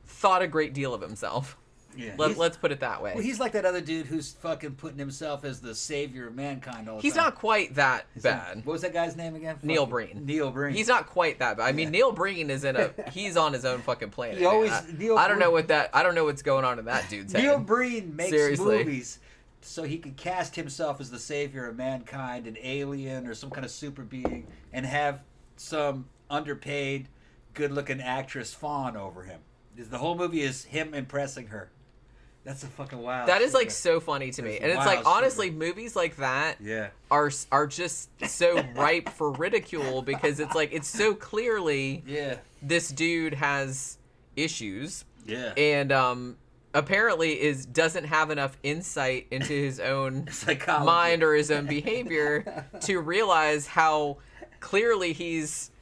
Thought a great deal of himself. Yeah. Let's put it that way. Well, he's like that other dude who's fucking putting himself as the savior of mankind all the time. He's not quite that bad. What was that guy's name again? Neil Breen. Neil Breen. He's not quite that bad. I mean, Neil Breen is he's on his own fucking planet. I don't know what's going on in that dude's head. Neil Breen makes movies so he could cast himself as the savior of mankind, an alien or some kind of super being, and have some underpaid, good-looking actress fawn over him. The whole movie is him impressing her. That's a fucking wild. That is like so funny to me, and it's like honestly, movies like that are just so ripe for ridicule because it's like it's so clearly this dude has issues, and apparently doesn't have enough insight into his own mind or his own behavior to realize how clearly he's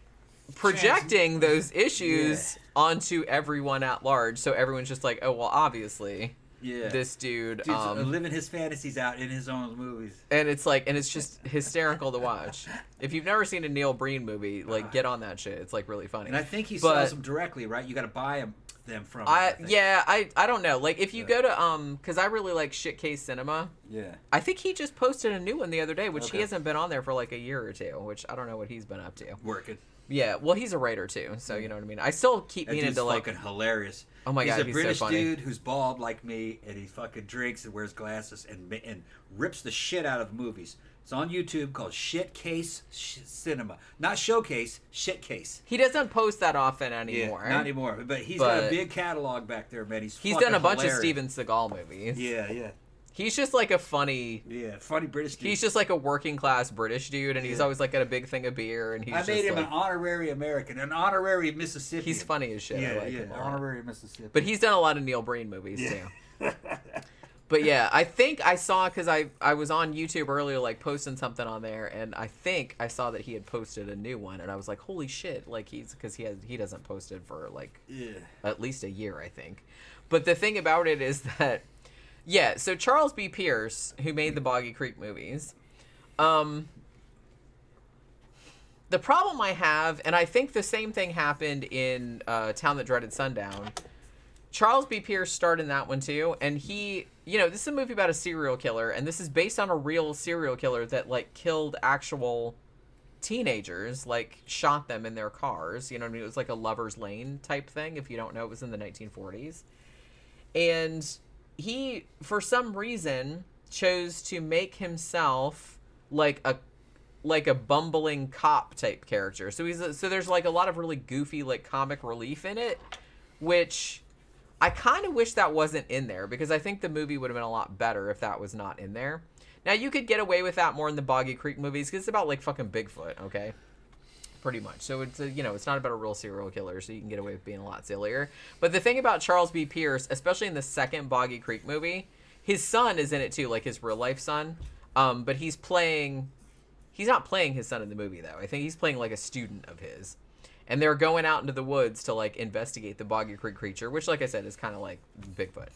projecting those issues onto everyone at large. So everyone's just like, oh well, obviously. Yeah, this dude's living his fantasies out in his own movies, and it's like, and it's just hysterical to watch. If you've never seen a Neil Breen movie, like get on that shit. It's like really funny. And I think he sells them directly, right? You got to buy them from. I don't know. Like if you go to because I really like Shitcase Cinema. Yeah. I think he just posted a new one the other day, which he hasn't been on there for like a year or two. Which I don't know what he's been up to. Working. Yeah, well, he's a writer too, so you know what I mean. I still keep meaning to like. Fucking hilarious. Oh my god, he's a British dude who's bald like me, and he fucking drinks and wears glasses and rips the shit out of movies. It's on YouTube called Shitcase Cinema, not Showcase, Shitcase. He doesn't post that often anymore. Yeah, not anymore, but he's got a big catalog back there, man. He's done a bunch of Steven Seagal movies. Yeah. He's just like a funny British dude. He's just like a working class British dude, and he's always like got a big thing of beer, and he's. I made him an honorary American, an honorary Mississippian. He's funny as shit. I like him honorary Mississippi. But he's done a lot of Neil Breen movies too. But yeah, I think I saw because I was on YouTube earlier, like posting something on there, and I think I saw that he had posted a new one, and I was like, holy shit! Like because he doesn't post it for like at least a year, I think. But the thing about it is that. Yeah, so Charles B. Pierce, who made the Boggy Creek movies, the problem I have, and I think the same thing happened in Town That Dreaded Sundown, Charles B. Pierce starred in that one too, and he, this is a movie about a serial killer, and this is based on a real serial killer that, like, killed actual teenagers, like, shot them in their cars, you know what I mean? It was like a Lover's Lane type thing, if you don't know, it was in the 1940s. And he, for some reason, chose to make himself like a bumbling cop type character. So there's like a lot of really goofy like comic relief in it, which I kind of wish that wasn't in there because I think the movie would have been a lot better if that was not in there. Now you could get away with that more in the Boggy Creek movies because it's about like fucking Bigfoot, okay? Pretty much. So it's it's not about a real serial killer, so you can get away with being a lot sillier. But the thing about Charles B. Pierce, especially in the second Boggy Creek movie, his son is in it too, like his real life son. But he's not playing his son in the movie though. I think he's playing like a student of his. And they're going out into the woods to like investigate the Boggy Creek creature, which like I said is kind of like Bigfoot.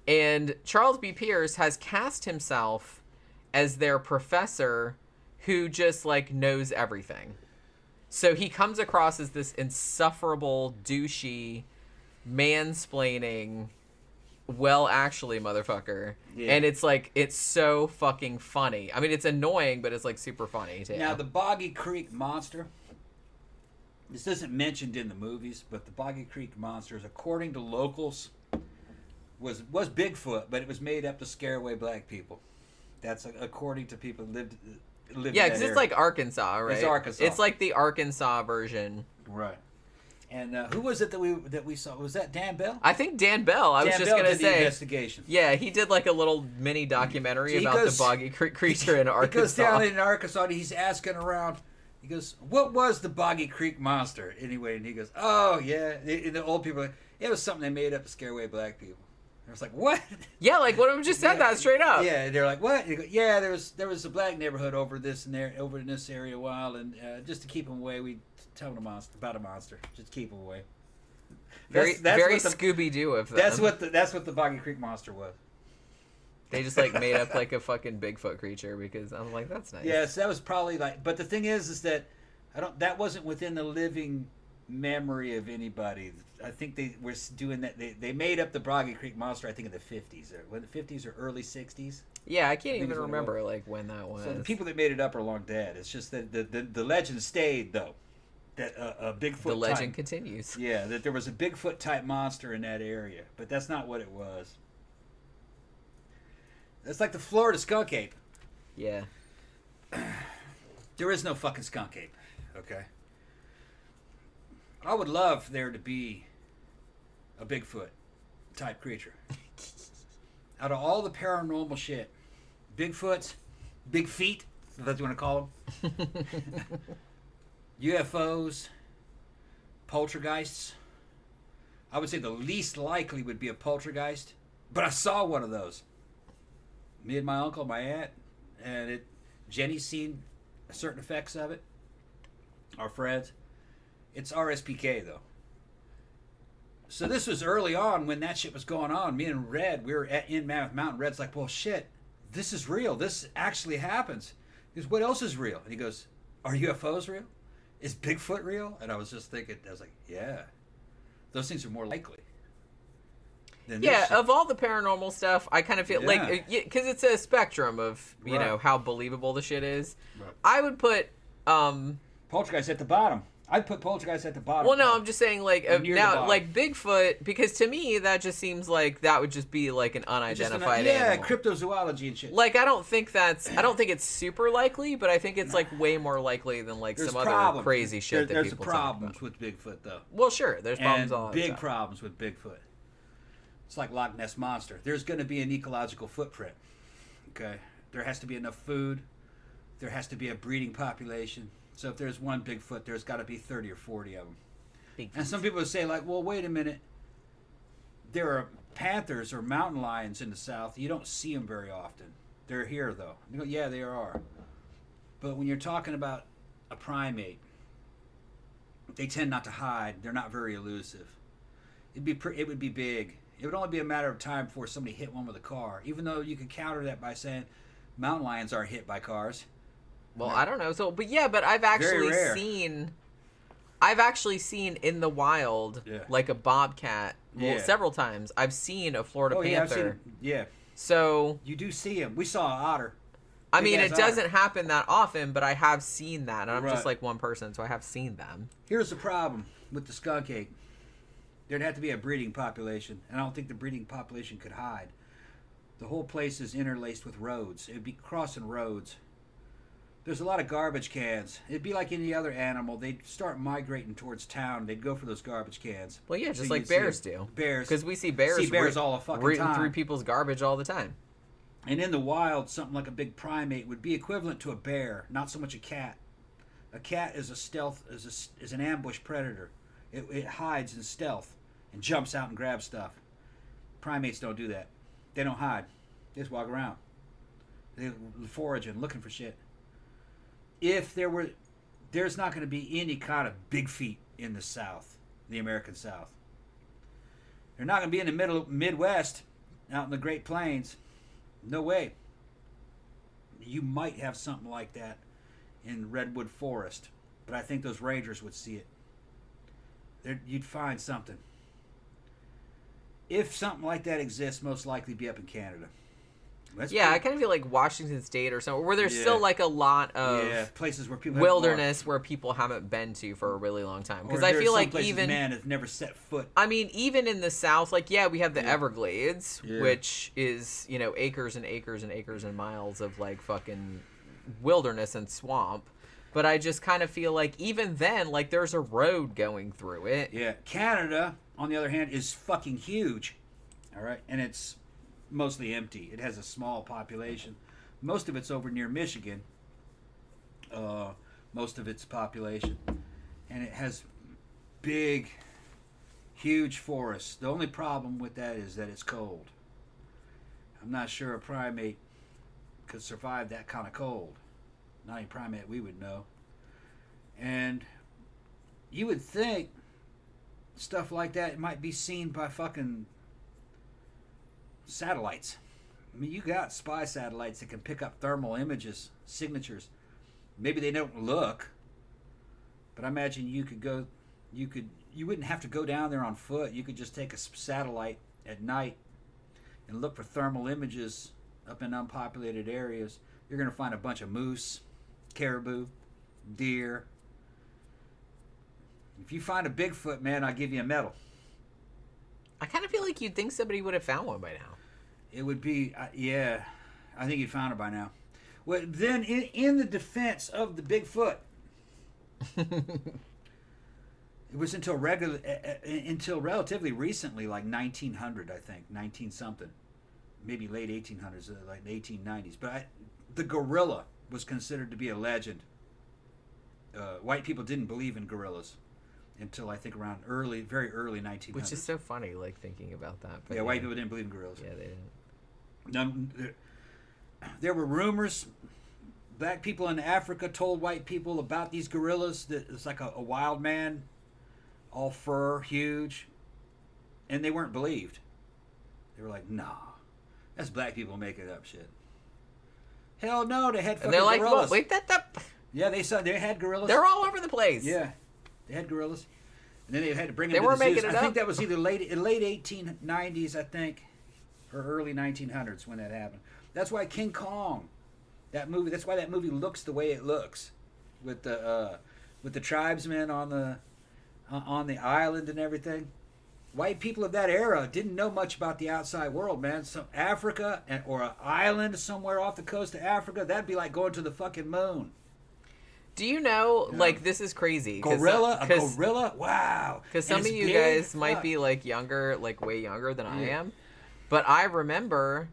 And Charles B. Pierce has cast himself as their professor who just like knows everything. So he comes across as this insufferable, douchey, mansplaining, well, actually, motherfucker. Yeah. And it's like, it's so fucking funny. I mean, it's annoying, but it's like super funny, too. Now, the Boggy Creek Monster, this isn't mentioned in the movies, but the Boggy Creek Monsters, according to locals, was Bigfoot, but it was made up to scare away black people. That's according to people who lived yeah, because it's like Arkansas, right? It's Arkansas. It's like the Arkansas version. Right. And who was it that we saw? Was that Dan Bell? I think Dan Bell. I was just going to say. The investigation. Yeah, he did like a little mini documentary about the Boggy Creek creature in Arkansas. He goes down in Arkansas and he's asking around. He goes, what was the Boggy Creek Monster? Anyway, and he goes, oh, yeah. And the old people are like, it was something they made up to scare away black people. I was like, what? Yeah, like what I just said that straight up. Yeah, they're like, what? Go, yeah, there was a black neighborhood over in this area a while, and just to keep them away, we tell them about a monster. Just keep them away. Very Scooby Doo of them. That's what the Boggy Creek Monster was. They just like made up like a fucking Bigfoot creature because I'm like, that's nice. Yeah, so that was probably like. But the thing is that that wasn't within the living memory of anybody. I think they were doing that. They made up the Boggy Creek Monster. I think in the 50s, or the 50s or early 60s. Yeah, I can't even remember like when that was. So the people that made it up are long dead. It's just that the legend stayed though. That a Bigfoot. The legend continues. Yeah, that there was a Bigfoot type monster in that area, but that's not what it was. It's like the Florida skunk ape. Yeah. There is no fucking skunk ape. Okay. I would love there to be a Bigfoot type creature. out of all the paranormal shit, Bigfoots, big feet, if that's what you want to call them, UFOs, poltergeists. I would say the least likely would be a poltergeist, but I saw one of those. Me and my uncle, my aunt, and Jenny's seen certain effects of it. Our friends. It's RSPK though. So this was early on when that shit was going on. Me and Red, we were in Mammoth Mountain. Red's like, well, shit, this is real. This actually happens. He goes, what else is real? And he goes, are UFOs real? Is Bigfoot real? And I was just thinking, I was like, yeah. Those things are more likely. Yeah, of all the paranormal stuff, I kind of feel like, because it's a spectrum of, you know, how believable the shit is. Right. I would put... Poltergeist at the bottom. I'd put Poltergeist at the bottom. Well, no, I'm just saying, like, now, like, Bigfoot, because to me, that just seems like that would just be, like, an unidentified animal. Cryptozoology and shit. Like, I don't think it's super likely, but I think it's, like, way more likely than, like, some other crazy shit that people talk about. There's problems with Bigfoot, though. Well, sure, there's problems all the time. Big problems with Bigfoot. It's like Loch Ness Monster. There's going to be an ecological footprint, okay? There has to be enough food. There has to be a breeding population. So if there's one Bigfoot, there's got to be 30 or 40 of them. And some people would say, like, well, wait a minute. There are panthers or mountain lions in the South. You don't see them very often. They're here, though. You go, yeah, they are. But when you're talking about a primate, they tend not to hide. They're not very elusive. It would be big. It would only be a matter of time before somebody hit one with a car. Even though you could counter that by saying mountain lions aren't hit by cars. Well, I don't know. So, but yeah, but I've actually seen in the wild, like a bobcat. Well, several times. I've seen a Florida panther. So you do see him. We saw an otter. I mean, it doesn't happen that often, but I have seen that, and I'm just like one person, so I have seen them. Here's the problem with the skunk ape. There'd have to be a breeding population, and I don't think the breeding population could hide. The whole place is interlaced with roads. It'd be crossing roads. There's a lot of garbage cans. It'd be like any other animal. They'd start migrating towards town. They'd go for those garbage cans. Well, yeah, just like bears do. Bears. Because we see bears all the fucking time. Through people's garbage all the time. And in the wild, something like a big primate would be equivalent to a bear, not so much a cat. A cat is is an ambush predator. It hides in stealth and jumps out and grabs stuff. Primates don't do that. They don't hide. They just walk around. They're foraging, looking for shit. There's not going to be any kind of big feet in the South, the American South. They're not going to be in the Midwest, out in the Great Plains. No way. You might have something like that in Redwood Forest, but I think those rangers would see it. You'd find something. If something like that exists, most likely be up in Canada. I kind of feel like Washington State or somewhere where there's still like a lot of places where people wilderness where people haven't been to for a really long time. Because I feel like even man has never set foot. I mean, even in the South, like we have the Everglades, which is acres and acres and acres and miles of like fucking wilderness and swamp. But I just kind of feel like even then, like there's a road going through it. Yeah, Canada, on the other hand, is fucking huge. All right, and it's mostly empty. It has a small population. Most of it's over near Michigan. Most of its population. And it has big, huge forests. The only problem with that is that it's cold. I'm not sure a primate could survive that kind of cold. Not any primate we would know. And you would think stuff like that might be seen by fucking satellites. I mean, you got spy satellites that can pick up thermal images, signatures. Maybe they don't look, but I imagine you wouldn't have to go down there on foot. You could just take a satellite at night and look for thermal images up in unpopulated areas. You're going to find a bunch of moose, caribou, deer. If you find a Bigfoot, man, I'll give you a medal. I kind of feel like you'd think somebody would have found one by now. It would be, I think you'd found it by now. Well, then, in the defense of the Bigfoot, it was until relatively recently, like 1900, I think, 19-something, maybe late 1800s, like the 1890s. But the gorilla was considered to be a legend. White people didn't believe in gorillas until I think around very early 1900s. Which is so funny, like thinking about that. But white people didn't believe in gorillas. Yeah, they didn't. There were rumors. Black people in Africa told white people about these gorillas. That it's like a wild man, all fur, huge, and they weren't believed. They were like, "Nah, that's black people making up shit." Hell no, they had fucking gorillas. And they're like, "Wait, that." Yeah, they had gorillas. They're all over the place. Yeah, they had gorillas, and then they had to bring them. They were making it up. I think that was either late 1890s, I think, or early 1900s when that happened. That's why King Kong, that movie. That's why that movie looks the way it looks, with the tribesmen on the island and everything. White people of that era didn't know much about the outside world, man. Some Africa or an island somewhere off the coast of Africa, that'd be like going to the fucking moon. Do you know, like, this is crazy. A gorilla? Wow. Because some of you guys might be, like, younger, like, way younger than I am. But I remember,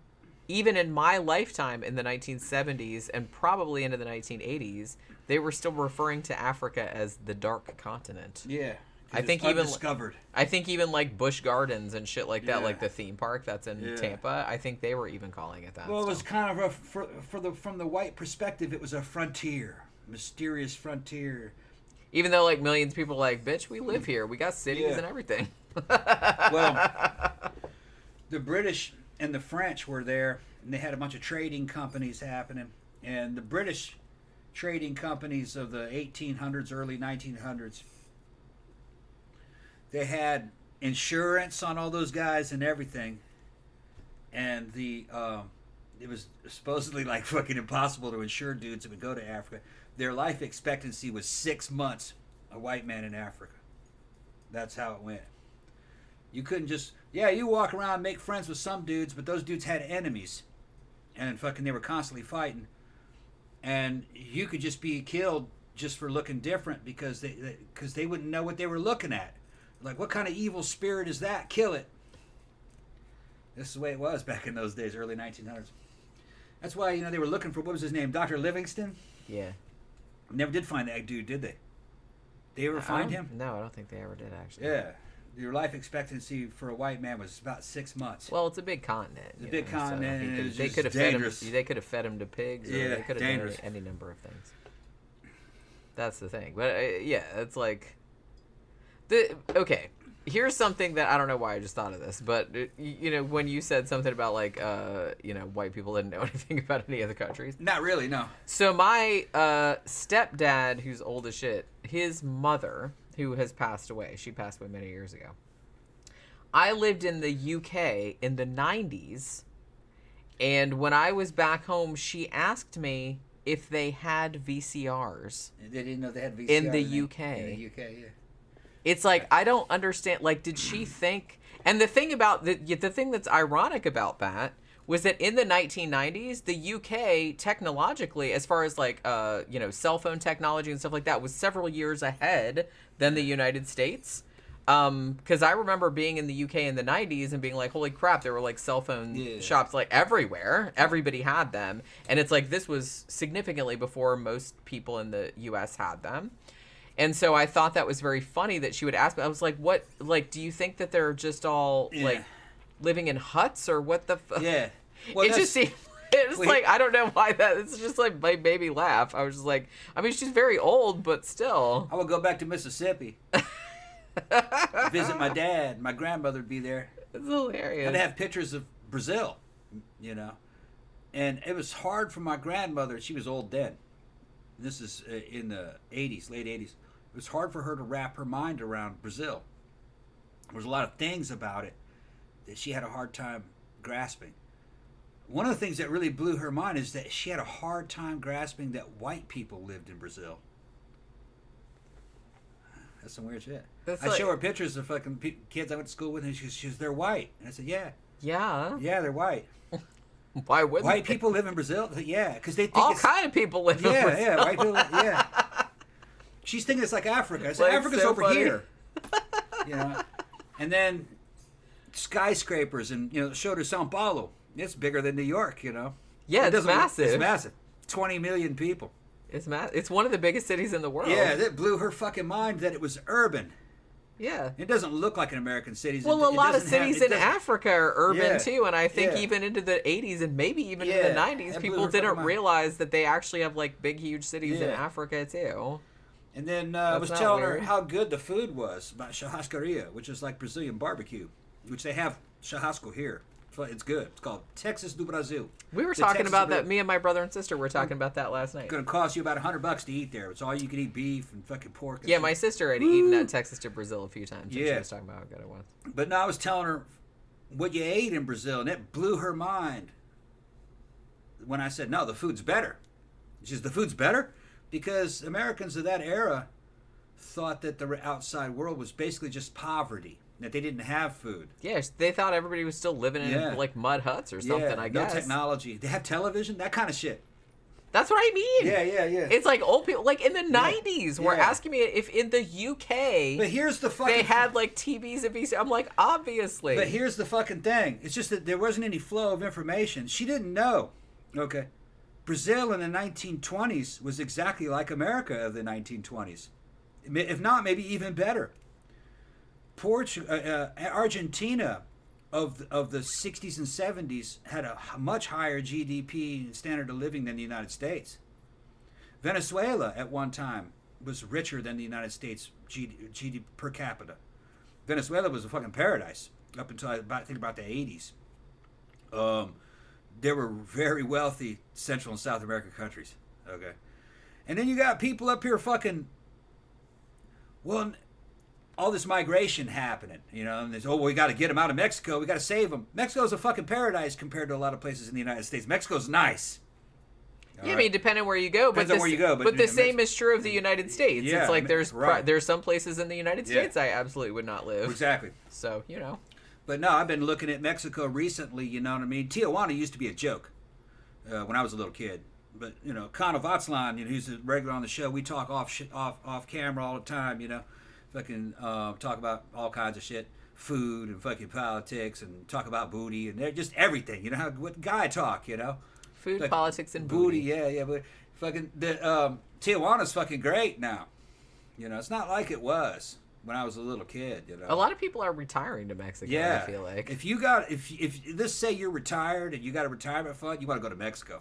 even in my lifetime in the 1970s and probably into the 1980s, they were still referring to Africa as the Dark Continent. Yeah. I think even like Busch Gardens and shit like that, like the theme park that's in Tampa, I think they were even calling it that. Well, it was kind of from the white perspective, it was a frontier, mysterious frontier. Even though like millions of people are like, bitch, we live here, we got cities and everything. Well, the British and the French were there, and they had a bunch of trading companies happening, and the British trading companies of the 1800s, early 1900s. They had insurance on all those guys and everything, and it was supposedly like fucking impossible to insure dudes that would go to Africa. Their life expectancy was 6 months. A white man in Africa. That's how it went. You couldn't just you walk around and make friends with some dudes, but those dudes had enemies, and fucking they were constantly fighting, and you could just be killed just for looking different because they wouldn't know what they were looking at. Like, what kind of evil spirit is that? Kill it. This is the way it was back in those days, early 1900s. That's why, they were looking for, what was his name, Dr. Livingston? Yeah. Never did find that dude, did they? They ever find him? No, I don't think they ever did, actually. Yeah. Your life expectancy for a white man was about 6 months. Well, it's a big continent. It's a big continent, and they could have dangerous. They could have fed him to pigs, or they could have done any number of things. That's the thing. But, it's like... Okay, here's something that I don't know why I just thought of this, but when you said something about like white people didn't know anything about any other countries. Not really, no. So my stepdad, who's old as shit, his mother, who has passed away, she passed away many years ago. I lived in the UK in the 90s, and when I was back home, she asked me if they had VCRs. They didn't know they had VCRs in the UK. In the UK, yeah. It's like, I don't understand, like, did she think, and the thing about, the thing that's ironic about that was that in the 1990s, the UK, technologically, as far as, like, cell phone technology and stuff like that, was several years ahead than the United States. Because I remember being in the UK in the 90s and being like, holy crap, there were, like, cell phone shops, like, everywhere. Everybody had them. And it's like, this was significantly before most people in the US had them. And so I thought that was very funny that she would ask me. I was like, what, like, do you think that they're just all, like, living in huts or what the fuck? Yeah. Well, it just seemed, like, I don't know why that, it's just like, made me laugh. I was just like, I mean, she's very old, but still. I would go back to Mississippi. Visit my dad. My grandmother would be there. It's hilarious. I'd have pictures of Brazil, And it was hard for my grandmother. She was old then. This is in the 80s, late 80s. It was hard for her to wrap her mind around Brazil. There was a lot of things about it that she had a hard time grasping. One of the things that really blew her mind is that she had a hard time grasping that white people lived in Brazil. That's some weird shit. I show her pictures of fucking kids I went to school with, and she goes, they're white. And I said, yeah. Yeah? Yeah, they're white. Why wouldn't white people live in Brazil? I said, yeah, because they think all kind of people live in Brazil. Yeah, white people, yeah. She's thinking it's like Africa. I said, like, Africa's so over funny. Here. And then skyscrapers and showed her Sao Paulo. It's bigger than New York, you know. Yeah, it's massive. It's massive. 20 million people. It's one of the biggest cities in the world. Yeah, that blew her fucking mind that it was urban. Yeah. It doesn't look like an American city. Well, a lot of cities in Africa are urban too, and I think even into the 80s and maybe even into the 90s, people didn't realize that they actually have like big, huge cities in Africa too. And then I was telling her how good the food was about churrascaria, which is like Brazilian barbecue, which they have churrasco here. It's good. It's called Texas do Brasil. We were talking about that. Me and my brother and sister were talking about that last night. It's going to cost you about $100 to eat there. It's all you can eat beef and fucking pork. And yeah, my sister had eaten at Texas to Brazil a few times. And she was talking about how good it was. But now I was telling her what you ate in Brazil, and it blew her mind when I said, no, the food's better. She says, the food's better? Because Americans of that era thought that the outside world was basically just poverty. That they didn't have food. Yeah, they thought everybody was still living in like mud huts or something, I guess. No technology. They have television? That kind of shit. That's what I mean. Yeah. It's like old people, like in the 90s, were asking me if in the UK but here's the fucking they had like TVs and VCRs. I'm like, obviously. But here's the fucking thing. It's just that there wasn't any flow of information. She didn't know. Okay. Brazil in the 1920s was exactly like America of the 1920s. If not, maybe even better. Argentina of the 60s and 70s had a much higher GDP standard of living than the United States. Venezuela at one time was richer than the United States GDP per capita. Venezuela was a fucking paradise up until I think about the 80s. There were very wealthy Central and South American countries. Okay. And then you got people up here fucking... Well... all this migration happening, you know, and there's, we got to get them out of Mexico. We got to save them. Mexico's a fucking paradise compared to a lot of places in the United States. Mexico's nice. I mean, depending where you go. Depends on where you go. But the same is true of the United States. Yeah, it's like there's some places in the United States I absolutely would not live. Exactly. So, you know. But no, I've been looking at Mexico recently, you know what I mean? Tijuana used to be a joke when I was a little kid. But, you know, Cano Vatslan, you know, who's a regular on the show, we talk off camera all the time, you know. Fucking talk about all kinds of shit, food and fucking politics, and talk about booty and just everything. You know how what guy talk, you know, food, politics, and booty. Yeah. But fucking the Tijuana's fucking great now. You know, it's not like it was when I was a little kid. You know, a lot of people are retiring to Mexico. Yeah, I feel like if let's say you're retired and you got a retirement fund, you want to go to Mexico.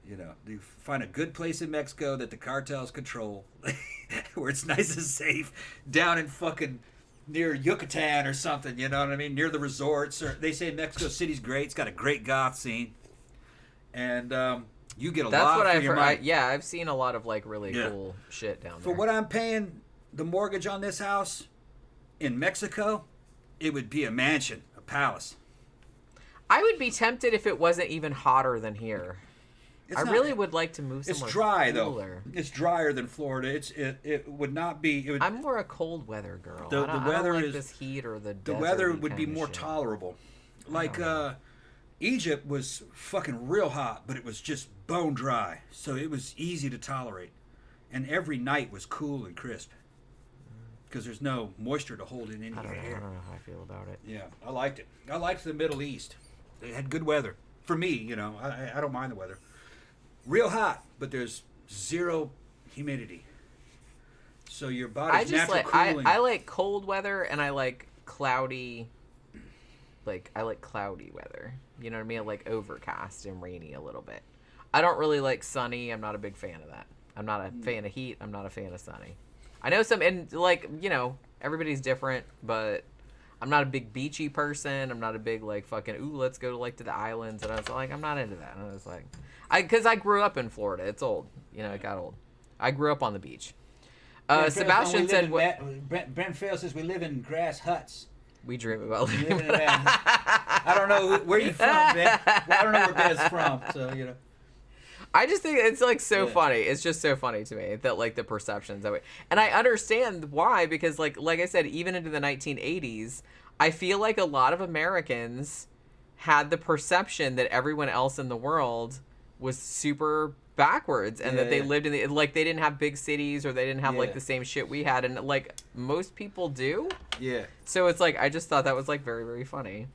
You know, you find a good place in Mexico that the cartels control, where it's nice and safe, down in fucking near Yucatan or something. You know what I mean? Near the resorts. Or they say Mexico City's great. It's got a great goth scene, and you get a lot for your money. Yeah, I've seen a lot of like really cool shit down there. For what I'm paying the mortgage on this house in Mexico, it would be a mansion, a palace. I would be tempted if it wasn't even hotter than here. I really would like to move somewhere. It's dry cooler. though. It's drier than Florida. It would not be. I'm more a cold weather girl. The weather I don't like is this heat or the weather would be more tolerable. Like Egypt was fucking real hot, but it was just bone dry, so it was easy to tolerate. And every night was cool and crisp because there's no moisture to hold it in your hair. I don't know how I feel about it. Yeah, I liked it. I liked the Middle East. They had good weather for me. You know, I don't mind the weather. Real hot, but there's zero humidity. So your body's natural cooling. I like cold weather and I like cloudy. I like cloudy weather. You know what I mean? I like overcast and rainy a little bit. I don't really like sunny. I'm not a big fan of that. I'm not a fan of heat. I'm not a fan of sunny. I know everybody's different, but I'm not a big beachy person. I'm not a big let's go to the islands. And I was like, I'm not into that. And I was like, because I grew up in Florida. It's old. You know, it got old. I grew up on the beach. Sebastian said, Brent Fail says we live in grass huts. We dream about living in I don't know where you from, Ben. Well, I don't know where Ben's from, so, you know. I just think it's so funny. It's just so funny to me that the perceptions that way. And I understand why, because like I said, even into the 1980s, I feel like a lot of Americans had the perception that everyone else in the world was super backwards and that they lived in the they didn't have big cities or they didn't have the same shit we had, and most people do. Yeah. So it's I just thought that was very, very funny.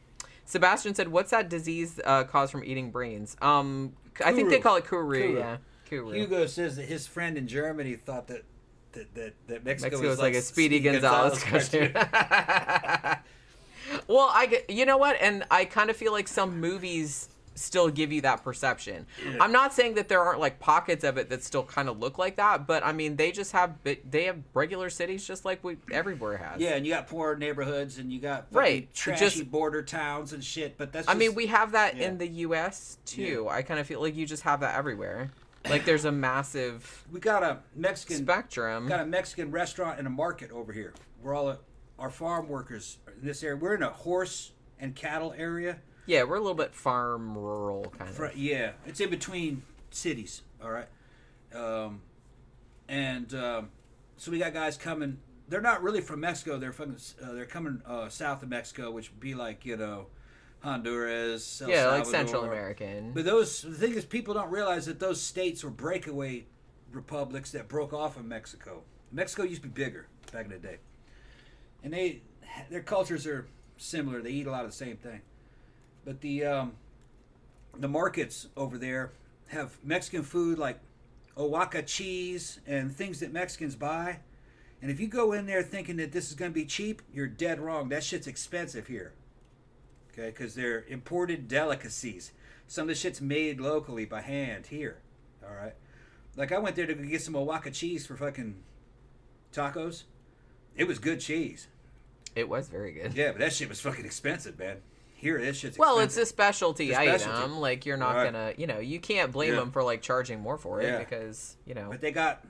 Sebastian said, "What's that disease caused from eating brains?" I think they call it kuru. Yeah, kuru. Hugo says that his friend in Germany thought that Mexico was like a Speedy Gonzalez cartoon. Well, you know what? And I kind of feel like some movies still give you that perception. Yeah. I'm not saying that there aren't like pockets of it that still kind of look like that, but I mean, they have regular cities just like everywhere has. Yeah, and you got poor neighborhoods and you got trashy border towns and shit, but that's I mean, we have that in the US too. Yeah. I kind of feel like you just have that everywhere. Like there's a massive we got a Mexican spectrum. Got a Mexican restaurant and a market over here. We're all our farm workers in this area. We're in a horse and cattle area. Yeah, we're a little bit farm rural kind of. Yeah, it's in between cities. All right, so we got guys coming. They're not really from Mexico. They're coming south of Mexico, which would be like Honduras, El Salvador. Like Central American. But the thing is, people don't realize that those states were breakaway republics that broke off of Mexico. Mexico used to be bigger back in the day, and their cultures are similar. They eat a lot of the same thing. But the markets over there have Mexican food like Oaxaca cheese and things that Mexicans buy. And if you go in there thinking that this is going to be cheap, you're dead wrong. That shit's expensive here. Okay, because they're imported delicacies. Some of the shit's made locally by hand here. All right. Like I went there to get some Oaxaca cheese for fucking tacos. It was good cheese. It was very good. Yeah, but that shit was fucking expensive, man. Here, this shit's expensive. Well, it's a specialty item. Like, you're not gonna, you can't blame them for, like, charging more for it because, But they got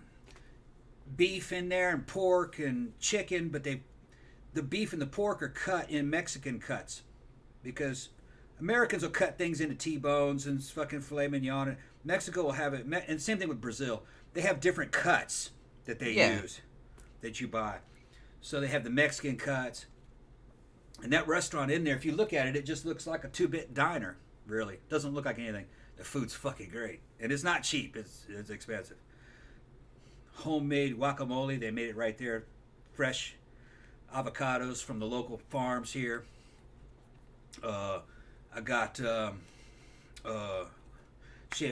beef in there and pork and chicken, but the beef and the pork are cut in Mexican cuts because Americans will cut things into T-bones and fucking filet mignon. Mexico will have it, and same thing with Brazil. They have different cuts that they use that you buy. So they have the Mexican cuts. And that restaurant in there, if you look at it, it just looks like a 2-bit diner, really. It doesn't look like anything. The food's fucking great. And it's not cheap. It's expensive. Homemade guacamole. They made it right there. Fresh avocados from the local farms here. I got,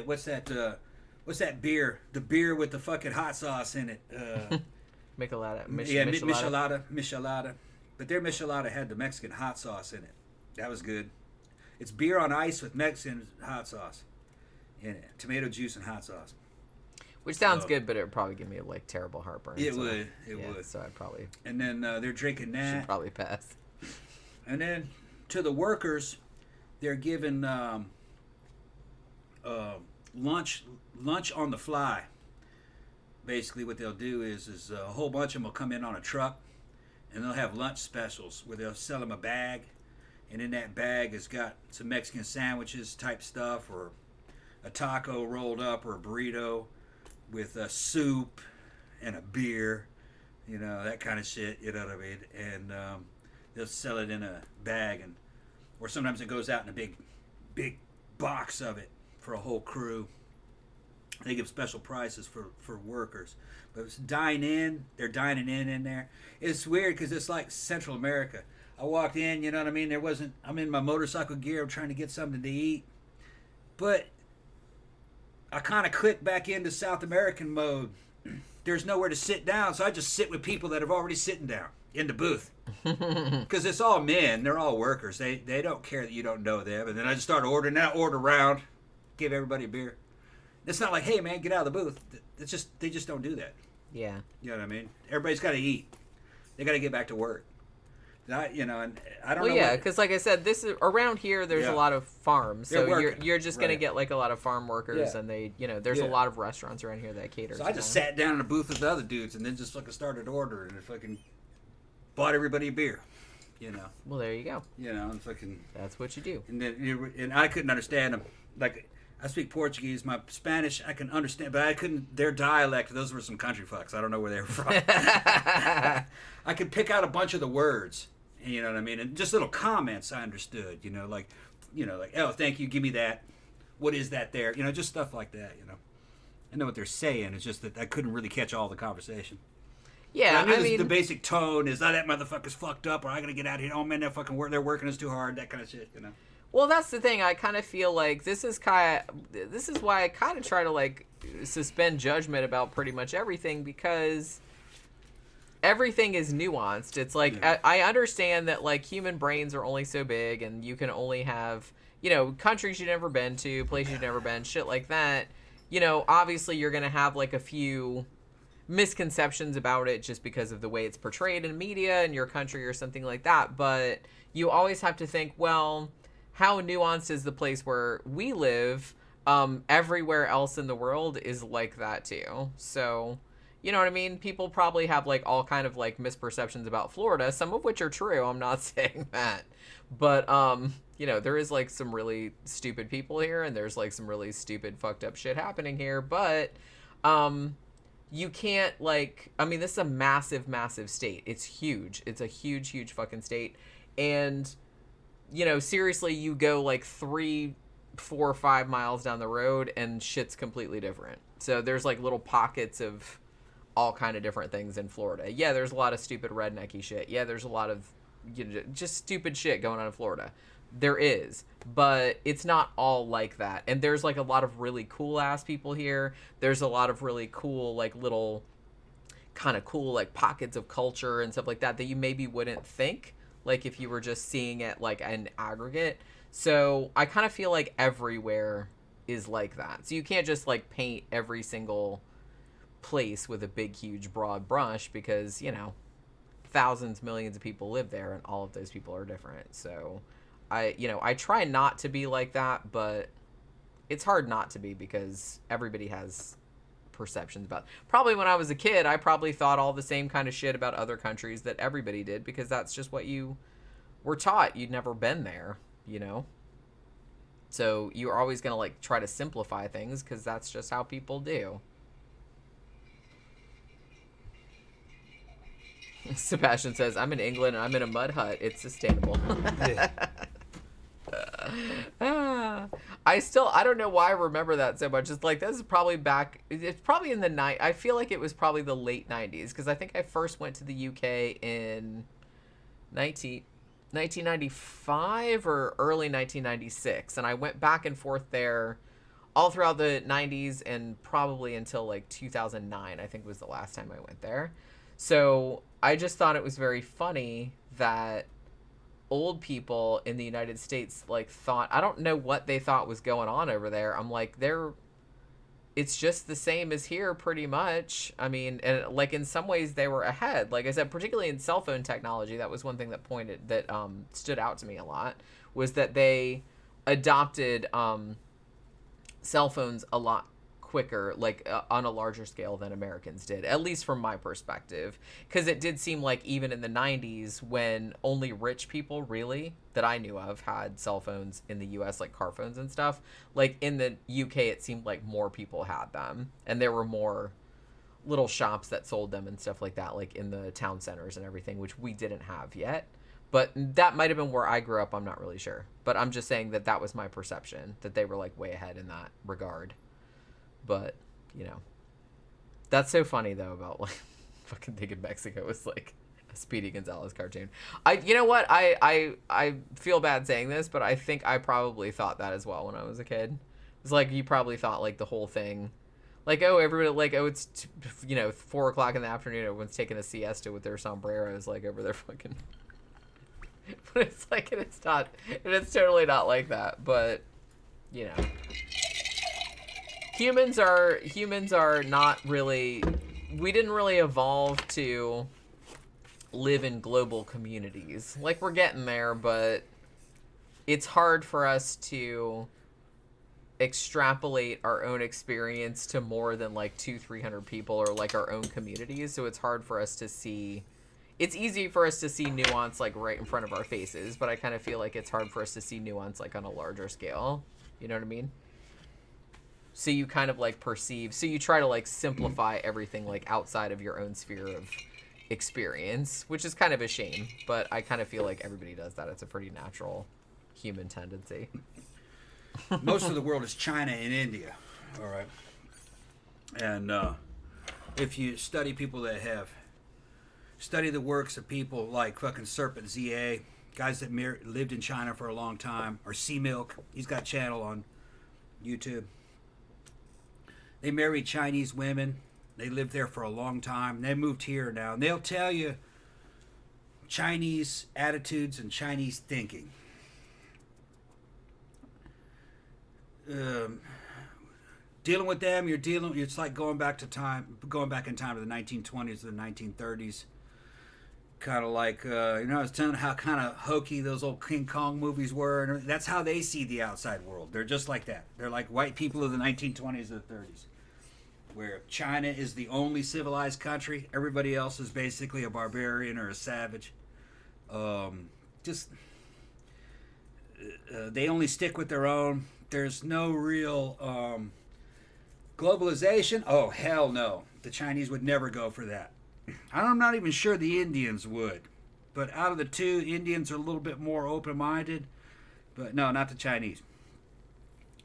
what's that beer? The beer with the fucking hot sauce in it. Michelada. Michelada. But their Michelada had the Mexican hot sauce in it. That was good. It's beer on ice with Mexican hot sauce in it. Tomato juice and hot sauce. Which sounds good, but it would probably give me like terrible heartburn. It would. It would. So I'd probably. And then they're drinking that. Should probably pass. And then to the workers, they're given lunch on the fly. Basically, what they'll do is a whole bunch of them will come in on a truck. And they'll have lunch specials where they'll sell them a bag. And in that bag has got some Mexican sandwiches type stuff or a taco rolled up or a burrito with a soup and a beer. That kind of shit. You know what I mean? And they'll sell it in a bag. Or sometimes it goes out in a big box of it for a whole crew. They give special prices for workers. But it's dine-in. They're dining in there. It's weird because it's like Central America. I walked in, you know what I mean? I'm in my motorcycle gear. I'm trying to get something to eat. But I kind of clicked back into South American mode. There's nowhere to sit down, so I just sit with people that have already sitting down in the booth. Because it's all men. They're all workers. They don't care that you don't know them. And then I just start ordering that, order around, give everybody a beer. It's not like, hey, man, get out of the booth. They just don't do that. Yeah. You know what I mean? Everybody's got to eat. They got to get back to work. And I don't know. Well, yeah, because like I said, this is around here. There's a lot of farms, so you're just gonna get like a lot of farm workers, and there's a lot of restaurants around here that cater. So I just sat down in a booth with the other dudes, and then just fucking started ordering, and fucking bought everybody a beer. Well, there you go. And fucking. That's what you do. And then and I couldn't understand them. Like I speak Portuguese, my Spanish I can understand, but I couldn't. Their dialect, those were some country fucks. I don't know where they were from. I could pick out a bunch of the words. You know what I mean? And just little comments I understood, like, oh, thank you, give me that. What is that there? Just stuff like that, I know what they're saying. It's just that I couldn't really catch all the conversation. Yeah, I mean, knew the basic tone is, that motherfucker's fucked up, or I gotta get out of here. Oh man, they're working us too hard. That kind of shit, you know. Well, that's the thing. I kind of feel like this is why I kind of try to like suspend judgment about pretty much everything, because everything is nuanced. It's like, I understand that like human brains are only so big, and you can only have, you know, countries you've never been to, places you've never been, shit like that. You know, obviously you're gonna have like a few misconceptions about it just because of the way it's portrayed in media in your country or something like that, but you always have to think, well, how nuanced is the place where we live? Everywhere else in the world is like that too. So, you know what I mean? People probably have like all kind of like misperceptions about Florida, some of which are true. I'm not saying that. But, you know, there is like some really stupid people here, and there's like some really stupid fucked up shit happening here. But, you can't like, I mean, this is a massive, massive state. It's huge. It's a huge, huge fucking state. And, you know, seriously, you go like 3, 4, 5 miles down the road and shit's completely different. So there's like little pockets of all kind of different things in Florida. Yeah, there's a lot of stupid rednecky shit. Yeah, there's a lot of, you know, just stupid shit going on in Florida. There is, but it's not all like that. And there's like a lot of really cool ass people here. There's a lot of really cool, like little kind of cool like pockets of culture and stuff like that you maybe wouldn't think, like if you were just seeing it like an aggregate. So I kind of feel like everywhere is like that. So you can't just like paint every single place with a big, huge, broad brush, because, you know, thousands, millions of people live there, and all of those people are different. So I try not to be like that, but it's hard not to be, because everybody has perceptions about. Probably when I was a kid, I probably thought all the same kind of shit about other countries that everybody did, because that's just what you were taught. You'd never been there, you know? So you're always going to like try to simplify things, because that's just how people do. Sebastian says, I'm in England and I'm in a mud hut. It's sustainable. I don't know why I remember that so much. It's like, this is probably it's probably in the night. I feel like it was probably the late 90s, because I think I first went to the UK in 1995 or early 1996, and I went back and forth there all throughout the 90s and probably until like 2009, I think was the last time I went there. So I just thought it was very funny that old people in the United States like thought, I don't know what they thought was going on over there. I'm like, it's just the same as here pretty much. I mean, and like in some ways they were ahead. Like I said, particularly in cell phone technology, that was one thing that stood out to me a lot, was that they adopted cell phones a lot quicker, like on a larger scale than Americans did, at least from my perspective, because it did seem like even in the 90s, when only rich people really that I knew of had cell phones in the US, like car phones and stuff, like in the UK it seemed like more people had them, and there were more little shops that sold them and stuff like that, like in the town centers and everything, which we didn't have yet. But that might have been where I grew up, I'm not really sure, but I'm just saying that was my perception, that they were like way ahead in that regard. But, you know, that's so funny though about like fucking thinking Mexico was like a Speedy Gonzalez cartoon. You know what? I feel bad saying this, but I think I probably thought that as well when I was a kid. It's like you probably thought like the whole thing, like, oh, everybody, like, oh, it's 4 o'clock in the afternoon, everyone's taking a siesta with their sombreros like over their fucking. But it's like, and it's not, and it's totally not like that. But you know. Humans are not really, we didn't really evolve to live in global communities. Like, we're getting there, but it's hard for us to extrapolate our own experience to more than like 200-300 people, or like our own communities. So it's hard for us to see, it's easy for us to see nuance like right in front of our faces, but I kind of feel like it's hard for us to see nuance like on a larger scale. You know what I mean? So you kind of like perceive, so you try to like simplify everything like outside of your own sphere of experience, which is kind of a shame, but I kind of feel like everybody does that. It's a pretty natural human tendency. Most of the world is China and India, all right? And if you study people that have study the works of people like fucking Serpent ZA, guys that lived in China for a long time, or Sea Milk. He's got a channel on YouTube. They married Chinese women. They lived there for a long time. They moved here now, and they'll tell you Chinese attitudes and Chinese thinking. Dealing with them, it's like going back in time to the 1920s to the 1930s. Kind of like, I was telling how kind of hokey those old King Kong movies were, and that's how they see the outside world. They're just like that. They're like white people of the 1920s and the 30s, where China is the only civilized country. Everybody else is basically a barbarian or a savage. They only stick with their own. There's no real globalization. Oh, hell no. The Chinese would never go for that. I'm not even sure the Indians would. But out of the two, Indians are a little bit more open-minded. But no, not the Chinese.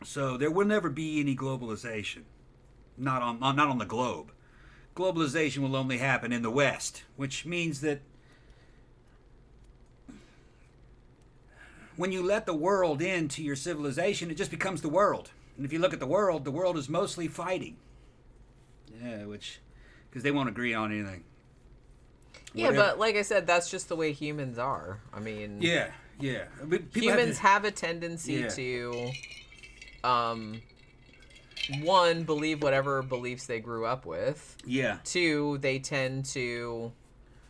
So there will never be any globalization. Not on the globe. Globalization will only happen in the West, which means that when you let the world into your civilization, it just becomes the world. And if you look at the world is mostly fighting. Yeah, because they won't agree on anything. Yeah, but like I said, that's just the way humans are. I mean... Yeah. Humans have a tendency to, one, believe whatever beliefs they grew up with. Yeah. Two, they tend to...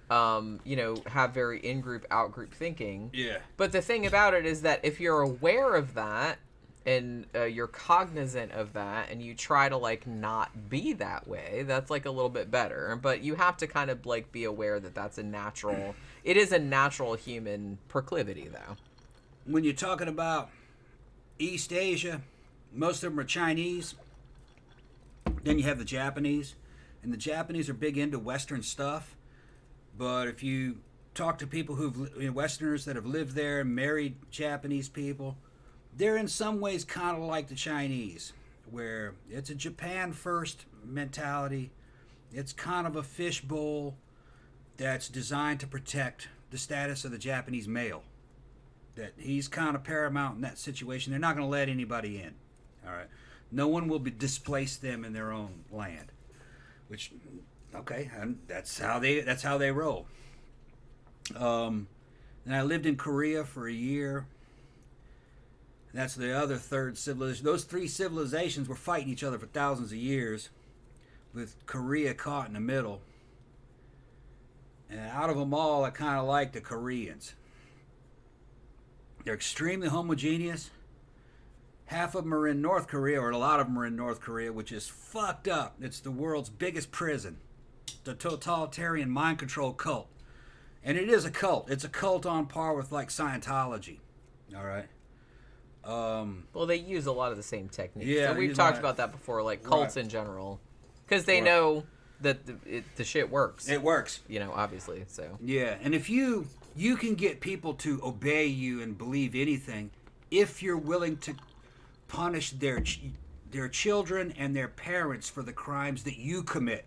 have very in-group, out-group thinking. Yeah. But the thing about it is that if you're aware of that and you're cognizant of that and you try to, like, not be that way, that's, like, a little bit better. But you have to kind of, like, be aware that that's a natural... It is a natural human proclivity, though. When you're talking about East Asia, most of them are Chinese. Then you have the Japanese. And the Japanese are big into Western stuff. But if you talk to people Westerners that have lived there and married Japanese people, they're in some ways kind of like the Chinese, where it's a Japan first mentality. It's kind of a fishbowl that's designed to protect the status of the Japanese male. That he's kind of paramount in that situation. They're not going to let anybody in. All right. No one will displace them in their own land. Which... Okay, and that's how they roll. And I lived in Korea for a year. That's the other third civilization. Those three civilizations were fighting each other for thousands of years, with Korea caught in the middle. And out of them all, I kind of like the Koreans. They're extremely homogeneous. Half of them are in North Korea, or a lot of them are in North Korea, which is fucked up. It's the world's biggest prison. The totalitarian mind control cult. And it is a cult. It's a cult on par with, like, Scientology. All right. Well, they use a lot of the same techniques. Yeah, so we've talked about that before, like cults in general. Because they know that the shit works. It works. Obviously. So. Yeah, and if you can get people to obey you and believe anything, if you're willing to punish their children and their parents for the crimes that you commit.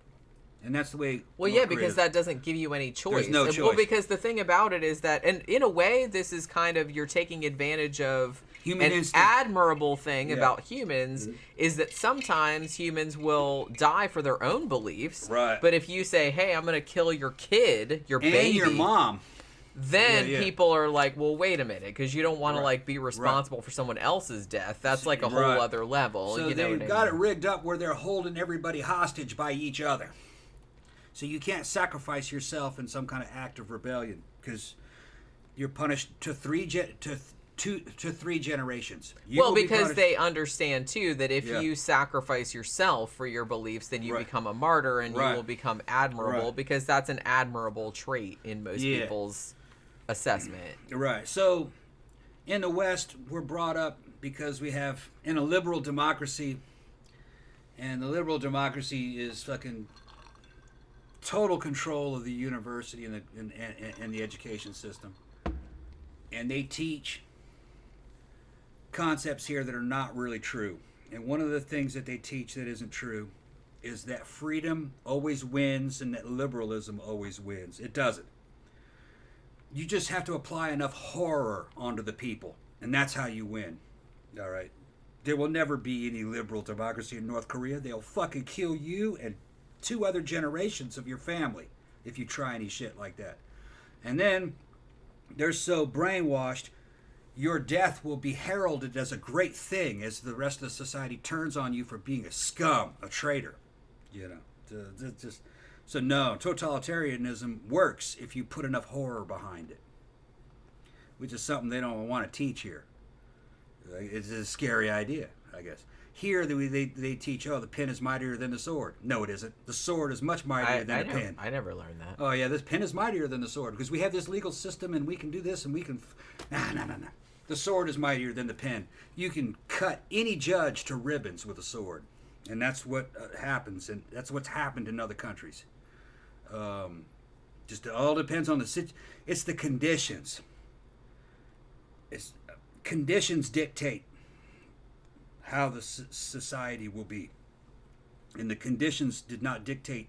And that's the way... Well, yeah, because that doesn't give you any choice. There's no choice. Well, because the thing about it is that, and in a way, this is kind of, you're taking advantage of human an instinct. Admirable thing about humans is that sometimes humans will die for their own beliefs. Right. But if you say, hey, I'm going to kill your kid, your baby... And your mom. Then people are like, well, wait a minute, because you don't want to like be responsible for someone else's death. That's like a whole other level. So they've got it rigged up where they're holding everybody hostage by each other. So you can't sacrifice yourself in some kind of act of rebellion because you're punished to three generations. Because they understand too that if you sacrifice yourself for your beliefs, then you become a martyr and you will become admirable because that's an admirable trait in most people's assessment. Right. So in the West, we're brought up because we have in a liberal democracy, and the liberal democracy is fucking total control of the university and the education system. And they teach concepts here that are not really true. And one of the things that they teach that isn't true is that freedom always wins and that liberalism always wins. It doesn't. You just have to apply enough horror onto the people, and that's how you win. All right? There will never be any liberal democracy in North Korea. They'll fucking kill you and 2 other generations of your family if you try any shit like that. And then they're so brainwashed, your death will be heralded as a great thing as the rest of society turns on you for being a scum, a traitor. You know, so no, totalitarianism works if you put enough horror behind it, which is something they don't want to teach here. It's a scary idea, I guess. Here they teach, oh, the pen is mightier than the sword. No, it isn't. The sword is much mightier than the pen. I never learned that. Oh, yeah, this pen is mightier than the sword because we have this legal system and we can do this and we can... No. The sword is mightier than the pen. You can cut any judge to ribbons with a sword. And that's what happens, and that's what's happened in other countries. Just all depends on the it's the conditions. Conditions dictate how the society will be, and the conditions did not dictate.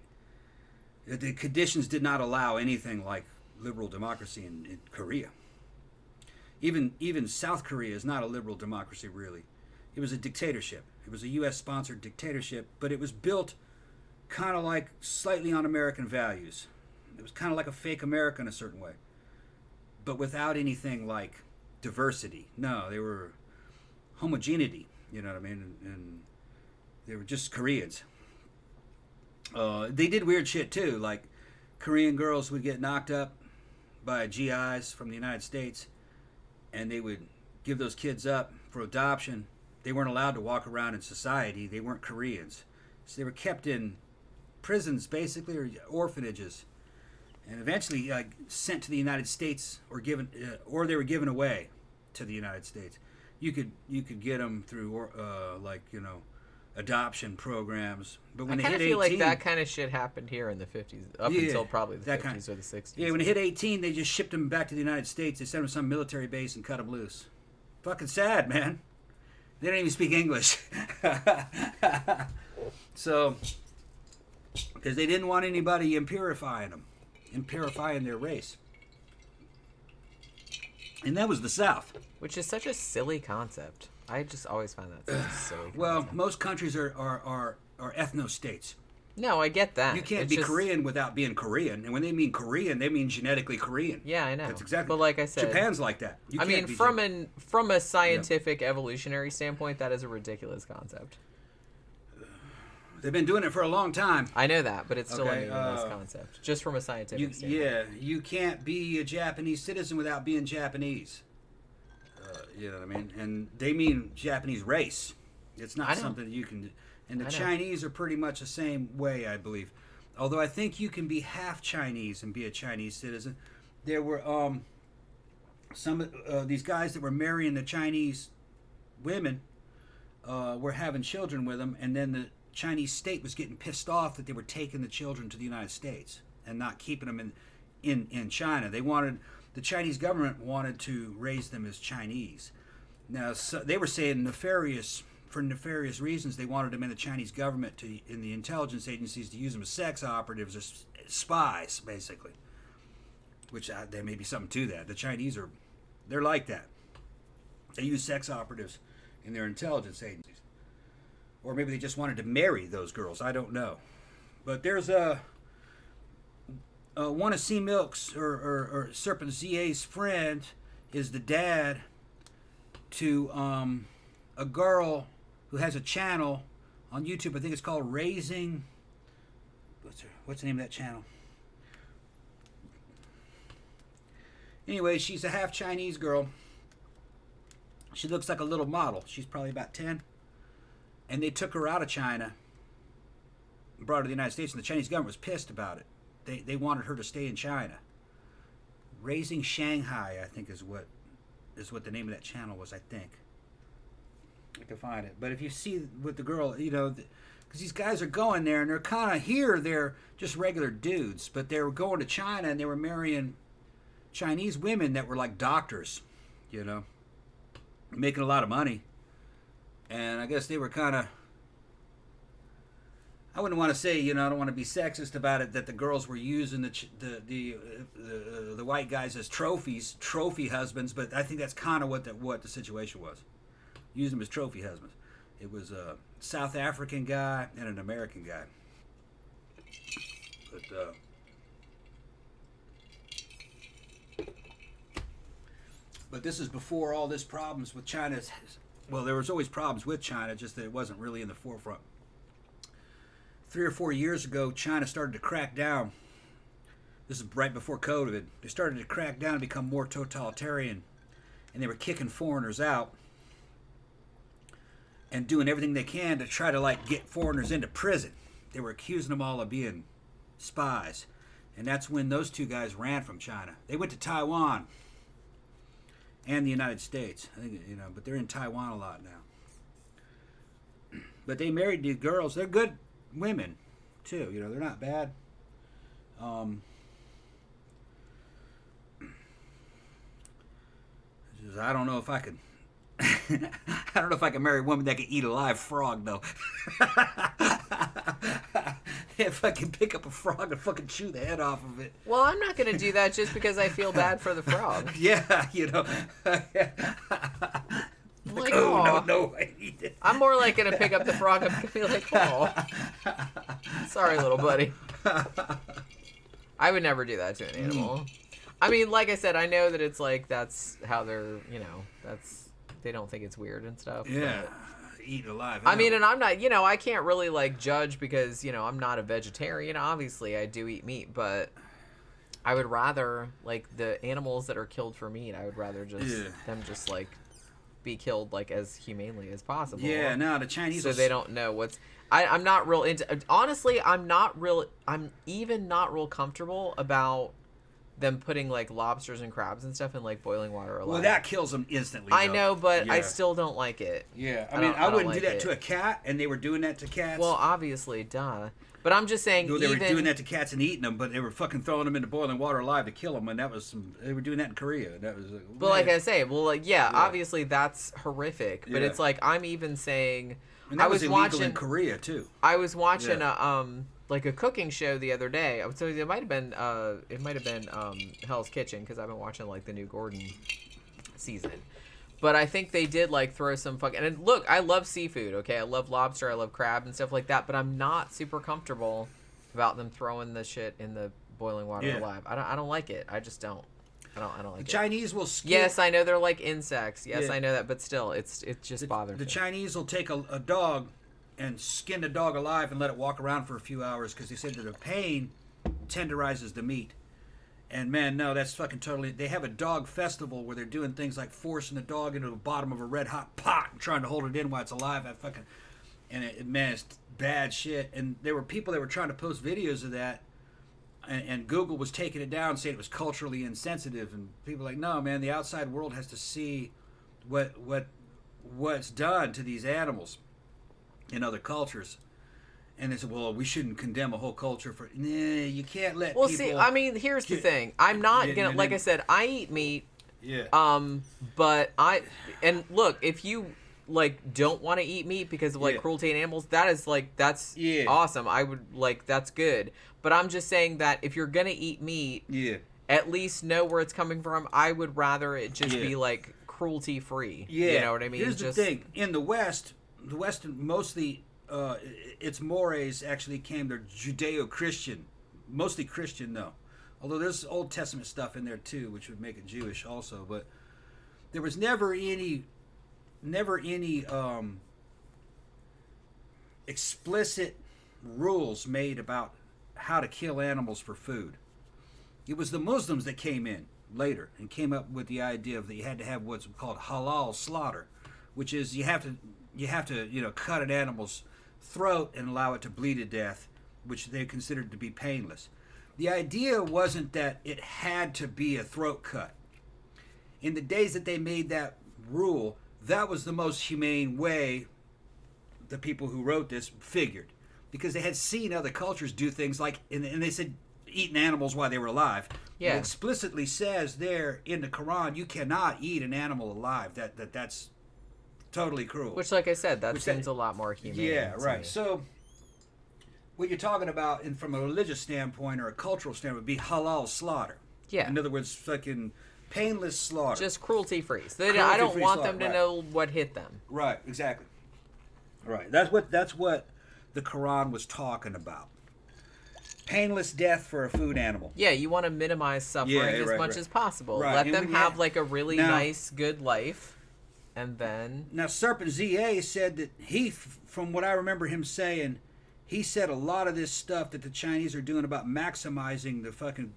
The conditions did not allow anything like liberal democracy in Korea. Even South Korea is not a liberal democracy, really. It was a dictatorship. It was a U.S.-sponsored dictatorship, but it was built kind of like slightly on American values. It was kind of like a fake America in a certain way, but without anything like diversity. No, they were homogeneity, you know what I mean? And they were just Koreans. They did weird shit too, like Korean girls would get knocked up by GIs from the United States, and they would give those kids up for adoption. They weren't allowed to walk around in society. They weren't Koreans. So they were kept in prisons, basically, or orphanages, and eventually sent to the United States, or they were given away to the United States. You could get them through adoption programs, but when they hit 18, I feel like that kind of shit happened here in the 50s, until probably the 50s or the 60s. Yeah, when they hit 18, they just shipped them back to the United States. They sent them to some military base and cut them loose. Fucking sad, man. They don't even speak English. So, because they didn't want anybody impurifying their race. And that was the South. Which is such a silly concept. I just always find that such a silly concept. Well, most countries are ethno-states. No, I get that. You can't be Korean without being Korean. And when they mean Korean, they mean genetically Korean. Yeah, I know. That's exactly. But like I said, Japan's like that. I mean, from a scientific evolutionary standpoint, that is a ridiculous concept. They've been doing it for a long time. I know that, but it's still a meaningless concept, just from a scientific standpoint. Yeah, you can't be a Japanese citizen without being Japanese. You know what I mean? And they mean Japanese race. It's not something you can do. And the Chinese are pretty much the same way, I believe. Although I think you can be half Chinese and be a Chinese citizen. There were some these guys that were marrying the Chinese women were having children with them, and then the Chinese state was getting pissed off that they were taking the children to the United States and not keeping them in China. The Chinese government wanted to raise them as Chinese. Now, so they were saying for nefarious reasons, they wanted them in the Chinese government, in the intelligence agencies, to use them as sex operatives or spies, basically. Which there may be something to that. The Chinese they're like that. They use sex operatives in their intelligence agencies. Or maybe they just wanted to marry those girls. I don't know. But there's one of C Milk's or Serpent ZA's friend is the dad to a girl who has a channel on YouTube. I think it's called Raising. What's the name of that channel? Anyway, she's a half Chinese girl. She looks like a little model. She's probably about 10. And they took her out of China and brought her to the United States, and the Chinese government was pissed about it. They wanted her to stay in China. Raising Shanghai, I think, is what the name of that channel was, I think. I can find it. But if you see with the girl, because these guys are going there, and they're kind of here, they're just regular dudes, but they were going to China, and they were marrying Chinese women that were like doctors, making a lot of money. And I guess they were kind of I wouldn't want to say, I don't want to be sexist about it, that the girls were using the white guys as trophy husbands, but I think that's kind of what the situation was. Use them as trophy husbands. It was a South African guy and an American guy. But this is before all this problems with China. Well, there was always problems with China, just that it wasn't really in the forefront. 3 or 4 years ago, China started to crack down. This is right before COVID. They started to crack down and become more totalitarian, and they were kicking foreigners out and doing everything they can to try to get foreigners into prison. They were accusing them all of being spies, and that's when those two guys ran from China. They went to Taiwan and the United States, I think, but they're in Taiwan a lot now. But they married these girls. They're good women too, they're not bad. I don't know if I could I don't know if I can marry a woman that can eat a live frog though. If I can pick up a frog and fucking chew the head off of it. Well, I'm not going to do that just because I feel bad for the frog. Yeah, Like, oh, no, I eat it. I'm more like going to pick up the frog and be like, oh. Sorry, little buddy. I would never do that to an animal. I mean, like I said, I know that it's like that's how they're, they don't think it's weird and stuff. Yeah. Eat alive. I mean, and I'm not, I can't really judge because, I'm not a vegetarian. Obviously, I do eat meat, but I would rather the animals that are killed for meat, I would rather them just be killed as humanely as possible. Yeah, no, the Chinese. So they don't know what's. I'm not real into. Honestly, I'm even not real comfortable about them putting lobsters and crabs and stuff in boiling water alive. Well, that kills them instantly. I know, but I still don't like it. Yeah, I wouldn't do that to a cat, and they were doing that to cats. Well, obviously, duh. But I'm just saying, they were doing that to cats and eating them, but they were fucking throwing them into boiling water alive to kill them, and that was they were doing that in Korea. That was. But like I say, obviously that's horrific. But it's I'm even saying, and that was illegal in Korea too. I was watching a cooking show the other day. So it might have been Hell's Kitchen because I've been watching the new Gordon season. But I think they did throw some fucking. And look, I love seafood. Okay, I love lobster, I love crab and stuff like that. But I'm not super comfortable about them throwing the shit in the boiling water alive. I don't like it. I just don't. I don't like it. The Chinese will. Yes, I know they're like insects. Yes, I know that. But still, it just bothers me. The Chinese will take a dog and skin the dog alive and let it walk around for a few hours because they said that the pain tenderizes the meat. And man, no, that's fucking totally. They have a dog festival where they're doing things like forcing the dog into the bottom of a red hot pot and trying to hold it in while it's alive. Man, it's bad shit. And there were people that were trying to post videos of that, and Google was taking it down, saying it was culturally insensitive. And people were like, no, man, the outside world has to see what's done to these animals in other cultures. And they said, well, we shouldn't condemn a whole culture for... Nah, you can't let people... Well, see, I mean, here's the thing. I'm not going to... Like I said, I eat meat. Yeah. But and look, if you, don't want to eat meat because of, cruelty in animals, that is, that's awesome. I would, that's good. But I'm just saying that if you're going to eat meat... Yeah. At least know where it's coming from. I would rather it just be, cruelty-free. Yeah. You know what I mean? Here's the thing. In the West, mostly... its mores actually came, they're Judeo-Christian, mostly Christian though, although there's Old Testament stuff in there too, which would make it Jewish also. But there was never any explicit rules made about how to kill animals for food. It was the Muslims that came in later and came up with the idea that you had to have what's called halal slaughter, which is you have to cut an animal's throat and allow it to bleed to death, which they considered to be painless. The idea wasn't that it had to be a throat cut. In the days that they made that rule, that was the most humane way the people who wrote this figured, because they had seen other cultures do things and they said eating animals while they were alive. Yeah. It explicitly says there in the Quran you cannot eat an animal alive. That's totally cruel. Which, like I said, seems a lot more humane. Yeah, right. So what you're talking about, from a religious standpoint or a cultural standpoint, would be halal slaughter. Yeah. In other words, fucking painless slaughter. Just cruelty-free. So I don't want them to know what hit them. Right, exactly. Right. That's what the Quran was talking about. Painless death for a food animal. Yeah, you want to minimize suffering as much as possible. Right. Let them have like a really nice, good life, and then... Now, Serpent ZA said that from what I remember him saying, he said a lot of this stuff that the Chinese are doing about maximizing the fucking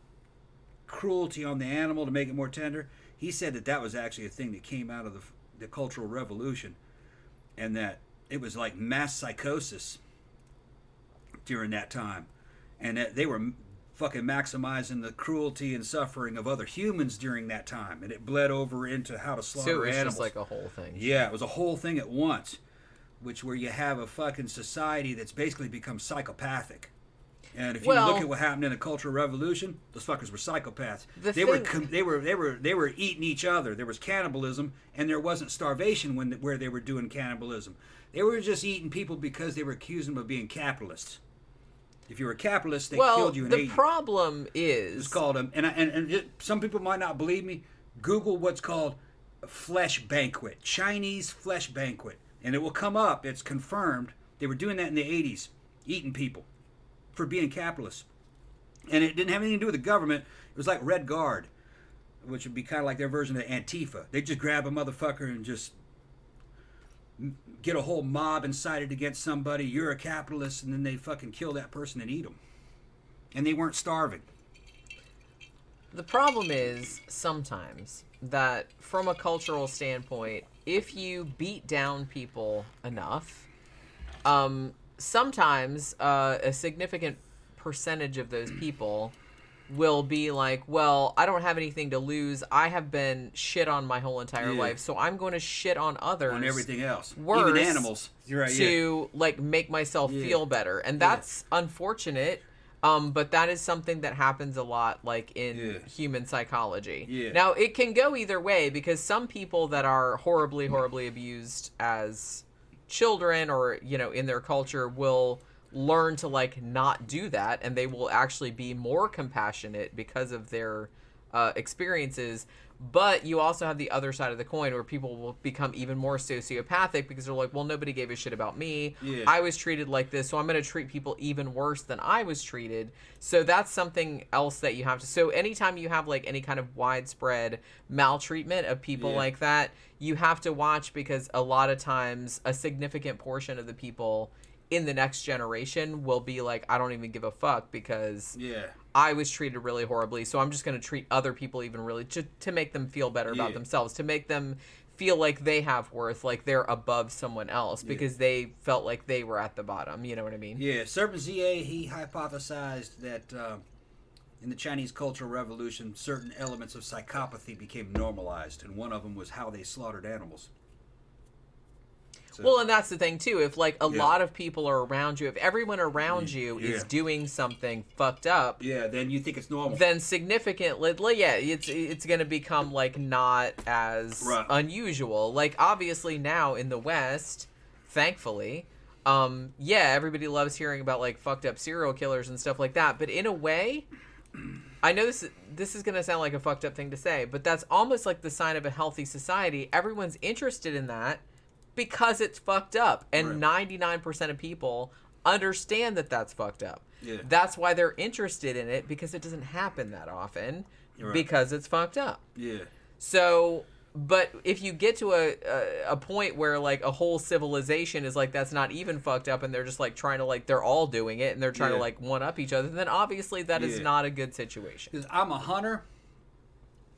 cruelty on the animal to make it more tender. He said that was actually a thing that came out of the Cultural Revolution, and that it was like mass psychosis during that time. And that they were fucking maximizing the cruelty and suffering of other humans during that time. And it bled over into how to slaughter animals. So it was just like a whole thing. Yeah, it was a whole thing at once. Where you have a fucking society that's basically become psychopathic. And if you look at what happened in the Cultural Revolution, those fuckers were psychopaths. They were eating each other. There was cannibalism, and there wasn't starvation where they were doing cannibalism. They were just eating people because they were accusing them of being capitalists. If you were a capitalist, they killed you and ate you. The problem is... It's called... And some people might not believe me. Google what's called a flesh banquet. Chinese flesh banquet. And it will come up. It's confirmed. They were doing that in the 80s. Eating people. For being capitalists. And it didn't have anything to do with the government. It was like Red Guard. Which would be kind of like their version of Antifa. They just grab a motherfucker and just... get a whole mob incited against somebody. You're a capitalist, and then they fucking kill that person and eat them. And they weren't starving. The problem is sometimes that from a cultural standpoint, if you beat down people enough, sometimes a significant percentage of those people will be like, well, I don't have anything to lose. I have been shit on my whole entire life, so I'm going to shit on others. On everything else. Worse, even animals. You're right, to like make myself feel better. And that's unfortunate, but that is something that happens a lot like in human psychology. Yeah. Now, it can go either way, because some people that are horribly, horribly abused as children or, in their culture will learn to like not do that, and they will actually be more compassionate because of their experiences. But you also have the other side of the coin where people will become even more sociopathic because they're like, well, nobody gave a shit about me. I was treated like this, so I'm going to treat people even worse than I was treated. So that's something else that you have to... So anytime you have like any kind of widespread maltreatment of people like that, you have to watch, because a lot of times a significant portion of the people in the next generation will be like, I don't even give a fuck because I was treated really horribly, so I'm just going to treat other people even really to make them feel better about themselves, to make them feel like they have worth, like they're above someone else because they felt like they were at the bottom. You know what I mean? Yeah. Serpent ZA, he hypothesized that in the Chinese Cultural Revolution, certain elements of psychopathy became normalized, and one of them was how they slaughtered animals. So, well, and that's the thing, too. If, like, a lot of people are around you, if everyone around you is doing something fucked up... then you think it's normal. Then significantly, it's going to become, like, not as unusual. Like, obviously now in the West, thankfully, everybody loves hearing about, like, fucked up serial killers and stuff like that. But in a way, I know this is going to sound like a fucked up thing to say, but that's almost like the sign of a healthy society. Everyone's interested in that because it's fucked up, and 99% of people understand that that's fucked up. That's why they're interested in it, because it doesn't happen that often, because it's fucked up. So, but if you get to a point where like a whole civilization is like, that's not even fucked up, and they're just like trying to like, they're all doing it and they're trying to like one up each other, then obviously that is not a good situation. Because I'm a hunter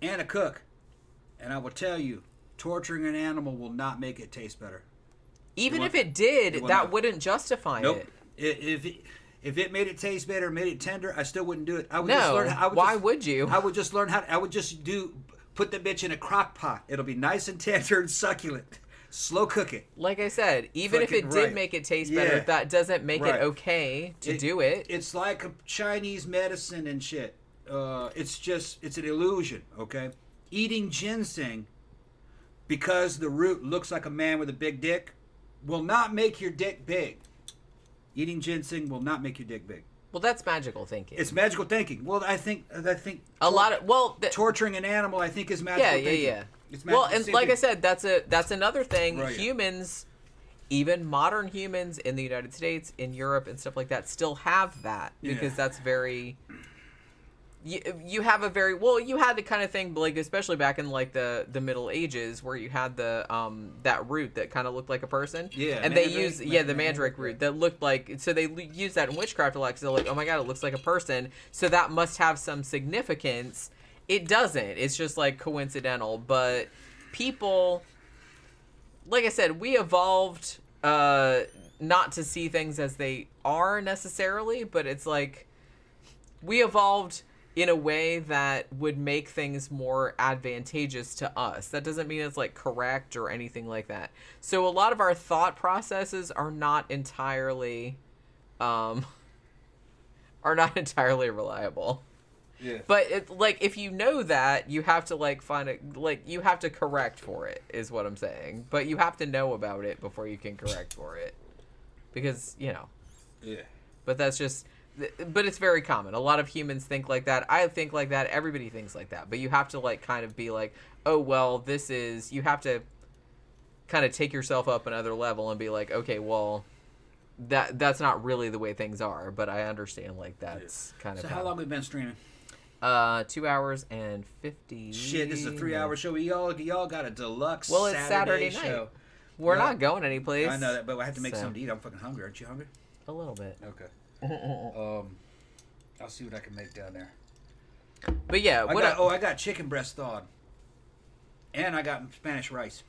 and a cook, and I will tell you, torturing an animal will not make it taste better. Even if it did, that wouldn't justify it. If it made it taste better, made it tender, I still wouldn't do it. Why would you? I would just learn how. I would just put the bitch in a crock pot. It'll be nice and tender and succulent. Slow cook it. Like I said, even if it did make it taste better, that doesn't make it okay to do it. It's like a Chinese medicine and shit. It's an illusion. Okay, eating ginseng, because the root looks like a man with a big dick, will not make your dick big. Eating ginseng will not make your dick big. Well, that's magical thinking. It's magical thinking. Well, I think a lot of torturing an animal, I think, is magical thinking. Yeah. It's well, and like I said, that's another thing. Right. Humans, even modern humans in the United States, in Europe, and stuff like that, still have that because that's very. You have a very you had the kind of thing like especially back in like the Middle Ages where you had the that root that kind of looked like a person and they use the mandrake root that looked like so they use that in witchcraft a lot because they're like, oh my god, it looks like a person, so that must have some significance. It doesn't, it's just like coincidental. But people, like I said, we evolved not to see things as they are necessarily, but it's like we evolved in a way that would make things more advantageous to us. That doesn't mean it's like correct or anything like that. So a lot of our thought processes are not entirely reliable. Yeah. But it, like if you know that, you have to like find it, like you have to correct for it is what I'm saying. But you have to know about it before you can correct for it. Because, you know. Yeah. But that's just but it's very common. A lot of humans think like that. I think like that. Everybody thinks like that. But you have to like kind of be like, oh, well, this is... You have to kind of take yourself up another level and be like, okay, well, that's not really the way things are. But I understand like that's kind of... So how long have we been streaming? 2 hours and 50... Shit, this is a 3-hour show. Y'all got a deluxe Saturday show. Night. We're not going anyplace. I know that, but I have to make something to eat. I'm fucking hungry. Aren't you hungry? A little bit. Okay. I'll see what I can make down there. But yeah, I got chicken breast thawed, and I got Spanish rice.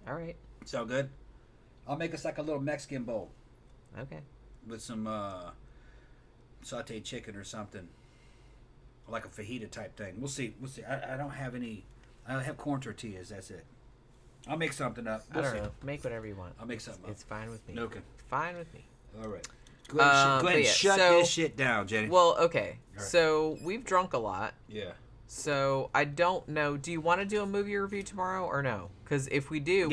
All right. So good. I'll make us like a little Mexican bowl. Okay. With some sautéed chicken or something, like a fajita type thing. We'll see. I don't have any. I have corn tortillas. That's it. I'll make something up. I don't know. Make whatever you want. I'll make something up. It's fine with me. Okay. Fine with me. All right. Go ahead, shut this shit down, Jenny. Well, okay. Right. So we've drunk a lot. Yeah. So I don't know. Do you want to do a movie review tomorrow or no? Because if we do,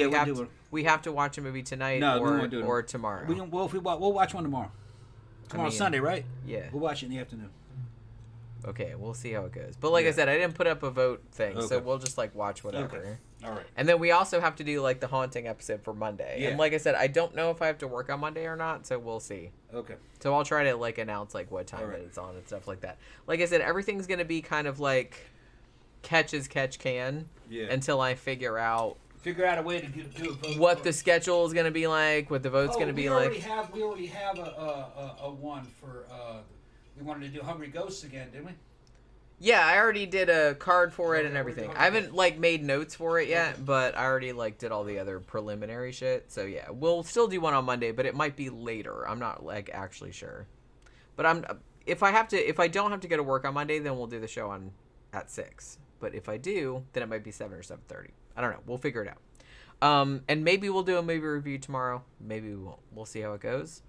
we have to watch a movie tonight or tomorrow. We'll watch one tomorrow. Tomorrow's Sunday, right? Yeah. We'll watch it in the afternoon. Okay, we'll see how it goes. But like I said, I didn't put up a vote thing, so we'll just like watch whatever. Okay. All right. And then we also have to do like the haunting episode for Monday. Yeah. And like I said, I don't know if I have to work on Monday or not, so we'll see. Okay. So I'll try to like announce like what time it's on and stuff like that. Like I said, everything's gonna be kind of like catch as catch can until I figure out a way to do a vote. What the schedule is gonna be like, what the vote's gonna be like. We already have a one for we wanted to do Hungry Ghosts again, didn't we? Yeah, I already did a card for it and everything. I haven't like made notes for it yet, but I already like did all the other preliminary shit. So yeah, we'll still do one on Monday, but it might be later. I'm not like actually sure. But if I don't have to go to work on Monday, then we'll do the show at 6. But if I do, then it might be 7 or 7:30. I don't know. We'll figure it out. And maybe we'll do a movie review tomorrow. Maybe we won't. We'll see how it goes.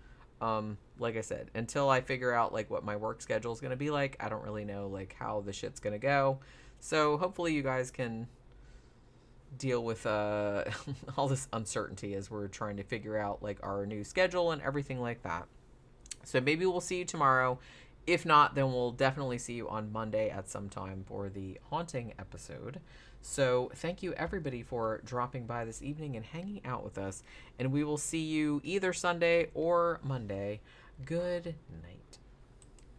Like I said, until I figure out like what my work schedule is going to be like, I don't really know like how the shit's going to go. So hopefully you guys can deal with all this uncertainty as we're trying to figure out like our new schedule and everything like that. So maybe we'll see you tomorrow. If not, then we'll definitely see you on Monday at some time for the haunting episode. So thank you everybody for dropping by this evening and hanging out with us. And we will see you either Sunday or Monday. Good night.